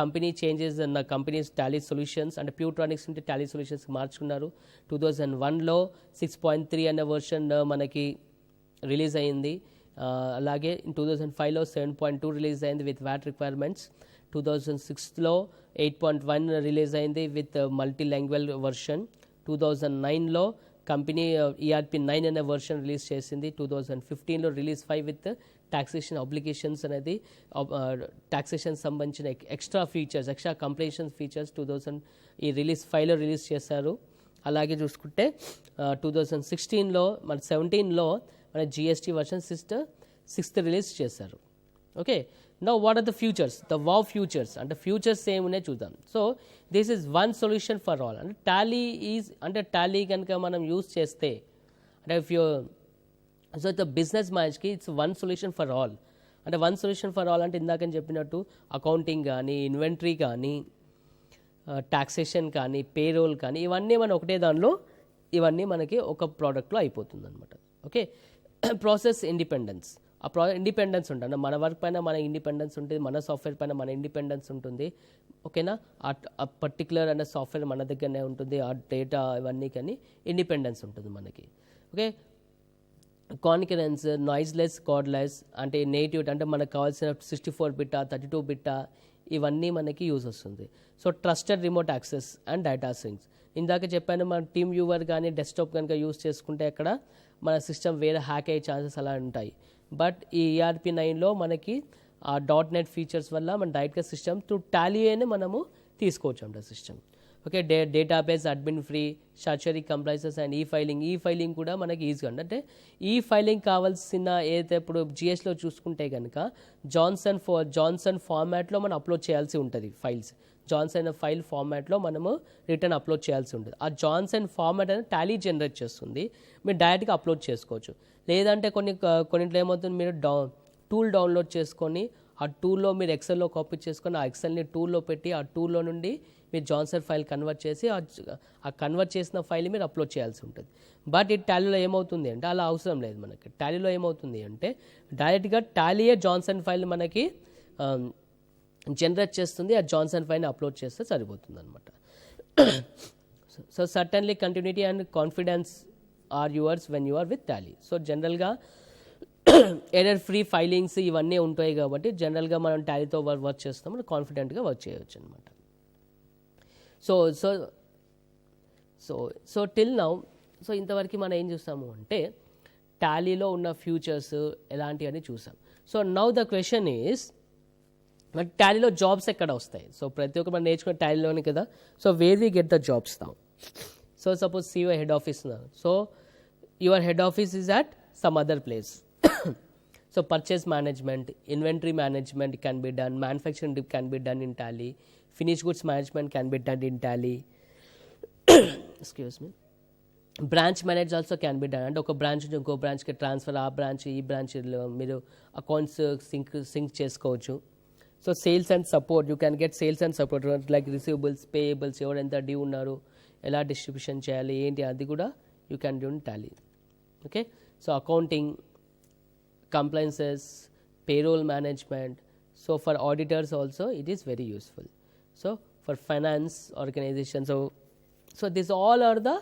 కంపెనీ చేంజెస్ అన్న కంపెనీస్ టాలీ సొల్యూషన్స్ అంటే ప్యూట్రానిక్స్ నుండి టాలీ సొల్యూషన్స్కి మార్చుకున్నారు. 2001లో 6.3 అనే వర్షన్ మనకి రిలీజ్ అయింది. అలాగే 2005లో 7.2 రిలీజ్ అయింది విత్ వ్యాట్ రిక్వైర్మెంట్స్. 2006లో 8.1 రిలీజ్ అయింది విత్ మల్టీ లాంగ్వేజ్ వర్షన్. 2009లో కంపెనీ ERP 9 అనే వర్షన్ రిలీజ్ చేసింది. 2015లో రిలీజ్ 5 విత్ టాక్సేషన్ అప్లికేషన్స్ అనేది టాక్సేషన్ సంబంధించిన ఎక్స్ట్రా కంప్లీషన్ ఫీచర్స్ ఈ రిలీజ్ 5లో రిలీజ్ చేశారు. అలాగే చూసుకుంటే 2016లో 17లో మన GST వర్షన్ 6th రిలీజ్ చేశారు. Okay, now what are the futures, the wow futures అంటే ఫ్యూచర్స్ ఏమున్నాయి చూద్దాం. So this is one solution for all. అంటే టాలీ కనుక మనం యూజ్ చేస్తే అంటే సో ద బిజినెస్ మ్యాచ్కి it's one solution for all. అంటే వన్ సొల్యూషన్ ఫర్ ఆల్ అంటే ఇందాకని చెప్పినట్టు అకౌంటింగ్ కానీ, ఇన్వెంటరీ కానీ, టాక్సేషన్ కానీ, పేరోల్ కానీ ఇవన్నీ మన ఒకటే దానిలో ఇవన్నీ మనకి ఒక ప్రోడక్ట్లో అయిపోతుంది అనమాట. ఓకే, ప్రాసెస్ ఇండిపెండెన్స్, ఆ ఇండిపెండెన్స్ ఉంటుంది, మన వర్క్ పైన మన ఇండిపెండెన్స్ ఉంటుంది, మన సాఫ్ట్వేర్ పైన మన ఇండిపెండెన్స్ ఉంటుంది. ఓకేనా, ఆ పర్టికులర్ అనే సాఫ్ట్వేర్ మన దగ్గరనే ఉంటుంది, ఆ డేటా ఇవన్నీ కానీ ఇండిపెండెన్స్ ఉంటుంది మనకి. ఓకే, కాన్కరెన్స్, నాయిస్లెస్, కార్డ్లెస్, అంటే నేటివ్ అంటే మనకు కావాల్సిన 64 బిట్టా 32 బిట్టా ఇవన్నీ మనకి యూజ్ వస్తుంది. So trusted remote access and data sinks. ఇందాక చెప్పాను, మన టీమ్ వ్యూవర్ కానీ డెస్క్టాప్ కనుక యూజ్ చేసుకుంటే అక్కడ మన సిస్టమ్ వేరే హ్యాక్ అయ్యే ఛాన్సెస్ అలా ఉంటాయి. బట్ ఈ ERP9లో మనకి ఆ .NET ఫీచర్స్ వల్ల మన డైరెక్ట్గా సిస్టమ్ త్రూ టాలీ అని మనము తీసుకోవచ్చు అంట system. Okay, database admin free, statutory compliances and ఈ ఫైలింగ్ కూడా మనకి ఈజీగా అంటే ఈ ఫైలింగ్ కావాల్సిన ఏదైతే ఇప్పుడు జిఎస్లో చూసుకుంటే కనుక జాన్సన్ ఫార్మాట్లో మనం అప్లోడ్ చేయాల్సి ఉంటుంది ఫైల్స్. జాన్సన్ ఫైల్ ఫార్మాట్లో మనము రిటర్న్ అప్లోడ్ చేయాల్సి ఉంటుంది. ఆ జాన్సన్ ఫార్మాట్ అనేది టాలీ జనరేట్ చేస్తుంది, మీరు డైరెక్ట్గా అప్లోడ్ చేసుకోవచ్చు. లేదంటే కొన్నింటిలో ఏమవుతుంది, మీరు టూల్ డౌన్లోడ్ చేసుకొని ఆ టూల్లో మీరు ఎక్సెల్లో కాపీ చేసుకొని ఆ ఎక్సెల్ని టూల్లో పెట్టి ఆ టూల్లో నుండి మీరు జాన్సన్ ఫైల్ కన్వర్ట్ చేసి ఆ కన్వర్ట్ చేసిన ఫైల్ మీరు అప్లోడ్ చేయాల్సి ఉంటుంది. బట్ ఈ టాలీలో ఏమవుతుంది అంటే అలా అవసరం లేదు మనకి. టాలీలో ఏమవుతుంది అంటే డైరెక్ట్గా టాలీయే జాన్సన్ ఫైల్ మనకి జనరేట్ చేస్తుంది, ఆ జాన్సన్ ఫైల్ని అప్లోడ్ చేస్తే సరిపోతుంది అనమాట. So certainly continuity and confidence are yours when you are with Tally. So జనరల్గా ఎర్రర్ ఫ్రీ ఫైలింగ్స్ ఇవన్నీ ఉంటాయి కాబట్టి జనరల్గా మనం టాలీతో వర్క్ చేస్తాం, మనం కాన్ఫిడెంట్గా వర్క్ చేయవచ్చు అనమాట. సో టిల్ నౌ ఇంతవరకు మనం ఏం చూస్తాము అంటే టాలీలో ఉన్న ఫ్యూచర్స్ ఎలాంటివన్నీ చూసాం. So now the question is, మరి టాలీలో జాబ్స్ ఎక్కడ వస్తాయి? సో ప్రతి ఒక్కరు మనం నేర్చుకునే టాలీలోనే కదా. So where we get the jobs now? So suppose your head office ఉన్నారు, so your head office is at some other place. So purchase management, inventory management can be done, manufacturing can be done in Tally, finished goods management can be done in Tally. Excuse me. Branch manage also can be done. And ఒక branch నుంచి ఇంకో బ్రాంచ్కి transfer, ఆ branch ఈ బ్రాంచ్లో మీరు accounts sync చేసుకోవచ్చు. So sales and support, you can get sales and support like receivables, payables, ఎవరెంత డ్యూ ఉన్నారు, ఎలా డిస్ట్రిబ్యూషన్ చేయాలి ఏంటి, అది కూడా you can do in Tally. Okay, so accounting, compliances, payroll management. So for auditors also it is very useful. So for finance organization, so these all are the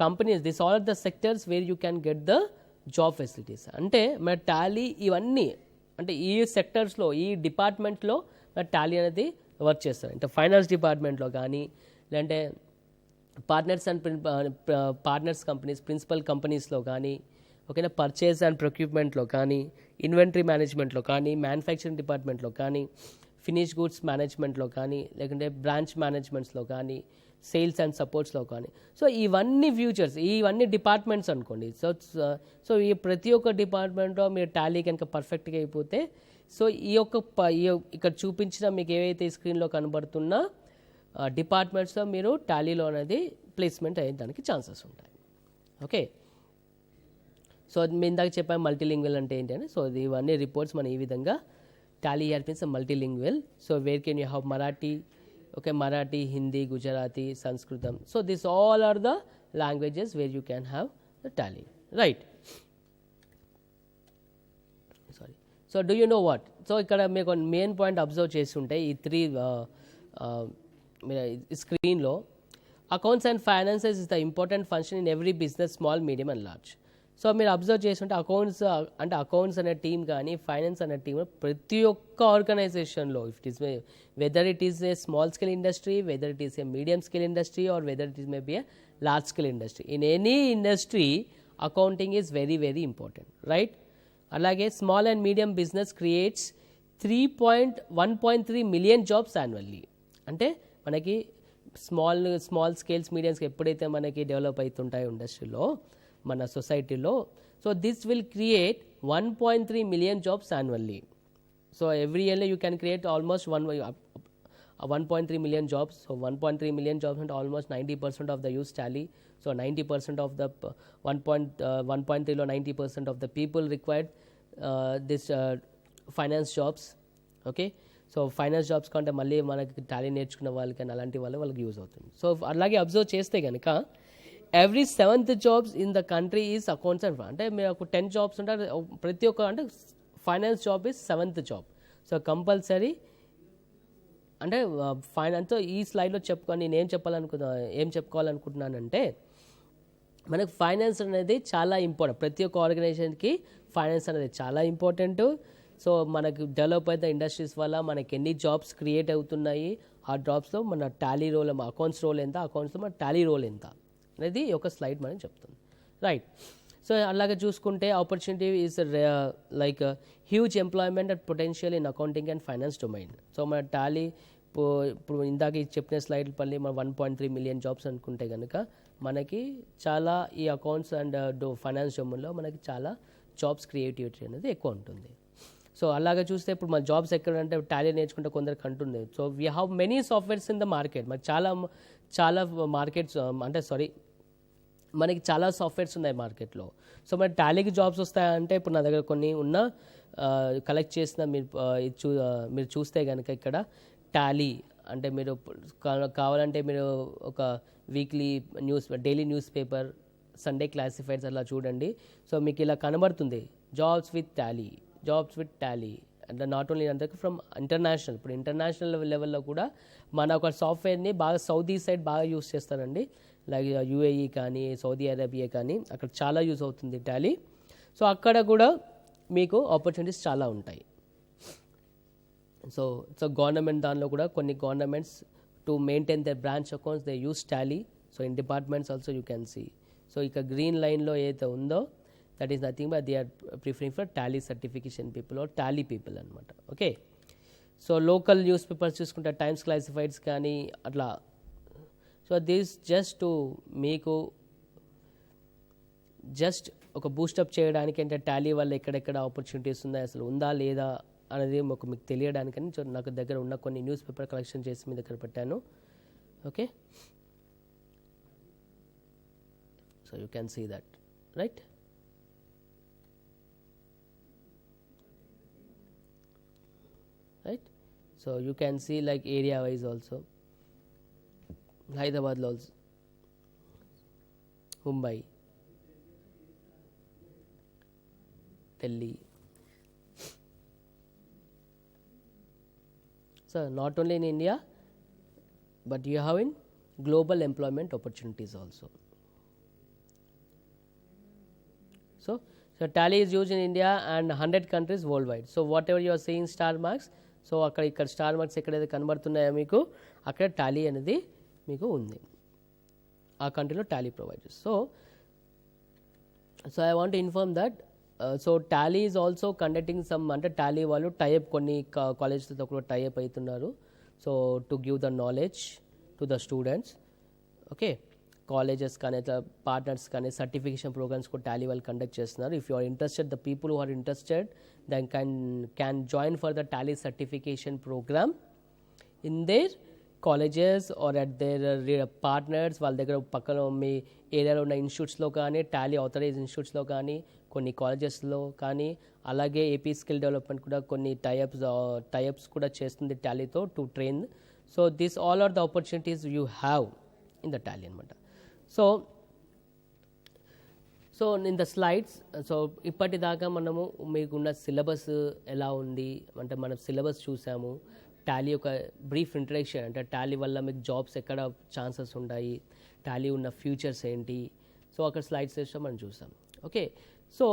companies, these all are the sectors where you can get the job facilities. అంటే మన Tally ఇవన్నీ అంటే ఈ సెక్టర్స్లో ఈ డిపార్ట్మెంట్లో మన Tally అనేది work చేస్తారు. అంటే ఫైనాన్స్ డిపార్ట్మెంట్లో కానీ లేదంటే పార్ట్నర్స్ కంపెనీస్, ప్రిన్సిపల్ కంపెనీస్లో కానీ, ఓకేనా, పర్చేజ్ అండ్ ప్రొక్యూర్మెంట్లో కానీ, ఇన్వెంటరీ మేనేజ్మెంట్లో కానీ, మ్యానుఫ్యాక్చరింగ్ డిపార్ట్మెంట్లో కానీ, ఫినిష్ గుడ్స్ మేనేజ్మెంట్లో కానీ, లేకుంటే బ్రాంచ్ మేనేజ్మెంట్స్లో కానీ, సేల్స్ అండ్ సపోర్ట్స్లో కానీ. సో ఇవన్నీ ఫ్యూచర్స్, ఇవన్నీ డిపార్ట్మెంట్స్ అనుకోండి. సో ఈ ప్రతి ఒక్క డిపార్ట్మెంట్లో మీరు టాలీ కనుక పర్ఫెక్ట్గా అయిపోతే, సో ఇక్కడ చూపించిన మీకు ఏవైతే స్క్రీన్లో కనబడుతున్న డిపార్ట్మెంట్స్లో మీరు టాలీలో అనేది ప్లేస్మెంట్ అయ్యేదానికి ఛాన్సెస్ ఉంటాయి. ఓకే, సో మీ ఇందాక చెప్పాను మల్టీలింగ్వల్ అంటే ఏంటి అని. సో ఇవన్నీ రిపోర్ట్స్ మనం ఈ విధంగా Tally ERP means multilingual. So where can you have Marathi, okay, Marathi, Hindi, Gujarati, సంస్కృతం. So this all are the languages where you can have the Tally, right? Sorry, so do you know what? So ఇక్కడ మీకు main point observe చేసి ఉంటే ఈ 3 స్క్రీన్లో, accounts and finances is the important function in every business, small, medium and large. So మీరు observe చేస్తుంటే accounts అనే team కానీ, ఫైనాన్స్ అనే టీం ప్రతి ఒక్క ఆర్గనైజేషన్లో, whether it is a small scale industry, whether it is a medium scale industry, or whether it is may be a large scale industry, in any industry accounting is very very important, right? అలాగే small and medium business creates 1.3 million jobs annually. అంటే మనకి small scales, medium scale ఎప్పుడైతే మనకి develop అవుతుంటాయో ఇండస్ట్రీలో, మన సొసైటీలో, so this will create 1.3 million jobs annually. So every ఇయర్లో you can create almost 1.3 million jobs. So 1.3 million jobs అంటే almost 90% of the uses Tally. So 90% of the 1.3లో 90% of the people required this finance jobs. Okay, so finance jobs కంటే మళ్ళీ మనకి Tally నేర్చుకున్న వాళ్ళకి అలాంటి వాళ్ళకి యూజ్ అవుతుంది. సో అలాగే అబ్జర్వ్ చేస్తే కనుక every 7th jobs in the country is accounts and అంటే మీకు 10 జాబ్స్ ఉంటారు, ప్రతి ఒక్క అంటే finance job is 7th job. So compulsory అంటే ఫైనాన్స్తో ఈ స్లైడ్లో చెప్పుకొని నేను ఏం చెప్పుకోవాలనుకుంటున్నానంటే మనకు ఫైనాన్స్ అనేది చాలా ఇంపార్టెంట్. ప్రతి ఒక్క ఆర్గనైజేషన్కి ఫైనాన్స్ అనేది చాలా ఇంపార్టెంట్. సో మనకు డెవలప్ అయిన ఇండస్ట్రీస్ వల్ల మనకి ఎన్ని జాబ్స్ క్రియేట్ అవుతున్నాయి, ఆ జాబ్స్లో మన టాలీ రోల్, అకౌంట్స్ రోల్ ఎంత, అకౌంట్స్లో మన టాలీ రోల్ ఎంత అనేది ఒక స్లైడ్ మనకి చెప్తుంది, రైట్. సో అలాగే చూసుకుంటే opportunity is like huge employment and potential in accounting and finance domain. So మన టాలీ ఇప్పుడు ఇందాక చెప్పిన స్లైడ్ పల్లి మన 1.3 మిలియన్ జాబ్స్ అనుకుంటే కనుక మనకి చాలా ఈ అకౌంట్స్ అండ్ ఫైనాన్స్ డొమైన్లో మనకి చాలా జాబ్స్ క్రియేటివిటీ అనేది ఎక్కువ ఉంటుంది. సో అలాగే చూస్తే ఇప్పుడు మన జాబ్స్ ఎక్కడంటే టాలీ నేర్చుకుంటే కొందరికి అంటుంది. So we have many softwares in the market. మనకి చాలా మార్కెట్స్ అంటే మనకి చాలా సాఫ్ట్వేర్స్ ఉన్నాయి మార్కెట్లో. సో మన టాలీకి జాబ్స్ వస్తాయంటే ఇప్పుడు నా దగ్గర కొన్ని ఉన్న కలెక్ట్ చేసిన మీరు చూస్తే కనుక ఇక్కడ టాలీ అంటే మీరు కావాలంటే మీరు ఒక weekly daily news paper, Sunday classifieds అలా చూడండి. సో మీకు ఇలా కనబడుతుంది జాబ్స్ విత్ టాలీ అంటే నాట్ ఓన్లీ అందరికి ఫ్రమ్ ఇంటర్నేషనల్. ఇప్పుడు ఇంటర్నేషనల్ లెవెల్లో కూడా మన ఒక సాఫ్ట్వేర్ని బాగా సౌదీ సైడ్ బాగా యూస్ చేస్తారండి, లైక్ యూఏఈ కానీ సౌదీ అరేబియా కానీ అక్కడ చాలా యూజ్ అవుతుంది టాలీ. సో అక్కడ కూడా మీకు ఆపర్చునిటీస్ చాలా ఉంటాయి. సో గవర్నమెంట్ దానిలో కూడా కొన్ని governments to maintain their branch accounts they use Tally. So in departments also you can see. So ఇక గ్రీన్ లైన్లో ఏదైతే ఉందో that is nothing but they are preferring for Tally certification people or Tally people అనమాట. Okay. So local newspapers చూసుకుంటే Times classifieds కానీ అట్లా. So this just to మీకు just ఒక బూస్టప్ చేయడానికి అంటే టాలీ వల్ల ఎక్కడెక్కడ ఆపర్చునిటీస్ ఉన్నాయి, అసలు ఉందా లేదా అనేది మీకు తెలియడానికని నాకు దగ్గర ఉన్న కొన్ని న్యూస్ పేపర్ కలెక్షన్ చేసి మీ దగ్గర పెట్టాను. Okay. So you can see that, right. Right. So you can see like area wise also. హైదరాబాద్లో also, Mumbai, Delhi. So not only in India but you have in global employment opportunities also. So tally is used in India and 100 countries worldwide. So whatever you are seeing star marks, so ఇక్కడ star marks ఎక్కడైతే కనబడుతున్నాయో మీకు అక్కడ Tally అనేది మీకు ఉంది, ఆ కంట్రీలో Tally providers. So I want to inform that so Tally is also conducting some అంటే టాలీ వాళ్ళు టైఅప్ కొన్ని కాలేజెస్తో కూడా టైఅప్ అవుతున్నారు. So to give the knowledge to the students. Okay. Colleges కానీ అట్లా పార్ట్నర్స్ కానీ సర్టిఫికేషన్ ప్రోగ్రామ్స్ కూడా టాలీ వాళ్ళు కండక్ట్ చేస్తున్నారు. If you are interested, the people who are interested then can join for the Tally certification programme in their colleges or at there partners. వాళ్ళ దగ్గర పక్కన మీ ఏరియాలో ఉన్న ఇన్స్టిట్యూట్స్లో కానీ, టాలీ ఆథరైజ్ ఇన్స్టిట్యూట్స్లో కానీ, కొన్ని కాలేజెస్లో కానీ, అలాగే ఏపీ స్కిల్ డెవలప్మెంట్ కూడా కొన్ని టైఅప్స్ కూడా చేస్తుంది టాలీతో to train. So this all are the opportunities you have in the Tally అనమాట. So in the slides, so ఇప్పటిదాకా మనము మీకున్న సిలబస్ ఎలా ఉంది అంటే మనం సిలబస్ చూసాము, టాలీ ఒక బ్రీఫ్ ఇంట్రడక్షన్ అంటే టాలీ వల్ల మీకు జాబ్స్ ఎక్కడ ఛాన్సెస్ ఉంటాయి, టాలీ ఉన్న ఫ్యూచర్స్ ఏంటి, సో అక్కడ స్లైడ్స్ వేస్తే మనం చూసాం. Okay. So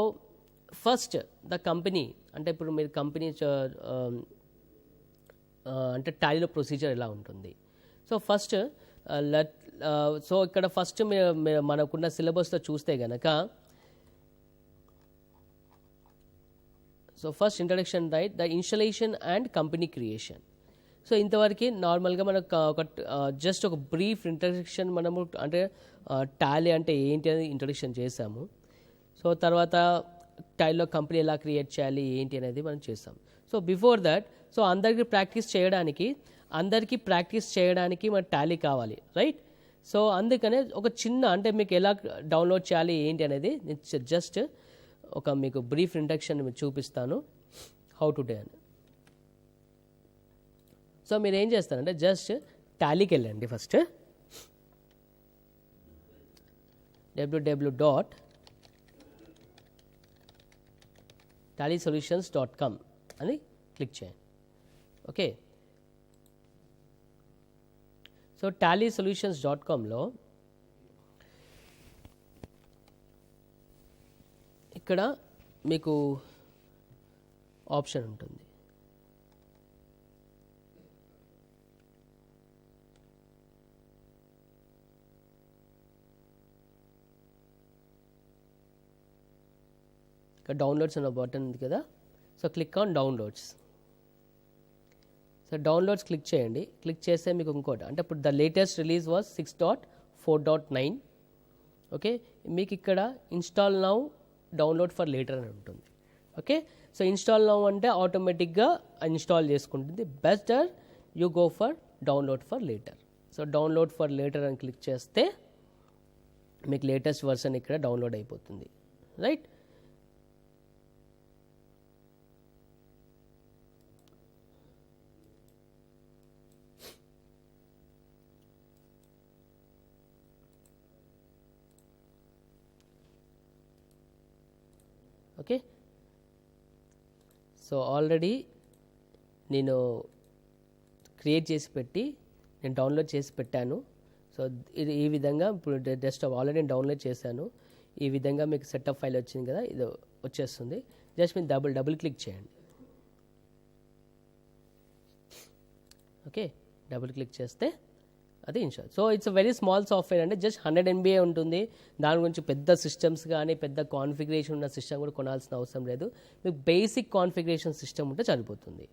first the company అంటే ఇప్పుడు మీరు కంపెనీ అంటే టాలీలో ప్రొసీజర్ ఎలా ఉంటుంది. సో ఫస్ట్ సో ఇక్కడ ఫస్ట్ మనకున్న సిలబస్లో చూస్తే గనక so first introduction, right, the installation and company creation. So ఇంతవరకు నార్మల్గా మనకు ఒక జస్ట్ ఒక బ్రీఫ్ ఇంట్రడక్షన్ మనము అంటే టాలీ అంటే ఏంటి అనేది ఇంట్రడక్షన్ చేసాము. సో తర్వాత టాలీలో కంపెనీ ఎలా క్రియేట్ చేయాలి ఏంటి అనేది మనం చేస్తాం. సో బిఫోర్ దట్ సో అందరికీ ప్రాక్టీస్ చేయడానికి మన టాలీ కావాలి, రైట్. సో అందుకనే ఒక చిన్న అంటే మీకు ఎలా డౌన్లోడ్ చేయాలి ఏంటి అనేది జస్ట్ ఒక మీకు బ్రీఫ్ ఇంట్రడక్షన్ చూపిస్తాను హౌ టు డే అని. సో మీరు ఏం చేస్తారంటే జస్ట్ టాలీకి వెళ్ళండి ఫస్ట్. www.tallysolutions.com అని క్లిక్ చేయండి. ఓకే, సో tallysolutions.comలో ఇక్కడ మీకు ఆప్షన్ ఉంటుంది. ఇక్కడ డౌన్లోడ్స్ అనే బటన్ ఉంది కదా, so click on downloads. So downloads click చేయండి. క్లిక్ చేస్తే మీకు ఇంకోటి అంటే ఇప్పుడు the latest release was 6.4.9. Okay, మీకు ఇక్కడ install now download for later అని ఉంటుంది. ఓకే, సో ఇన్స్టాల్ నౌ అంటే ఆటోమేటిక్గా ఇన్స్టాల్ చేసుకుంటుంది. Better you go for download for later. So download for later అని క్లిక్ చేస్తే మీకు లేటెస్ట్ వర్షన్ ఇక్కడ డౌన్లోడ్ అయిపోతుంది. Right, okay. సో ఆల్రెడీ నేను క్రియేట్ చేసి పెట్టి నేను డౌన్లోడ్ చేసి పెట్టాను. సో ఇది ఈ విధంగా ఇప్పుడు డెస్క్టాప్ ఆల్రెడీ నేను డౌన్లోడ్ చేశాను. ఈ విధంగా మీకు సెటప్ ఫైల్ వచ్చింది కదా, ఇది వచ్చేస్తుంది. జస్ట్ మీరు డబుల్ క్లిక్ చేయండి. ఓకే, డబుల్ క్లిక్ చేస్తే అది install. So it's a very small software అంటే జస్ట్ 100 MB ఉంటుంది. దాని గురించి పెద్ద సిస్టమ్స్ కానీ పెద్ద కాన్ఫిగరేషన్ ఉన్న సిస్టమ్ కూడా కొనాల్సిన అవసరం లేదు. మీకు బేసిక్ కాన్ఫిగరేషన్ సిస్టమ్ ఉంటే సరిపోతుంది.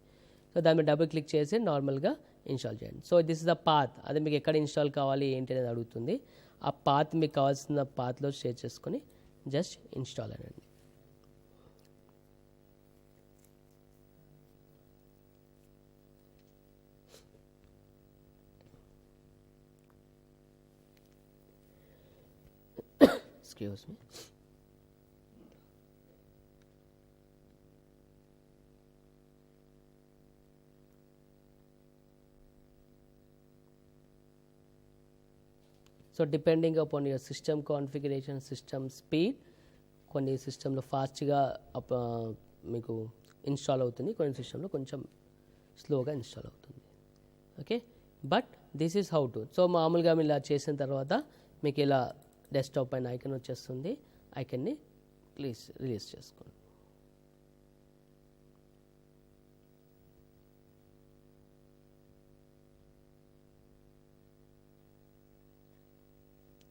సో దాని మీద డబుల్ క్లిక్ చేసి నార్మల్గా ఇన్స్టాల్ చేయండి. So this is the path. అది మీకు ఎక్కడ ఇన్స్టాల్ కావాలి ఏంటి అనేది అడుగుతుంది. ఆ పాత్ మీకు కావాల్సిన పాత్లో షేర్ చేసుకొని జస్ట్ ఇన్స్టాల్ అనండి. Excuse me. So depending upon your system configuration, system speed, కొన్ని సిస్టంలో ఫాస్ట్గా మీకు ఇన్స్టాల్ అవుతుంది, కొన్ని సిస్టంలో కొంచెం స్లోగా ఇన్స్టాల్ అవుతుంది. Okay, but this is how to. So మామూలుగా మీరు ఇలా చేసిన తర్వాత మీకు ఇలా డెస్క్టాప్ పైన ఐకన్ వచ్చేస్తుంది. ఐకన్ని రిలీజ్ చేసుకోండి.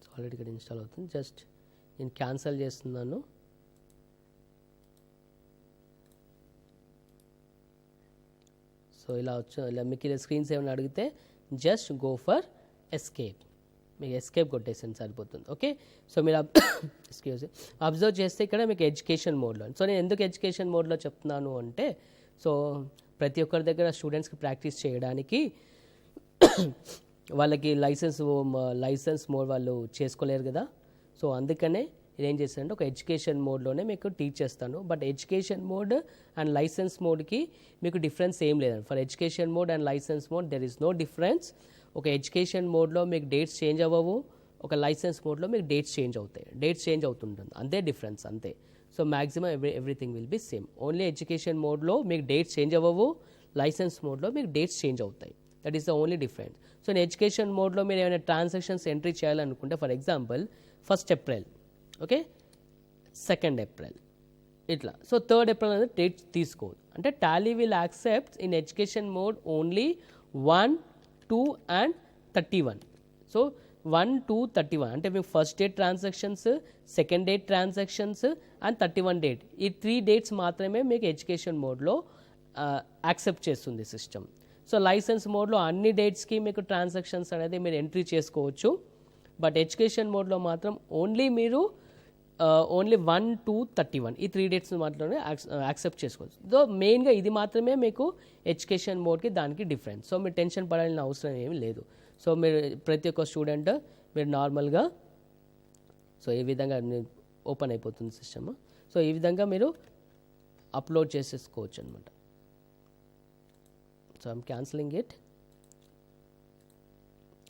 సో ఆల్రెడీ ఇక్కడ ఇన్స్టాల్ అవుతుంది. జస్ట్ నేను క్యాన్సిల్ చేస్తున్నాను. సో ఇలా ఇలా మీకు ఇలా స్క్రీన్స్ ఏమైనా అడిగితే జస్ట్ గో ఫర్ ఎస్కేప్. మీకు ఎస్కేప్ కొట్టేసింది సరిపోతుంది. ఓకే, సో మీరు ఎక్స్క్యూజ్ అబ్జర్వ్ చేస్తే ఇక్కడ మీకు ఎడ్యుకేషన్ మోడ్లో. సో నేను ఎందుకు ఎడ్యుకేషన్ మోడ్లో చెప్తున్నాను అంటే, సో ప్రతి ఒక్కరి దగ్గర స్టూడెంట్స్కి ప్రాక్టీస్ చేయడానికి వాళ్ళకి లైసెన్స్ మోడ్ వాళ్ళు చేసుకోలేరు కదా. సో అందుకనే నేనేం చేస్తానంటే ఒక ఎడ్యుకేషన్ మోడ్లోనే మీకు టీచ్ చేస్తాను. But education mode and licence మోడ్కి మీకు డిఫరెన్స్ ఏం లేదండి. For education mode and licence mode there is no difference. ఒక ఎడ్యుకేషన్ మోడ్లో మీకు డేట్స్ చేంజ్ అవ్వవు, ఒక లైసెన్స్ మోడ్లో మీకు డేట్స్ చేంజ్ అవుతాయి. డేట్స్ చేంజ్ అవుతుంటుంది, అంతే డిఫరెన్స్, అంతే. So maximum everything will be same. Only education మోడ్లో మీకు డేట్స్ చేంజ్ అవ్వవు, లైసెన్స్ మోడ్లో మీకు డేట్స్ చేంజ్ అవుతాయి. That is the only difference. So నేను ఎడ్యుకేషన్ మోడ్లో మీరు ఏమైనా ట్రాన్సాక్షన్స్ ఎంట్రీ చేయాలనుకుంటే, for example 1st April, okay, 2nd April ఇట్లా. సో 3rd April అనేది డేట్ తీసుకోవద్దు. అంటే Tally will accept in education mode only 1, 2 and 31. So 1, 2, 31 అంటే మీకు first date transactions, second date transactions and 31 date, ఈ 3 డేట్స్ మాత్రమే మీకు ఎడ్యుకేషన్ మోడ్లో యాక్సెప్ట్ చేస్తుంది సిస్టమ్. సో లైసెన్స్ మోడ్లో అన్ని డేట్స్కి మీకు ట్రాన్సాక్షన్స్ అనేది మీరు ఎంట్రీ చేసుకోవచ్చు. బట్ ఎడ్యుకేషన్ మోడ్లో మాత్రం ఓన్లీ మీరు ఓన్లీ 1, 2, 31 ఈ 3 డేట్స్ మాత్రమే యాక్సెప్ట్ చేసుకోవచ్చు. సో మెయిన్గా ఇది మాత్రమే మీకు ఎడ్యుకేషన్ మోడ్కి దానికి డిఫరెన్స్. సో మీరు టెన్షన్ పడాల్సిన అవసరం ఏమీ లేదు. సో మీరు ప్రతి ఒక్క స్టూడెంట్ మీరు నార్మల్గా సో ఈ విధంగా ఓపెన్ అయిపోతుంది సిస్టమ్. సో ఈ విధంగా మీరు అప్లోడ్ చేసేసుకోవచ్చు అనమాట. So I'm cancelling it.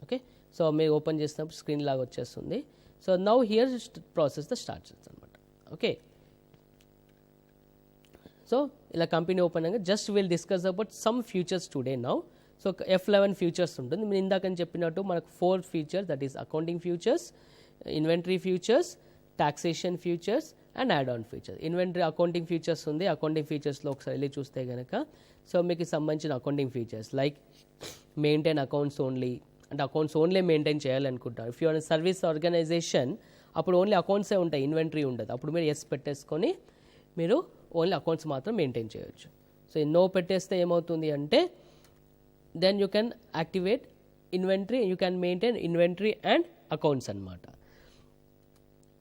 Okay, so మీరు ఓపెన్ చేసినప్పుడు స్క్రీన్ లాగా వచ్చేస్తుంది. So now here process the starts అనమాట. ఓకే, సో ఇలా కంపెనీ ఓపెన్ అయ్యాక just will discuss about some futures today now. So F11 futures ఉంటుంది. మీరు ఇందాకని చెప్పినట్టు మనకు 4 futures, that is accounting futures, inventory futures, taxation futures and add on futures. Inventory accounting futures ఉంది. Accounting ఫ్యూచర్స్లో ఒకసారి వెళ్ళి చూస్తే కనుక సో మీకు సంబంధించిన accounting features like maintain accounts only, అంటే అకౌంట్స్ ఓన్లీ మెయింటైన్ చేయాలనుకుంటారు. If you are service organisation అప్పుడు ఓన్లీ అకౌంట్సే ఉంటాయి, ఇన్వెంటరీ ఉండదు. అప్పుడు మీరు ఎస్ పెట్టేసుకొని మీరు ఓన్లీ అకౌంట్స్ మాత్రం మెయింటైన్ చేయొచ్చు. సో నో పెట్టేస్తే ఏమవుతుంది అంటే then you can activate inventory, you can maintain inventory and accounts అనమాట.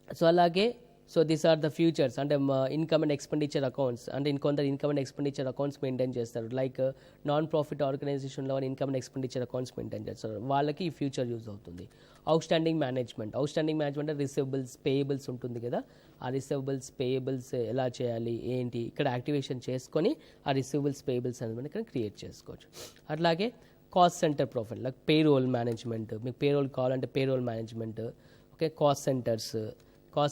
సో అలాగే so these are the futures, అంటే ఇన్కమ్ అండ్ ఎక్స్పెండిచర్ అకౌంట్స్, అంటే ఇంకొందరు income and expenditure accounts maintain చేస్తారు. లైక్ నాన్ ప్రాఫిట్ ఆర్గనైజేషన్లో income and expenditure accounts maintain చేస్తారు, వాళ్ళకి ఈ ఫ్యూచర్ యూజ్ అవుతుంది. అవుట్ స్టాండింగ్ మేనేజ్మెంట్ అంటే రిసీవబుల్స్ పేయబుల్స్ ఉంటుంది కదా, ఆ రిసీవబుల్స్ పేయబుల్స్ ఎలా చేయాలి ఏంటి ఇక్కడ యాక్టివేషన్ చేసుకొని ఆ రిసీవబుల్స్ పేయబుల్స్ అనేది ఇక్కడ క్రియేట్ చేసుకోవచ్చు. అట్లాగే cost centre profile like payroll management, మీకు పేరోల్ కావాలంటే payroll management. Okay, cost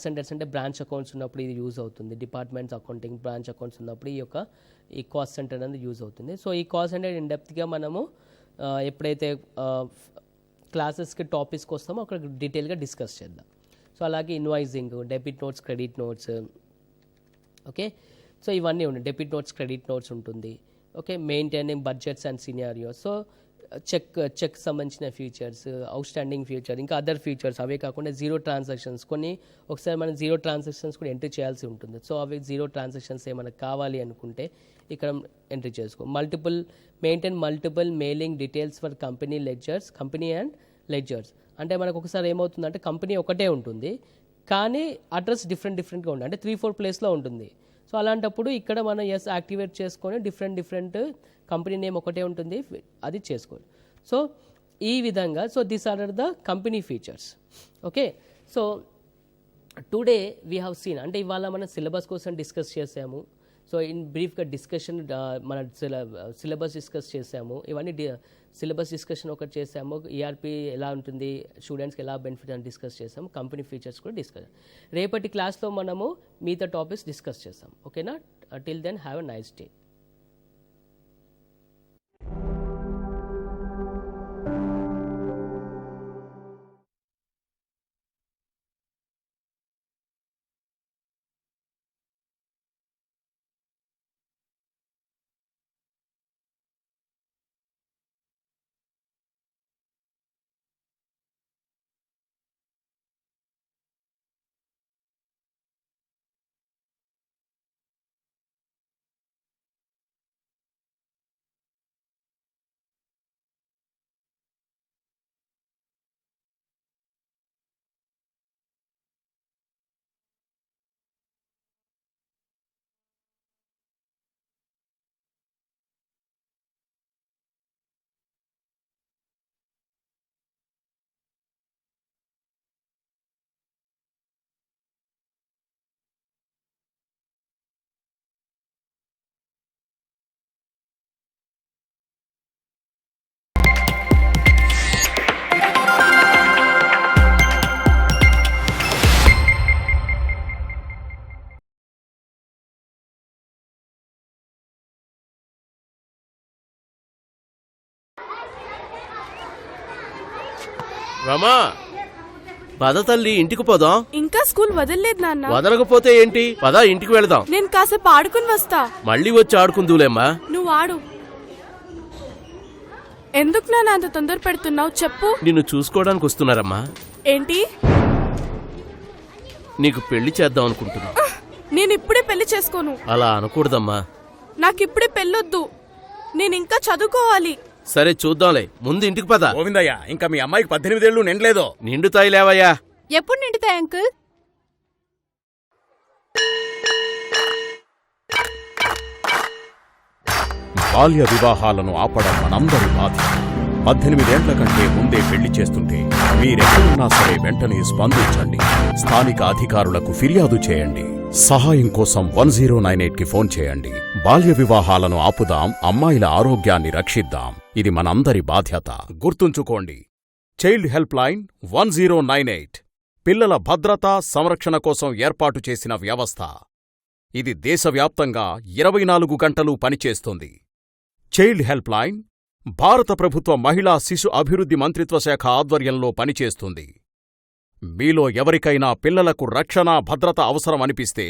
centres అంటే బ్రాంచ్ అకౌంట్స్ ఉన్నప్పుడు ఇది యూజ్ అవుతుంది. డిపార్ట్మెంట్స్ అకౌంటింగ్ బ్రాంచ్ అకౌంట్స్ ఉన్నప్పుడు ఈ కాస్ట్ సెంటర్ అనేది యూజ్ అవుతుంది. సో ఈ కాస్ట్ సెంటర్ ఇన్ డెప్త్గా మనము ఎప్పుడైతే క్లాసెస్కి టాపిక్స్కి వస్తామో అక్కడ డీటెయిల్గా డిస్కస్ చేద్దాం. సో అలాగే invoicing, debit notes, credit notes. Okay, so ఇవన్నీ ఉన్నాయి. డెబిట్ నోట్స్, క్రెడిట్ నోట్స్ ఉంటుంది. Okay, maintaining budgets and scenarios. So cheque సంబంధించిన ఫీచర్స్, అవుట్ స్టాండింగ్ ఫ్యూచర్, ఇంకా అదర్ ఫీచర్స్. అవే కాకుండా జీరో ట్రాన్సాక్షన్స్, కొన్ని ఒకసారి మనం జీరో ట్రాన్సాక్షన్స్ కూడా ఎంట్రీ చేయాల్సి ఉంటుంది. సో అవి జీరో ట్రాన్సాక్షన్స్ ఏమైనా కావాలి అనుకుంటే ఇక్కడ ఎంట్రీ చేసుకో. Maintain multiple mailing details for company and ledgers. అంటే మనకు ఒకసారి ఏమవుతుందంటే కంపెనీ ఒకటే ఉంటుంది కానీ అడ్రస్ డిఫరెంట్గా ఉంటుంది, అంటే 3-4 ప్లేస్లో ఉంటుంది. సో అలాంటప్పుడు ఇక్కడ మనం యాక్టివేట్ చేసుకొని డిఫరెంట్ కంపెనీ నేమ్ ఒకటే ఉంటుంది, అది చేసుకోండి. సో ఈ విధంగా so these are the company features. Okay, so today we have seen, అంటే ఇవాళ మనం సిలబస్ కోసం డిస్కస్ చేసాము. సో ఇన్ బ్రీఫ్గా డిస్కషన్ మన సిలబస్ డిస్కస్ చేసాము. ఇవన్నీ సిలబస్ డిస్కషన్ ఒకటి చేసాము. ఈఆర్పి ఎలా ఉంటుంది, స్టూడెంట్స్కి ఎలా బెనిఫిట్ అని డిస్కస్ చేసాము. కంపెనీ ఫీచర్స్ కూడా డిస్కస్. రేపటి క్లాస్లో మనము మిగతా టాపిక్స్ డిస్కస్ చేస్తాం. ఓకేనా? Till then have a nice day. Rama, పద తల్లి, ఇంటికి పోదాం. ఇంకా స్కూల్ వదలలేదు నాన్న. వదలకపోతే ఏంటి, పద ఇంటికి వెళదాం. నేను కాసేపు ఆడుకుని వస్తా. మళ్ళీ వచ్చి ఆడుకుందులేమ్మా. నువ్వు ఆడు. ఎందుకు నాన్న అంత తొందర పెడుతున్నావు చెప్పు. నిన్ను చూసుకోవడానికి వస్తున్నారమ్మా. ఏంటి? నీకు పెళ్లి చేద్దాం అనుకుంటున్నా. నేను ఇప్పుడే పెళ్లి చేసుకోను. అలా అనకూడదమ్మా. నాకిప్పుడే పెళ్ళొద్దు, నేను ఇంకా చదువుకోవాలి. సరే చూద్దాంలే, ముందు ఇంటికి పద. గోవిందయ్య, ఇంకా మీ అమ్మాయికి 18 ఏళ్ళు నిండలేదు. నిండుతాయి లేవయ్యా. ఎప్పుడు నిండుతాయి అంకుల్? బాల్య వివాహాలను ఆపడం మనందరి బాధ్యత. 18 ఏళ్ల కంటే ముందే పెళ్లి చేస్తుంటే మీరెక్కడున్నా సరే వెంటనే స్పందించండి. స్థానిక అధికారులకు ఫిర్యాదు చేయండి. సహాయం కోసం 1098కి ఫోన్ చేయండి. బాల్య వివాహాలను ఆపుదాం, అమ్మాయిల ఆరోగ్యాన్ని రక్షిద్దాం. ఇది మనందరి బాధ్యత. గుర్తుంచుకోండి, చైల్డ్ హెల్ప్ లైన్ 1098. పిల్లల భద్రత, సంరక్షణ కోసం ఏర్పాటు చేసిన వ్యవస్థ. ఇది దేశవ్యాప్తంగా 24 గంటలు పనిచేస్తుంది. చైల్డ్ హెల్ప్ లైన్ భారత ప్రభుత్వ మహిళా శిశు అభివృద్ధి మంత్రిత్వ శాఖ ఆధ్వర్యంలో పనిచేస్తుంది. మీలో ఎవరికైనా పిల్లలకు రక్షణ, భద్రత అవసరం అనిపిస్తే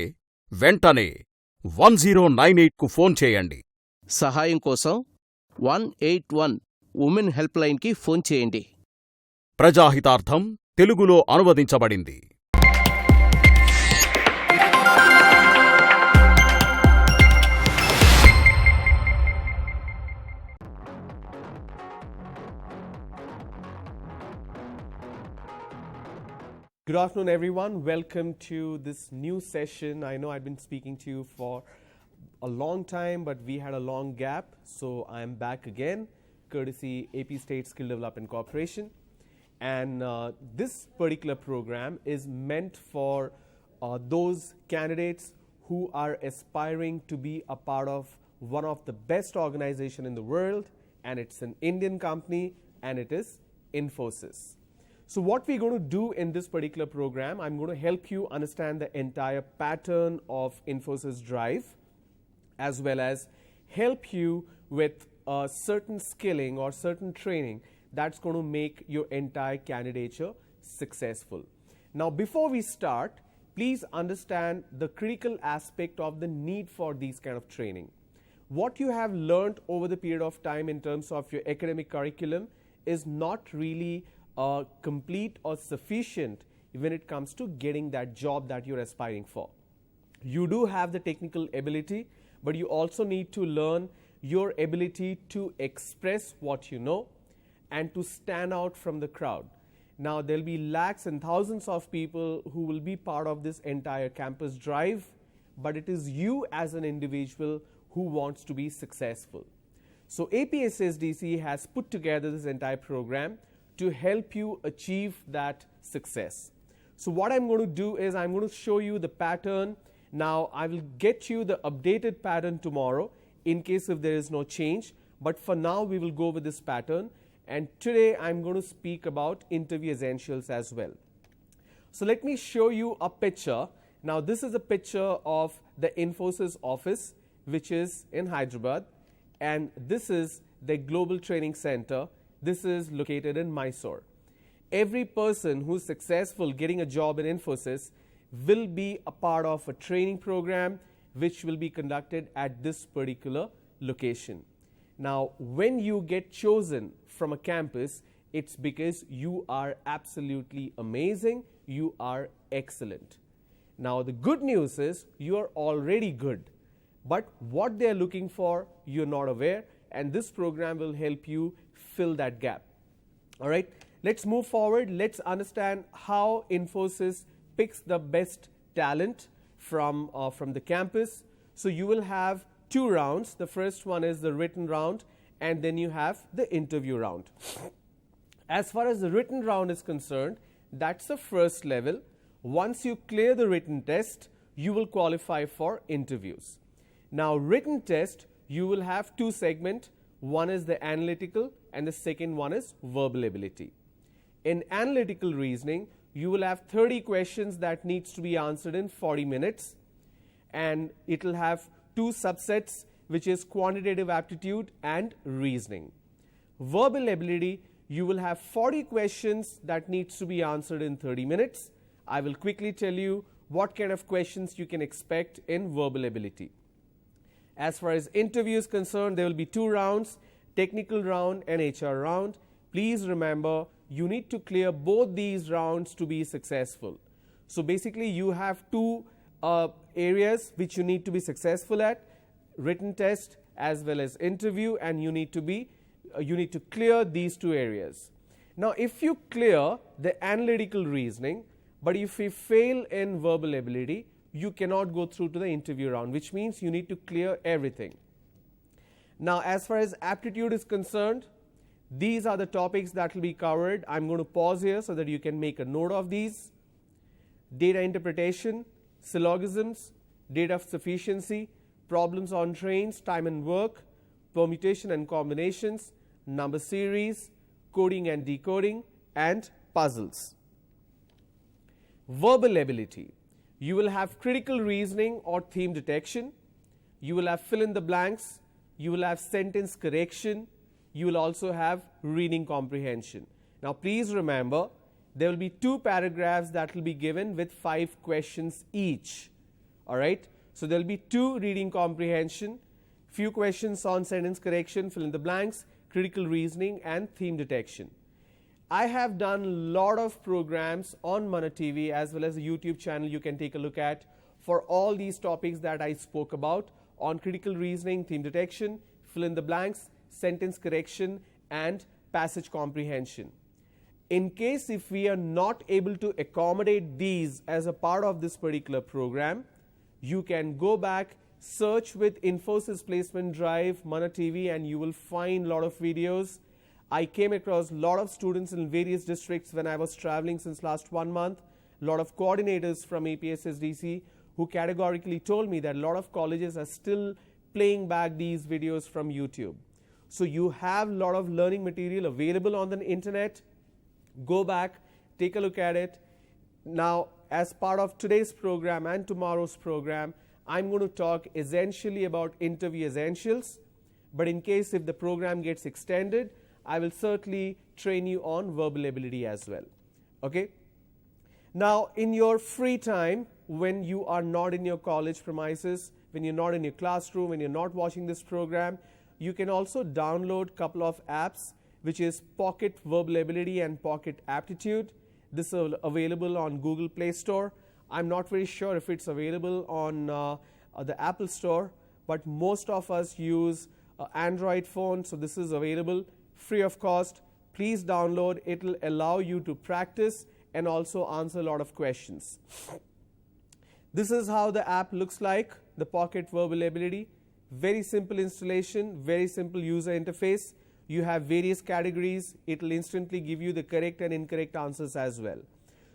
వెంటనే 1098కు ఫోన్ చేయండి. సహాయం కోసం 181 ఉమెన్ హెల్ప్ లైన్కి ఫోన్ చేయండి. ప్రజాహితార్థం తెలుగులో అనువదించబడింది. Good afternoon, everyone. Welcome to this new session. I know I've been speaking to you for a long time, but we had a long gap. So I'm back again, courtesy AP State Skill Development Corporation. And this particular program is meant for those candidates who are aspiring to be a part of one of the best organization in the world, and it's an Indian company, and it is Infosys. So what we're going to do in this particular program, I'm going to help you understand the entire pattern of Infosys Drive, as well as help you with certain skilling or certain training that's going to make your entire candidature successful. Now, before we start, please understand the critical aspect of the need for these kind of training. What you have learned over the period of time in terms of your academic curriculum is not really complete or sufficient when it comes to getting that job that you're aspiring for. You do have the technical ability, but you also need to learn your ability to express what you know and to stand out from the crowd. Now, there'll be lakhs and thousands of people who will be part of this entire campus drive, but it is you as an individual who wants to be successful. So APSSDC has put together this entire program to help you achieve that success. So what I'm going to do is I'm going to show you the pattern. Now I will get you the updated pattern tomorrow in case if there is no change, but for now we will go with this pattern, and today I'm going to speak about interview essentials as well. So let me show you a picture. Now this is a picture of the Infosys office, which is in Hyderabad, and this is the Global Training Center. This is located in Mysore. Every person who's successful getting a job in Infosys will be a part of a training program which will be conducted at this particular location. Now, when you get chosen from a campus, it's because you are absolutely amazing, you are excellent. Now, the good news is you are already good, but what they are looking for, you're not aware, and this program will help you fill that gap. All right, let's move forward. Let's understand how Infosys picks the best talent from the campus. So you will have 2 rounds. The first one is the written round, and then you have the interview round. As far as the written round is concerned, that's the first level. Once you clear the written test, you will qualify for interviews. Now, written test, you will have 2 segments. One is the analytical, and the second one is verbal ability. In analytical reasoning, you will have 30 questions that needs to be answered in 40 minutes, and it will have 2 subsets, which is quantitative aptitude and reasoning. Verbal ability, you will have 40 questions that needs to be answered in 30 minutes. I will quickly tell you what kind of questions you can expect in verbal ability. As far as interview is concerned, there will be 2 rounds, technical round and HR round. Please remember, you need to clear both these rounds to be successful. So basically, you have 2 areas which you need to be successful at, written test as well as interview, and you need to clear these 2 areas. Now, if you clear the analytical reasoning, but if you fail in verbal ability, you cannot go through to the interview round, which means you need to clear everything. Now, as far as aptitude is concerned, these are the topics that will be covered. I'm going to pause here so that you can make a note of these. Data interpretation, syllogisms, data sufficiency, problems on trains, time and work, permutation and combinations, number series, coding and decoding, and puzzles. Verbal ability. You will have critical reasoning or theme detection. You will have fill in the blanks. You will have sentence correction. You will also have reading comprehension. Now please remember, there will be 2 paragraphs that will be given with 5 questions each. Alright, so there will be 2 reading comprehension, few questions on sentence correction, fill in the blanks, critical reasoning and theme detection. I have done a lot of programs on MANA TV as well as a YouTube channel you can take a look at for all these topics that I spoke about on critical reasoning, theme detection, fill in the blanks, sentence correction and passage comprehension. In case if we are not able to accommodate these as a part of this particular program, you can go back, search with Infosys Placement Drive, MANA TV, and you will find a lot of videos. I came across a lot of students in various districts when I was traveling since last 1 month, a lot of coordinators from APSSDC who categorically told me that a lot of colleges are still playing back these videos from YouTube. So you have a lot of learning material available on the internet. Go back, take a look at it. Now, as part of today's program and tomorrow's program, I'm going to talk essentially about interview essentials. But in case if the program gets extended, I will certainly train you on verbal ability as well. Okay? Now, in your free time, when you are not in your college premises, when you're not in your classroom, when you're not watching this program, you can also download a couple of apps, which is Pocket Verbal Ability and Pocket Aptitude. This is available on Google Play Store. I'm not very sure if it's available on the Apple Store, but most of us use Android phone, so this is available free of cost. Please download. It will allow you to practice and also answer a lot of questions. This is how the app looks like, the Pocket Verbal Ability. Very simple installation, very simple user interface. You have various categories. It will instantly give you the correct and incorrect answers as well.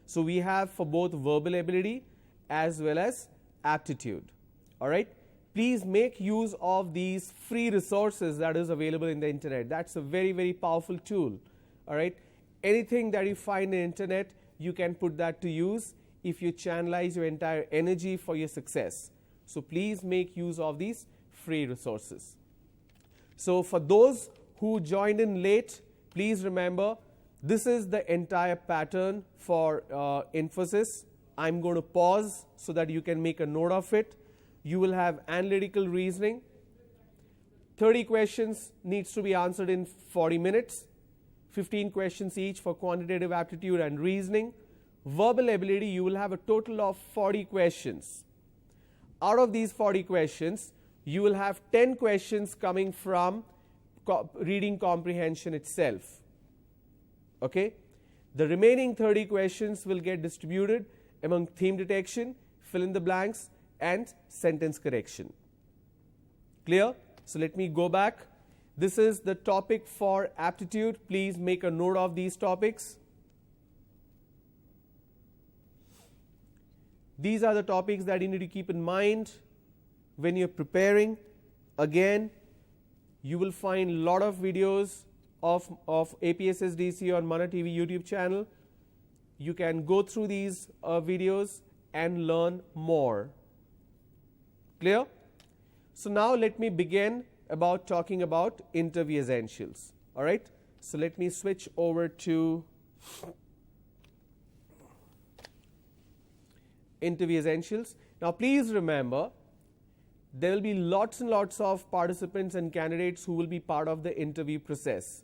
So we have for both verbal ability as well as aptitude. All right. Please make use of these free resources that is available in the internet. That's a very, very powerful tool. All right. Anything that you find in the internet, you can put that to use if you channelize your entire energy for your success. So please make use of these free resources. So for those who joined in late, please remember this is the entire pattern for Infosys. I'm going to pause so that you can make a note of it. You will have analytical reasoning. 30 questions needs to be answered in 40 minutes. 15 questions each for quantitative aptitude and reasoning. Verbal ability, you will have a total of 40 questions. Out of these 40 questions, you will have 10 questions coming from reading comprehension itself. Okay? The remaining 30 questions will get distributed among theme detection, fill in the blanks, and sentence correction. Clear? So let me go back. This is the topic for aptitude. Please make a note of these topics. These are the topics that you need to keep in mind when you're preparing. Again, you will find a lot of videos of APSSDC on MANA TV YouTube channel. You can go through these videos and learn more. Clear? So now let me begin about talking about interview essentials. All right? So let me switch over to interview essentials. Now please remember, there will be lots and lots of participants and candidates who will be part of the interview process.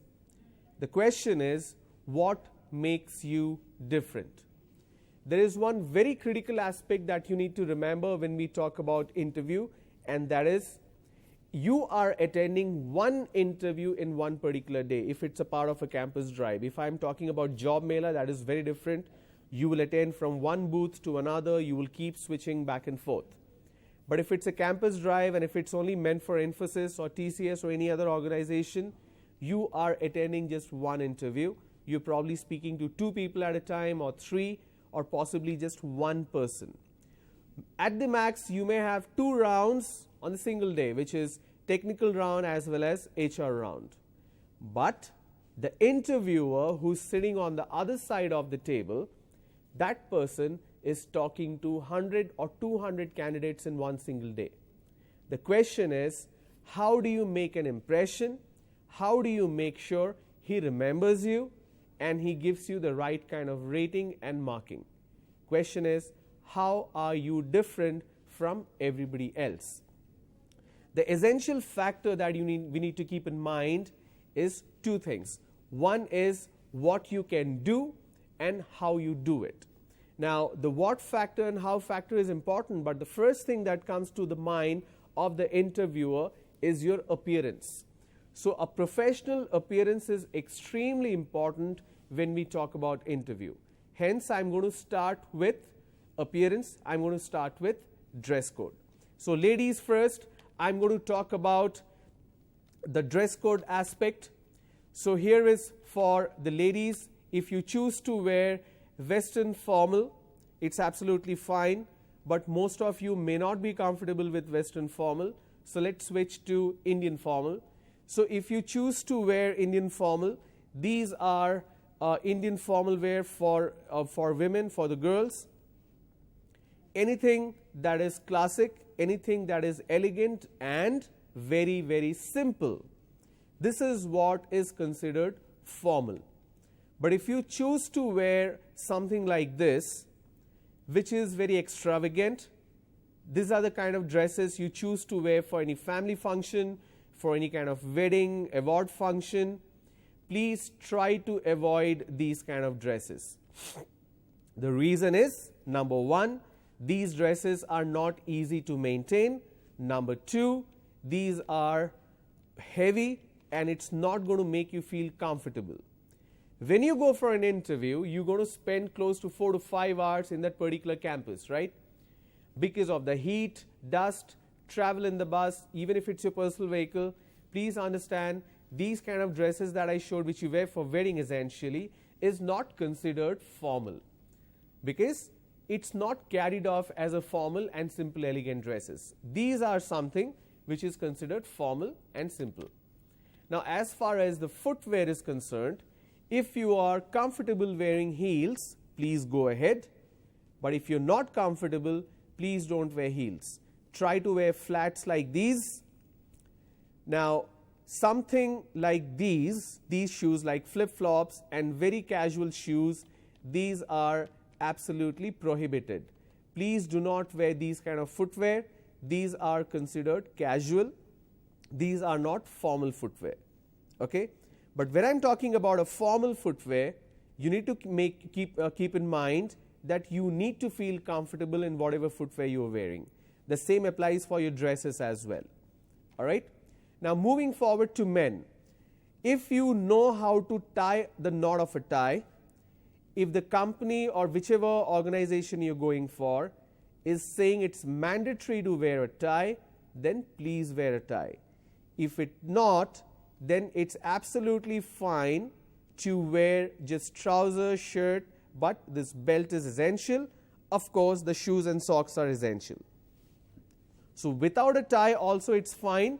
The question is, what makes you different? There is one very critical aspect that you need to remember when we talk about interview, and that is you are attending one interview in one particular day if it's a part of a campus drive. If I'm talking about job mailer, that is very different. You will attend from one booth to another. You will keep switching back and forth. But if it's a campus drive and if it's only meant for Infosys or TCS or any other organization, you are attending just one interview. You're probably speaking to 2 people at a time or 3 or possibly just one person. At the max, you may have 2 rounds on a single day, which is technical round as well as HR round. But the interviewer who's sitting on the other side of the table, that person is talking to 100 or 200 candidates in one single day. The question is, how do you make an impression? How do you make sure he remembers you and he gives you the right kind of rating and marking? Question is, how are you different from everybody else? The essential factor that we need to keep in mind is two things. One is what you can do and how you do it. Now, the what factor and how factor is important, but the first thing that comes to the mind of the interviewer is your appearance. So a professional appearance is extremely important when we talk about interview. Hence, I'm going to start with appearance. I'm going to start with dress code. So ladies first, I'm going to talk about the dress code aspect. So here is for the ladies, if you choose to wear Western formal, it's absolutely fine, but most of you may not be comfortable with Western formal. So let's switch to Indian formal. So if you choose to wear Indian formal, these are Indian formal wear for women, for the girls. Anything that is classic, anything that is elegant and very, very simple, this is what is considered formal. But if you choose to wear something like this, which is very extravagant, these are the kind of dresses you choose to wear for any family function, for any kind of wedding, award function, please try to avoid these kind of dresses. The reason is, number one, these dresses are not easy to maintain. Number two, these are heavy and it's not going to make you feel comfortable. When you go for an interview, you're going to spend close to 4 to 5 hours in that particular campus, right? Because of the heat, dust, travel in the bus, even if it's your personal vehicle, please understand these kind of dresses that I showed, which you wear for wedding essentially, is not considered formal because it's not carried off as a formal and simple elegant dresses. These are something which is considered formal and simple. Now, as far as the footwear is concerned, if you are comfortable wearing heels, please go ahead. But if you're not comfortable, please don't wear heels. Try to wear flats like these. Now, something like these shoes like flip-flops and very casual shoes, these are absolutely prohibited. Please do not wear these kind of footwear. These are considered casual. These are not formal footwear. Okay? But when I'm talking about a formal footwear, you need to keep in mind that you need to feel comfortable in whatever footwear you are wearing. The same applies for your dresses as well. All right? Now, moving forward to men. If you know how to tie the knot of a tie, if the company or whichever organization you're going for is saying it's mandatory to wear a tie, then please wear a tie. If it's not, then it's absolutely fine to wear just trousers, shirt, but this belt is essential. Of course, the shoes and socks are essential. So without a tie also it's fine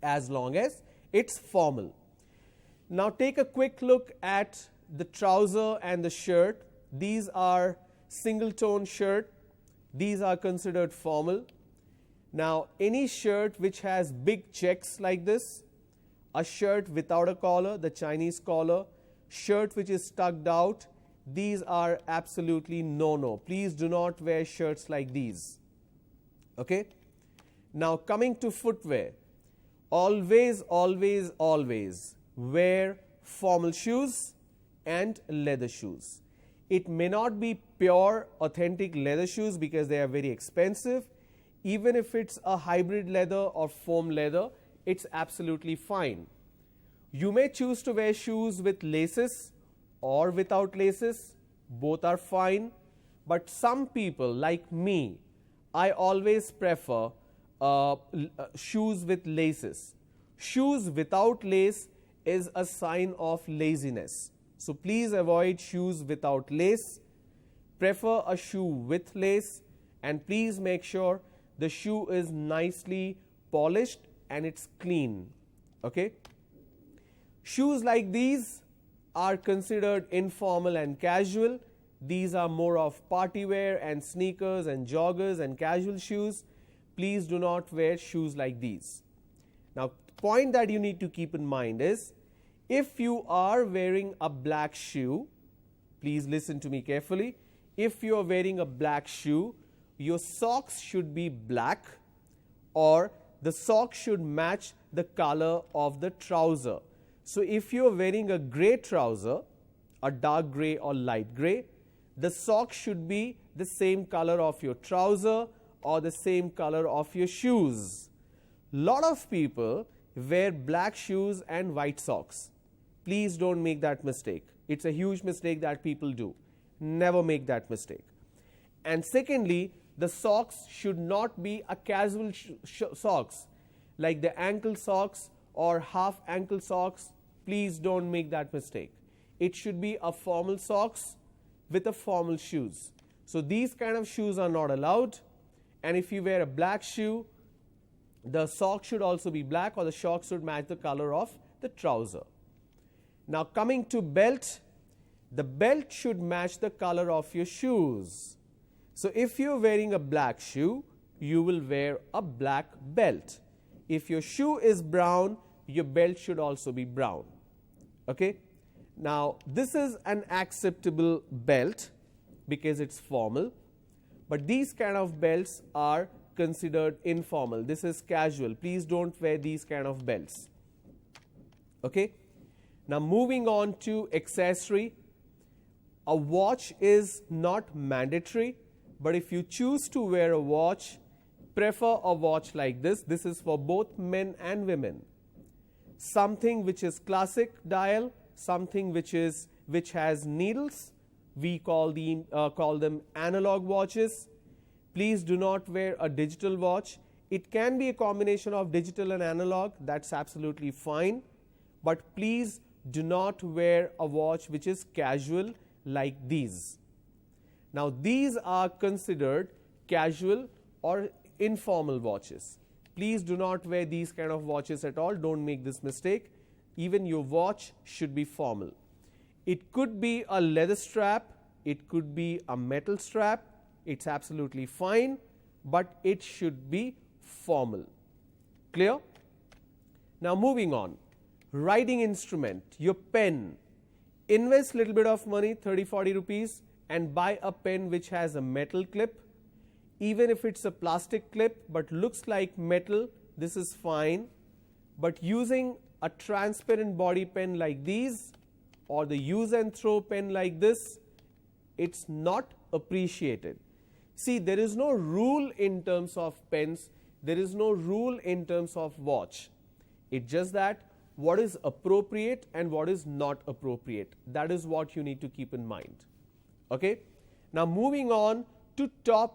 as long as it's formal. Now take a quick look at the trouser and the shirt. These are single tone shirt. These are considered formal. Now any shirt which has big checks like this, a shirt without a collar, the Chinese collar, shirt which is tucked out, these are absolutely no-no. Please do not wear shirts like these. Okay? Now coming to footwear, always, always, always wear formal shoes and leather shoes. It may not be pure authentic leather shoes because they are very expensive. Even if it's a hybrid leather or foam leather, it's absolutely fine. You may choose to wear shoes with laces or without laces. Both are fine. But some people like me, I always prefer shoes with laces. Shoes without lace is a sign of laziness. So please avoid shoes without lace. Prefer a shoe with lace, and please make sure the shoe is nicely polished and it's clean. Okay? Shoes like these are considered informal and casual. These are more of party wear and sneakers and joggers and casual shoes. Please do not wear shoes like these. Now, the point that you need to keep in mind is, if you are wearing a black shoe, please listen to me carefully. If you are wearing a black shoe, your socks should be black, or the socks should match the color of the trouser. So if you are wearing a grey trouser, a dark grey or light grey, the socks should be the same color of your trouser or the same color of your shoes. Lot of people wear black shoes and white socks. Please don't make that mistake. It's a huge mistake that people do. Never make that mistake. And secondly, the socks should not be a casual socks like the ankle socks or half ankle socks. Please don't make that mistake. It should be a formal socks with a formal shoes. So these kind of shoes are not allowed. And if you wear a black shoe, the sock should also be black, or the socks should match the color of the trouser. Now coming to belt, the belt should match the color of your shoes. So if you're wearing a black shoe, you will wear a black belt. If your shoe is brown, your belt should also be brown. Okay? Now this is an acceptable belt because it's formal, but these kind of belts are considered informal. This is casual. Please don't wear these kind of belts. Okay? Now moving on to accessory. A watch is not mandatory, but if you choose to wear a watch, prefer a watch like this. This is for both men and women. Something which is classic dial, something which has needles, we call them analog watches. Please do not wear a digital watch. It can be a combination of digital and analog, that's absolutely fine, but please do not wear a watch which is casual like these. Now these are considered casual or informal watches. Please do not wear these kind of watches at all. Don't make this mistake. Even your watch should be formal. It could be a leather strap, it could be a metal strap, it's absolutely fine, but it should be formal. Clear? Now moving on. Writing instrument, your pen. Invest little bit of money, 30-40 rupees, and buy a pen which has a metal clip. Even if it's a plastic clip but looks like metal, this is fine. But using a transparent body pen like these or the use and throw pen like this, it's not appreciated. See, there is no rule in terms of pens, there is no rule in terms of watch. It's just that what is appropriate and what is not appropriate. That is what you need to keep in mind. Okay? Now moving on to top